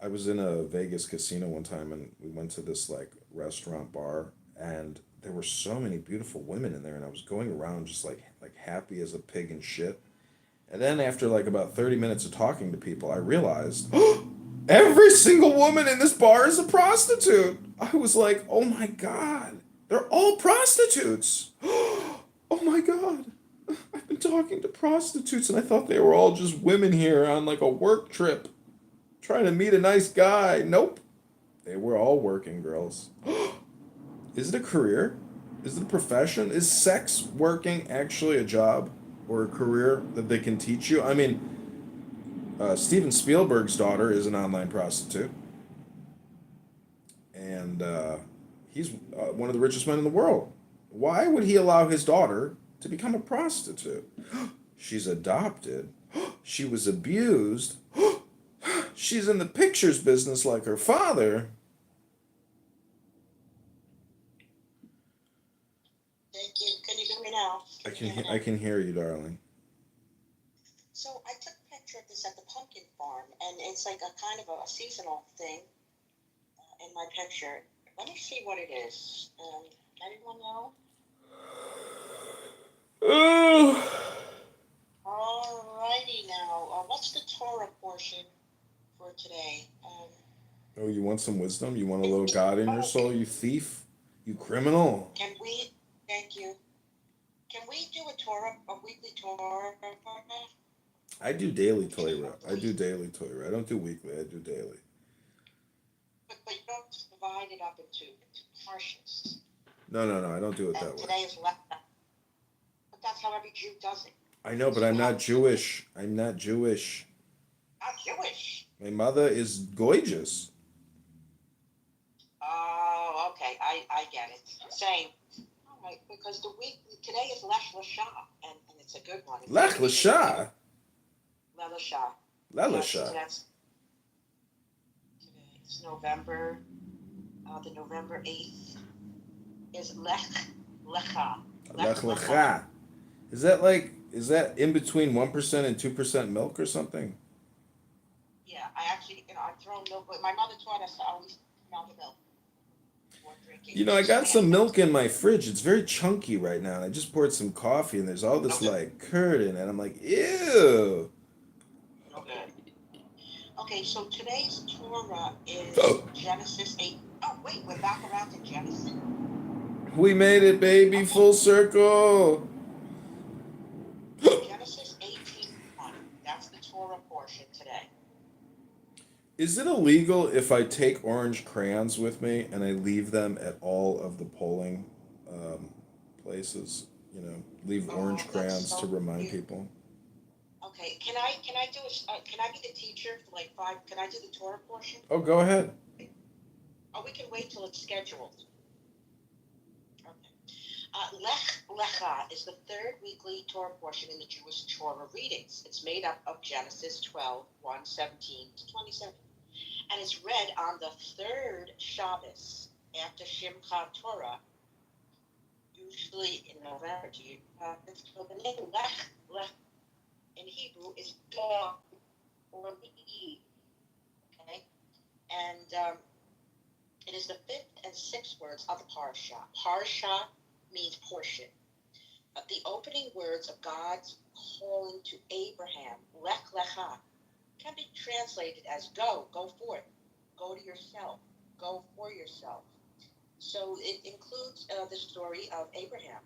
Speaker 6: I was in a Vegas casino one time and we went to this like restaurant bar and there were so many beautiful women in there and I was going around just like happy as a pig in shit. And then after like about 30 minutes of talking to people, I realized every single woman in this bar is a prostitute. I was like, "Oh my god. They're all prostitutes." Oh my god. I've been talking to prostitutes and I thought they were all just women here on like a work trip trying to meet a nice guy. Nope. They were all working girls. Is it a career? Is it a profession? Is sex working actually a job or a career that they can teach you? I mean, Steven Spielberg's daughter is an online prostitute. And he's one of the richest men in the world. Why would he allow his daughter to become a prostitute? She's adopted. She was abused. She's in the pictures business like her father.
Speaker 14: Thank you. Can you hear me now?
Speaker 6: I can hear you, darling.
Speaker 14: So I took a picture of this at the pumpkin farm, and it's like a kind of a seasonal thing in my picture. Let me see what it is. Anyone know? Alrighty now. What's the Torah portion for today?
Speaker 6: Oh, you want some wisdom? You want a little God in your soul, you thief? You criminal?
Speaker 14: Thank you. Can we do a weekly Torah?
Speaker 6: I do daily Torah. I don't do weekly. I do daily.
Speaker 14: But you don't divide it up into portions.
Speaker 6: No. I don't do it that way.
Speaker 14: Today is left. But that's how every Jew does it.
Speaker 6: I know, but I'm not Jewish. I'm not Jewish.
Speaker 14: Not Jewish.
Speaker 6: My mother is gorgeous.
Speaker 14: Oh, okay. I get it. Same. All right, because today is Lech Lashah, and it's a good one.
Speaker 6: Lech Lashah?
Speaker 14: Lelashah. Yes, it's November. The November 8th is Lech Lecha.
Speaker 6: Lech Lecha. Is that in between 1% and 2% milk or something?
Speaker 14: Yeah, I actually, I'm throwing milk, but my mother taught us to always smell the milk before drinking.
Speaker 6: I got some milk in my fridge. It's very chunky right now, and I just poured some coffee, and there's all this like curd in it. I'm like, ew.
Speaker 14: Okay, so today's Torah is Genesis 8. Oh, wait, we're back around to Genesis.
Speaker 6: We made it, baby, full circle.
Speaker 14: Genesis 18:1. That's the Torah portion today.
Speaker 6: Is it illegal if I take orange crayons with me and I leave them at all of the polling places? Leave orange crayons to remind people.
Speaker 14: Okay, can I be the teacher for like 5? Can I do the Torah portion?
Speaker 6: Oh, go ahead.
Speaker 14: Oh, we can wait till it's scheduled. Okay. Lech Lecha is the third weekly Torah portion in the Jewish Torah readings. It's made up of Genesis 12, 1:17 to 27. And it's read on the third Shabbos after Shimchat Torah, usually in November. So the name Lech in Hebrew is Dor or Eve. Okay? And it is the fifth and sixth words of the Parsha. Parsha means portion. The opening words of God's calling to Abraham, Lech Lecha, can be translated as go forth, go to yourself, go for yourself. So it includes the story of Abraham.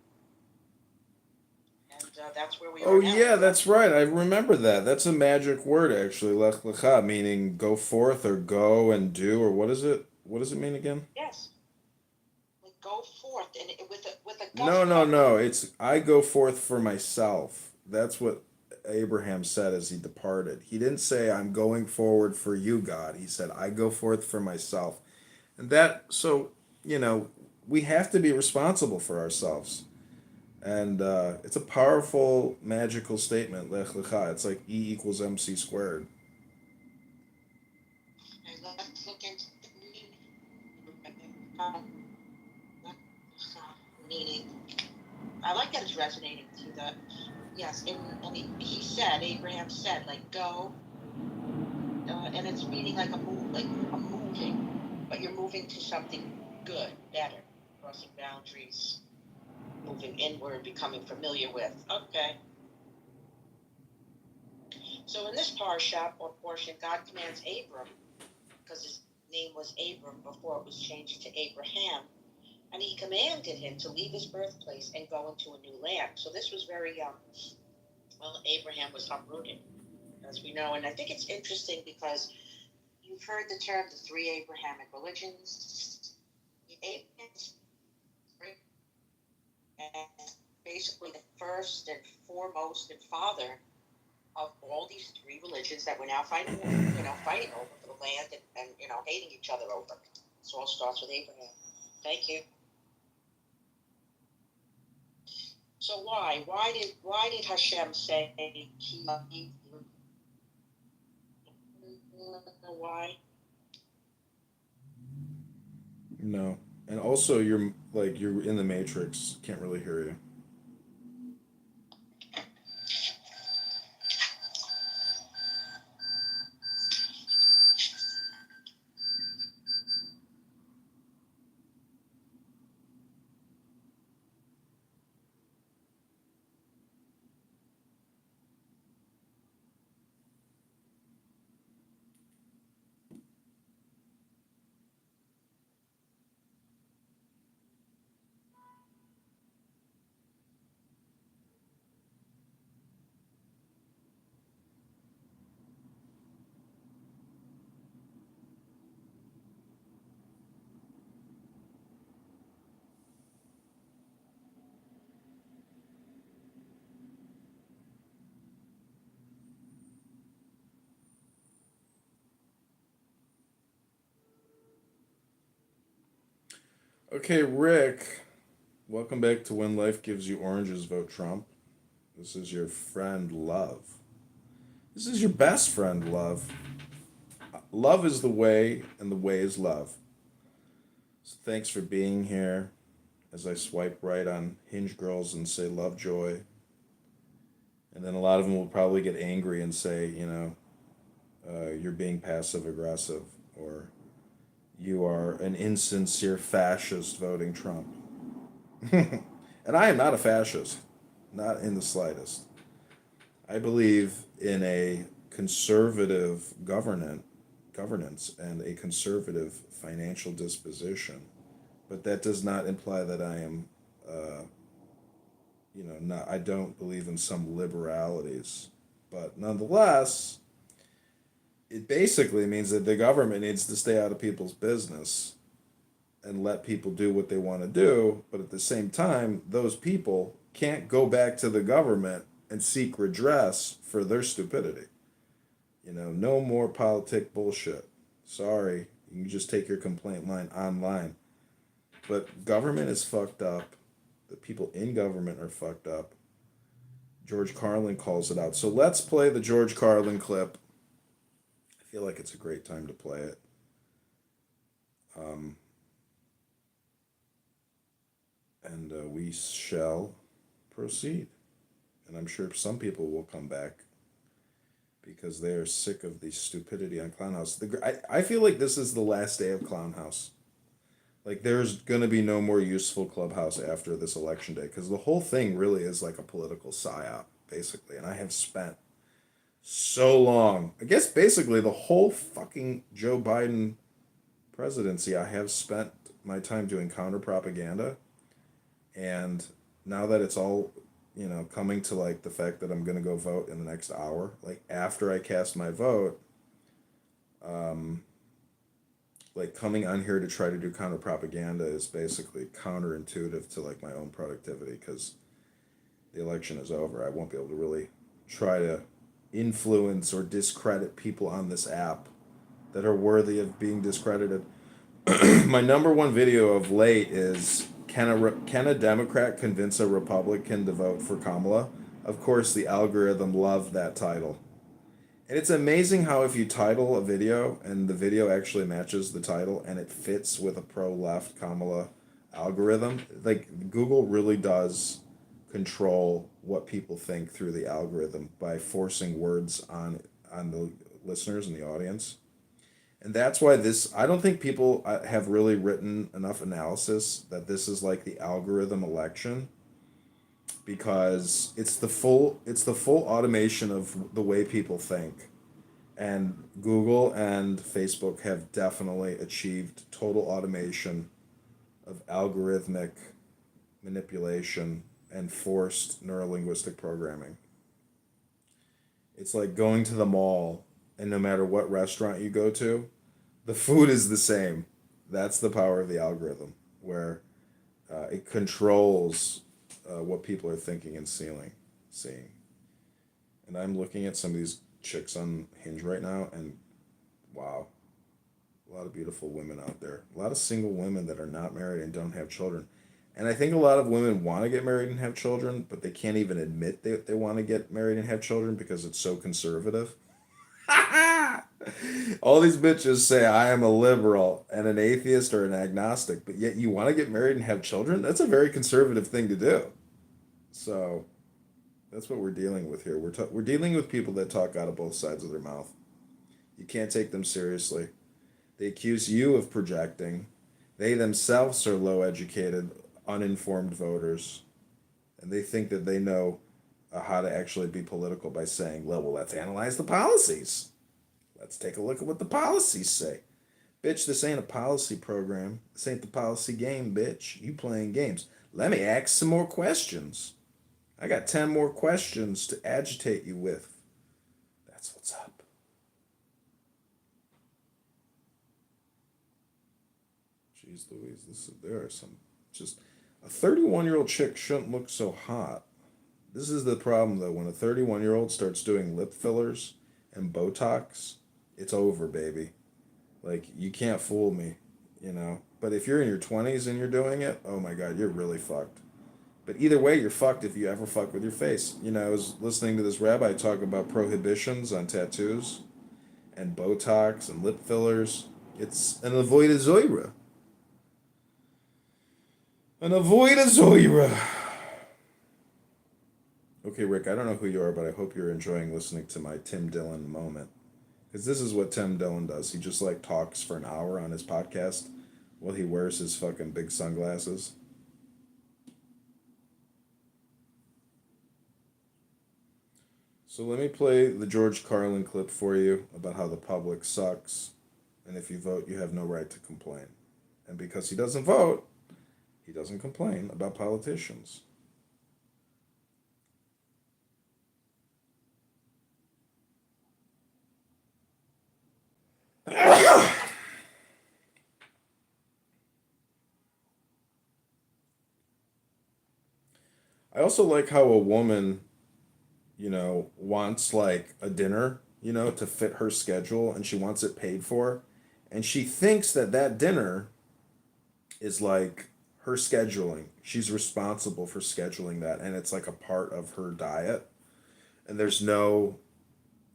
Speaker 14: And that's where we are.
Speaker 6: Oh,
Speaker 14: now.
Speaker 6: yeah, that's right. I remember that. That's a magic word, actually, Lech Lecha, meaning go forth or go and do, or what is it? What does it mean again?
Speaker 14: Yes. Like go forth and with a
Speaker 6: No. It's I go forth for myself. That's what Abraham said as he departed. He didn't say I'm going forward for you, God. He said I go forth for myself. And we have to be responsible for ourselves. And it's a powerful, magical statement, Lech Lecha. It's like E = MC².
Speaker 14: meaning, I like that it's resonating to the, yes, and he said, Abraham said, like, go, and it's meaning like a move, like a moving, but you're moving to something good, better, crossing boundaries, moving inward, becoming familiar with. Okay. So in this parsha or portion, God commands Abram, because his name was Abram before it was changed to Abraham, and he commanded him to leave his birthplace and go into a new land. So this was very well, Abraham was uprooted, as we know, and I think it's interesting because you've heard the term the three Abrahamic religions. Abraham's and basically the first and foremost and father of all these three religions that we're now fighting over for the land and hating each other over. This all starts with Abraham. Thank you. So why? Why did Hashem say why?
Speaker 6: No. And also you're in the Matrix. Can't really hear you. Okay, Rick, welcome back to When Life Gives You Oranges, Vote Trump. This is your friend, Love. This is your best friend, Love. Love is the way, and the way is love. So thanks for being here as I swipe right on Hinge Girls and say Lovejoy. And then a lot of them will probably get angry and say, you're being passive aggressive, or you are an insincere fascist voting Trump. And I am not a fascist, not in the slightest. I believe in a conservative governance and a conservative financial disposition, but that does not imply that I am, I don't believe in some liberalities. But nonetheless, it basically means that the government needs to stay out of people's business and let people do what they want to do. But at the same time, those people can't go back to the government and seek redress for their stupidity. No more politic bullshit. Sorry, you can just take your complaint line online. But government is fucked up. The people in government are fucked up. George Carlin calls it out. So let's play the George Carlin clip. I feel like it's a great time to play it. And we shall proceed. And I'm sure some people will come back because they are sick of the stupidity on Clown House. I feel like this is the last day of Clown House. Like, there's going to be no more useful Clubhouse after this election day, because the whole thing really is like a political psyop, basically. And I have spent so long, I guess basically the whole fucking Joe Biden presidency, I have spent my time doing counter propaganda. And now that it's all, coming to like the fact that I'm going to go vote in the next hour, like after I cast my vote, like coming on here to try to do counter propaganda is basically counterintuitive to like my own productivity, because the election is over. I won't be able to really try to influence or discredit people on this app that are worthy of being discredited. My number one video of late is, can a Democrat convince a Republican to vote for Kamala? Of course, the algorithm loved that title. And it's amazing how if you title a video and the video actually matches the title and it fits with a pro-left Kamala algorithm, like Google really does control what people think through the algorithm by forcing words on the listeners and the audience. And that's why this, I don't think people have really written enough analysis that this is like the algorithm election, because it's the full automation of the way people think. And Google and Facebook have definitely achieved total automation of algorithmic manipulation and forced neurolinguistic programming. It's like going to the mall, and no matter what restaurant you go to, the food is the same. That's the power of the algorithm, where it controls what people are thinking and seeing. And I'm looking at some of these chicks on Hinge right now, and wow, a lot of beautiful women out there. A lot of single women that are not married and don't have children. And I think a lot of women want to get married and have children, but they can't even admit they want to get married and have children because it's so conservative. All these bitches say I am a liberal and an atheist or an agnostic, but yet you want to get married and have children? That's a very conservative thing to do. So that's what we're dealing with here. We're dealing with people that talk out of both sides of their mouth. You can't take them seriously. They accuse you of projecting. They themselves are low-educated, uninformed voters, and they think that they know how to actually be political by saying, well, let's analyze the policies. Let's take a look at what the policies say. Bitch, this ain't a policy program. This ain't the policy game, bitch. You playing games. Let me ask some more questions. I got 10 more questions to agitate you with. That's what's up. Jeez Louise, there are some, just, a 31-year-old chick shouldn't look so hot. This is the problem, though. When a 31-year-old starts doing lip fillers and Botox, it's over, baby. Like, you can't fool me, you know? But if you're in your 20s and you're doing it, oh my God, you're really fucked. But either way, you're fucked if you ever fuck with your face. You know, I was listening to this rabbi talk about prohibitions on tattoos and Botox and lip fillers. It's an avoida zoira. An avoida zoira. Okay, Rick, I don't know who you are, but I hope you're enjoying listening to my Tim Dillon moment. Because this is what Tim Dillon does. He just, like, talks for an hour on his podcast while he wears his fucking big sunglasses. So let me play the George Carlin clip for you about how the public sucks. And if you vote, you have no right to complain. And because he doesn't vote, he doesn't complain about politicians. I also like how a woman, you know, wants like a dinner, you know, to fit her schedule, and she wants it paid for. And she thinks that that dinner is like her scheduling. She's responsible for scheduling that, and it's like a part of her diet. And there's no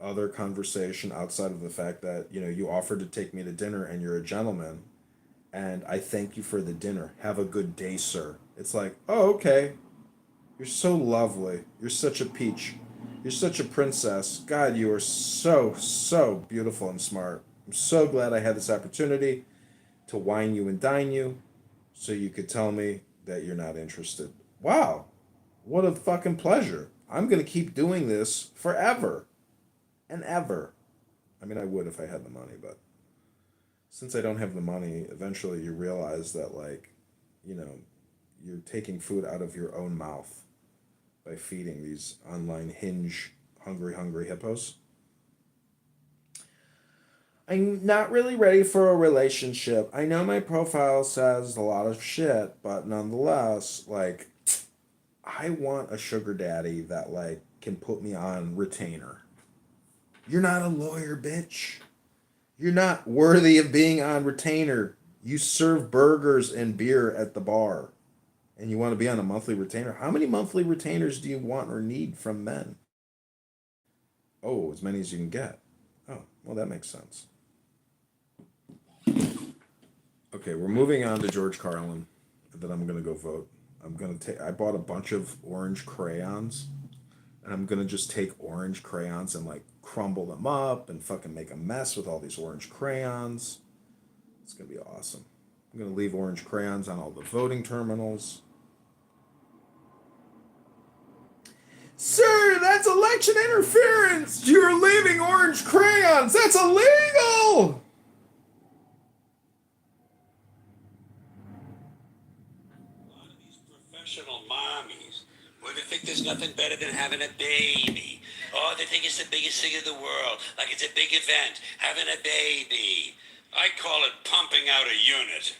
Speaker 6: other conversation outside of the fact that, you know, you offered to take me to dinner and you're a gentleman, and I thank you for the dinner. Have a good day, sir. It's like, oh, okay. You're so lovely. You're such a peach. You're such a princess. God, you are so, so beautiful and smart. I'm so glad I had this opportunity to wine you and dine you so you could tell me that you're not interested. Wow. What a fucking pleasure. I'm going to keep doing this forever and ever. I mean, I would if I had the money, but since I don't have the money, eventually you realize that, like, you know, you're taking food out of your own mouth by feeding these online Hinge hungry hippos. I'm not really ready for a relationship. I know my profile says a lot of shit, but nonetheless, like, I want a sugar daddy that, like, can put me on retainer. You're not a lawyer, bitch. You're not worthy of being on retainer. You serve burgers and beer at the bar. And you want to be on a monthly retainer? How many monthly retainers do you want or need from men? Oh, as many as you can get. Oh, well, that makes sense. Okay, we're moving on to George Carlin. Then I'm gonna go vote. I bought a bunch of orange crayons, and I'm gonna just take orange crayons and like crumble them up and fucking make a mess with all these orange crayons. It's gonna be awesome. I'm gonna leave orange crayons on all the voting terminals. Sir, that's election interference! You're leaving orange crayons! That's illegal!
Speaker 15: Professional mommies, where they think there's nothing better than having a baby. Oh, they think it's the biggest thing in the world, like it's a big event, having a baby. I call it pumping out a unit.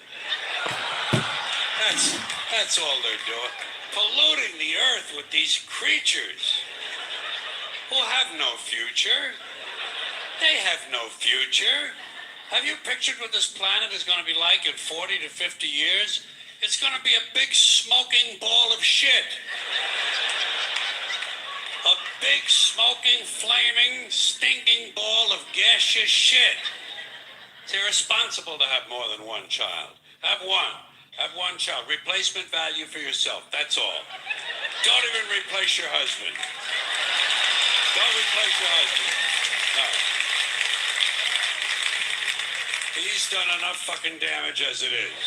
Speaker 15: That's all they're doing. Polluting the earth with these creatures who have no future. They have no future. Have you pictured what this planet is going to be like in 40 to 50 years? It's going to be a big smoking ball of shit. A big smoking, flaming, stinking ball of gaseous shit. It's irresponsible to have more than one child. Have one. Have one child. Replacement value for yourself. That's all. Don't even replace your husband. Don't replace your husband. No. He's done enough fucking damage as it is.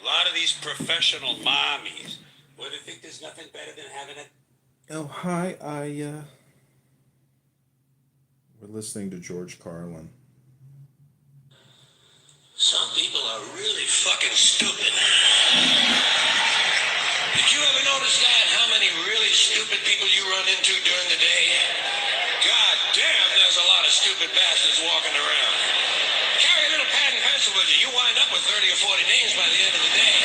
Speaker 15: A lot of these professional mommies, where they think there's nothing better than having a...
Speaker 6: Oh, hi, we're listening to George Carlin.
Speaker 15: Some people are really fucking stupid. Did you ever notice that? How many really stupid people you run into during the day? God damn, there's a lot of stupid bastards walking around. Carry a little pad and pencil with you. You wind up with 30 or 40 names by the end of the day.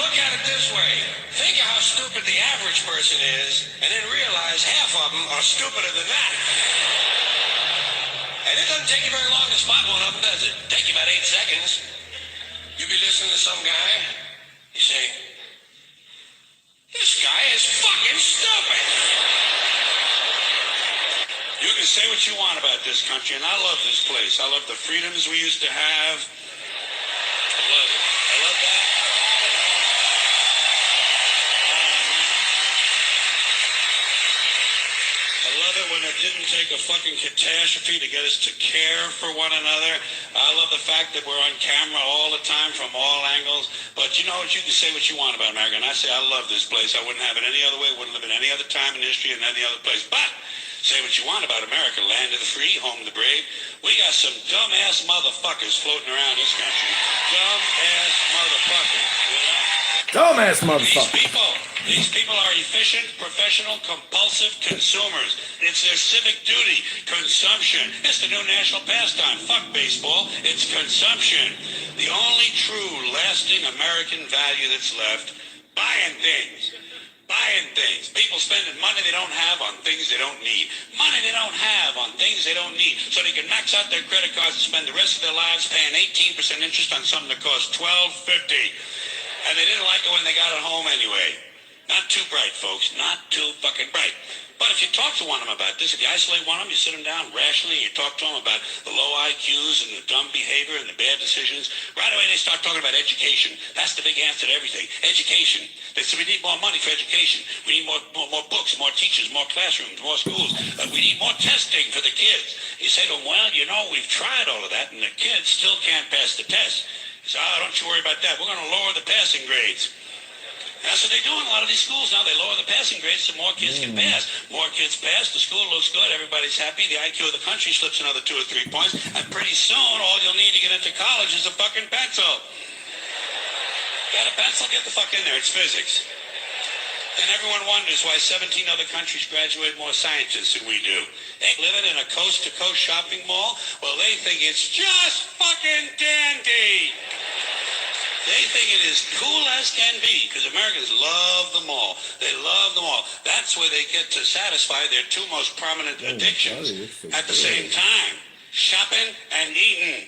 Speaker 15: Look at it this way. Think of how stupid the average person is, and then realize half of them are stupider than that. And it doesn't take you very long to spot one of them, does it? Take you about 8 seconds. You be listening to some guy, you say, this guy is fucking stupid. You can say what you want about this country, and I love this place. I love the freedoms we used to have. I love it. I love that. I love it when it didn't take a fucking catastrophe to get us to care for one another. I love the fact that we're on camera all the time from all angles. But you know what? You can say what you want about America. And I say I love this place. I wouldn't have it any other way. Wouldn't live in any other time in history and any other place. But say what you want about America, land of the free, home of the brave. We got some dumbass motherfuckers floating around this country. Dumbass motherfuckers. You know?
Speaker 6: Dumbass motherfucker.
Speaker 15: These people are efficient, professional, compulsive consumers. It's their civic duty. Consumption. It's the new national pastime. Fuck baseball. It's consumption. The only true, lasting American value that's left, buying things. Buying things. People spending money they don't have on things they don't need. Money they don't have on things they don't need. So they can max out their credit cards and spend the rest of their lives paying 18% interest on something that costs $12.50. And they didn't like it when they got it home anyway. Not too bright, folks. Not too fucking bright. But if you talk to one of them about this, if you isolate one of them, you sit them down rationally, and you talk to them about the low IQs and the dumb behavior and the bad decisions, right away they start talking about education. That's the big answer to everything. Education. They say we need more money for education. We need more books, more teachers, more classrooms, more schools. We need more testing for the kids. You say to them, well, you know, we've tried all of that, and the kids still can't pass the test. You say, don't you worry about that. We're going to lower the passing grades. That's what they do in a lot of these schools now. They lower the passing grades so more kids can pass. More kids pass, the school looks good, everybody's happy, the IQ of the country slips another 2 or 3 points, and pretty soon all you'll need to get into college is a fucking pencil. Got a pencil? Get the fuck in there. It's physics. And everyone wonders why 17 other countries graduate more scientists than we do. They living in a coast-to-coast shopping mall? Well, they think it's just fucking dandy. They think it is cool as can be because Americans love the mall. They love the mall. That's where they get to satisfy their 2 most prominent addictions at the same time. Shopping and eating.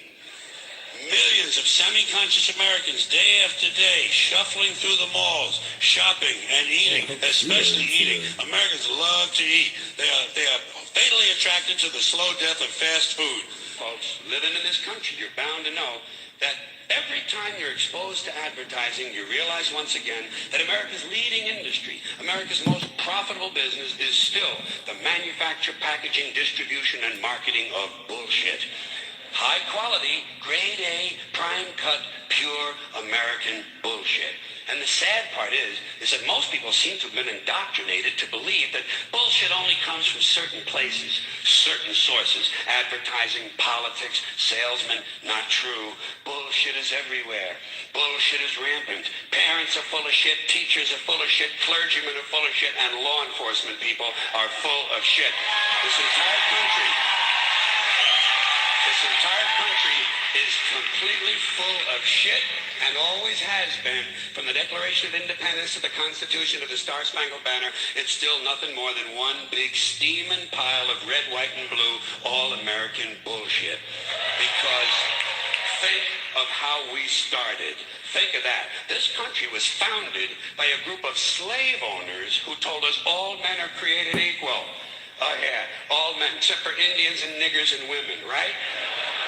Speaker 15: Millions of semi-conscious Americans, day after day, shuffling through the malls, shopping and eating, especially eating. Americans love to eat. They are fatally attracted to the slow death of fast food. Folks, living in this country, you're bound to know that every time you're exposed to advertising, you realize once again that America's leading industry, America's most profitable business, is still the manufacture, packaging, distribution, and marketing of bullshit. High quality, grade A, prime cut, pure American bullshit. And the sad part is that most people seem to have been indoctrinated to believe that bullshit only comes from certain places, certain sources, advertising, politics, salesmen. Not true. Bullshit is everywhere. Bullshit is rampant. Parents are full of shit, teachers are full of shit, clergymen are full of shit, and law enforcement people are full of shit. This entire country is completely full of shit and always has been. From the Declaration of Independence to the Constitution to the Star-Spangled Banner, it's still nothing more than one big steaming pile of red, white, and blue all-American bullshit. Because think of how we started. Think of that. This country was founded by a group of slave owners who told us all men are created equal. Oh yeah, all men, except for Indians and niggers and women, right?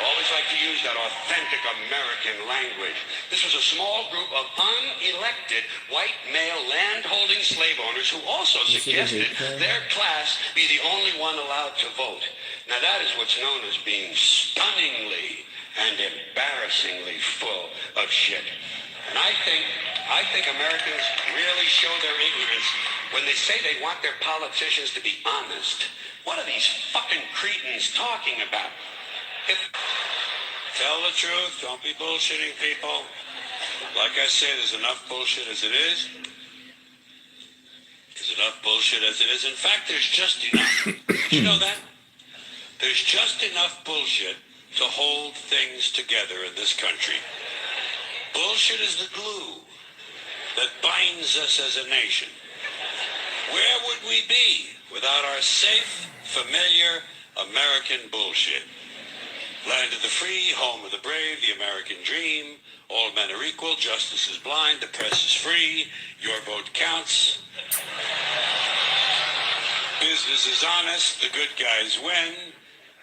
Speaker 15: Always like to use that authentic American language. This was a small group of unelected white male land-holding slave owners who also suggested their class be the only one allowed to vote. Now that is what's known as being stunningly and embarrassingly full of shit. And I think Americans really show their ignorance when they say they want their politicians to be honest. What are these fucking cretins talking about? Tell the truth. Don't be bullshitting people. Like I say, there's enough bullshit as it is. There's enough bullshit as it is. In fact, there's just enough. Did you know that? There's just enough bullshit to hold things together in this country. Bullshit is the glue that binds us as a nation. Where would we be without our safe, familiar American bullshit? Land of the free, home of the brave, the American dream. All men are equal, justice is blind, the press is free, your vote counts. Business is honest, the good guys win.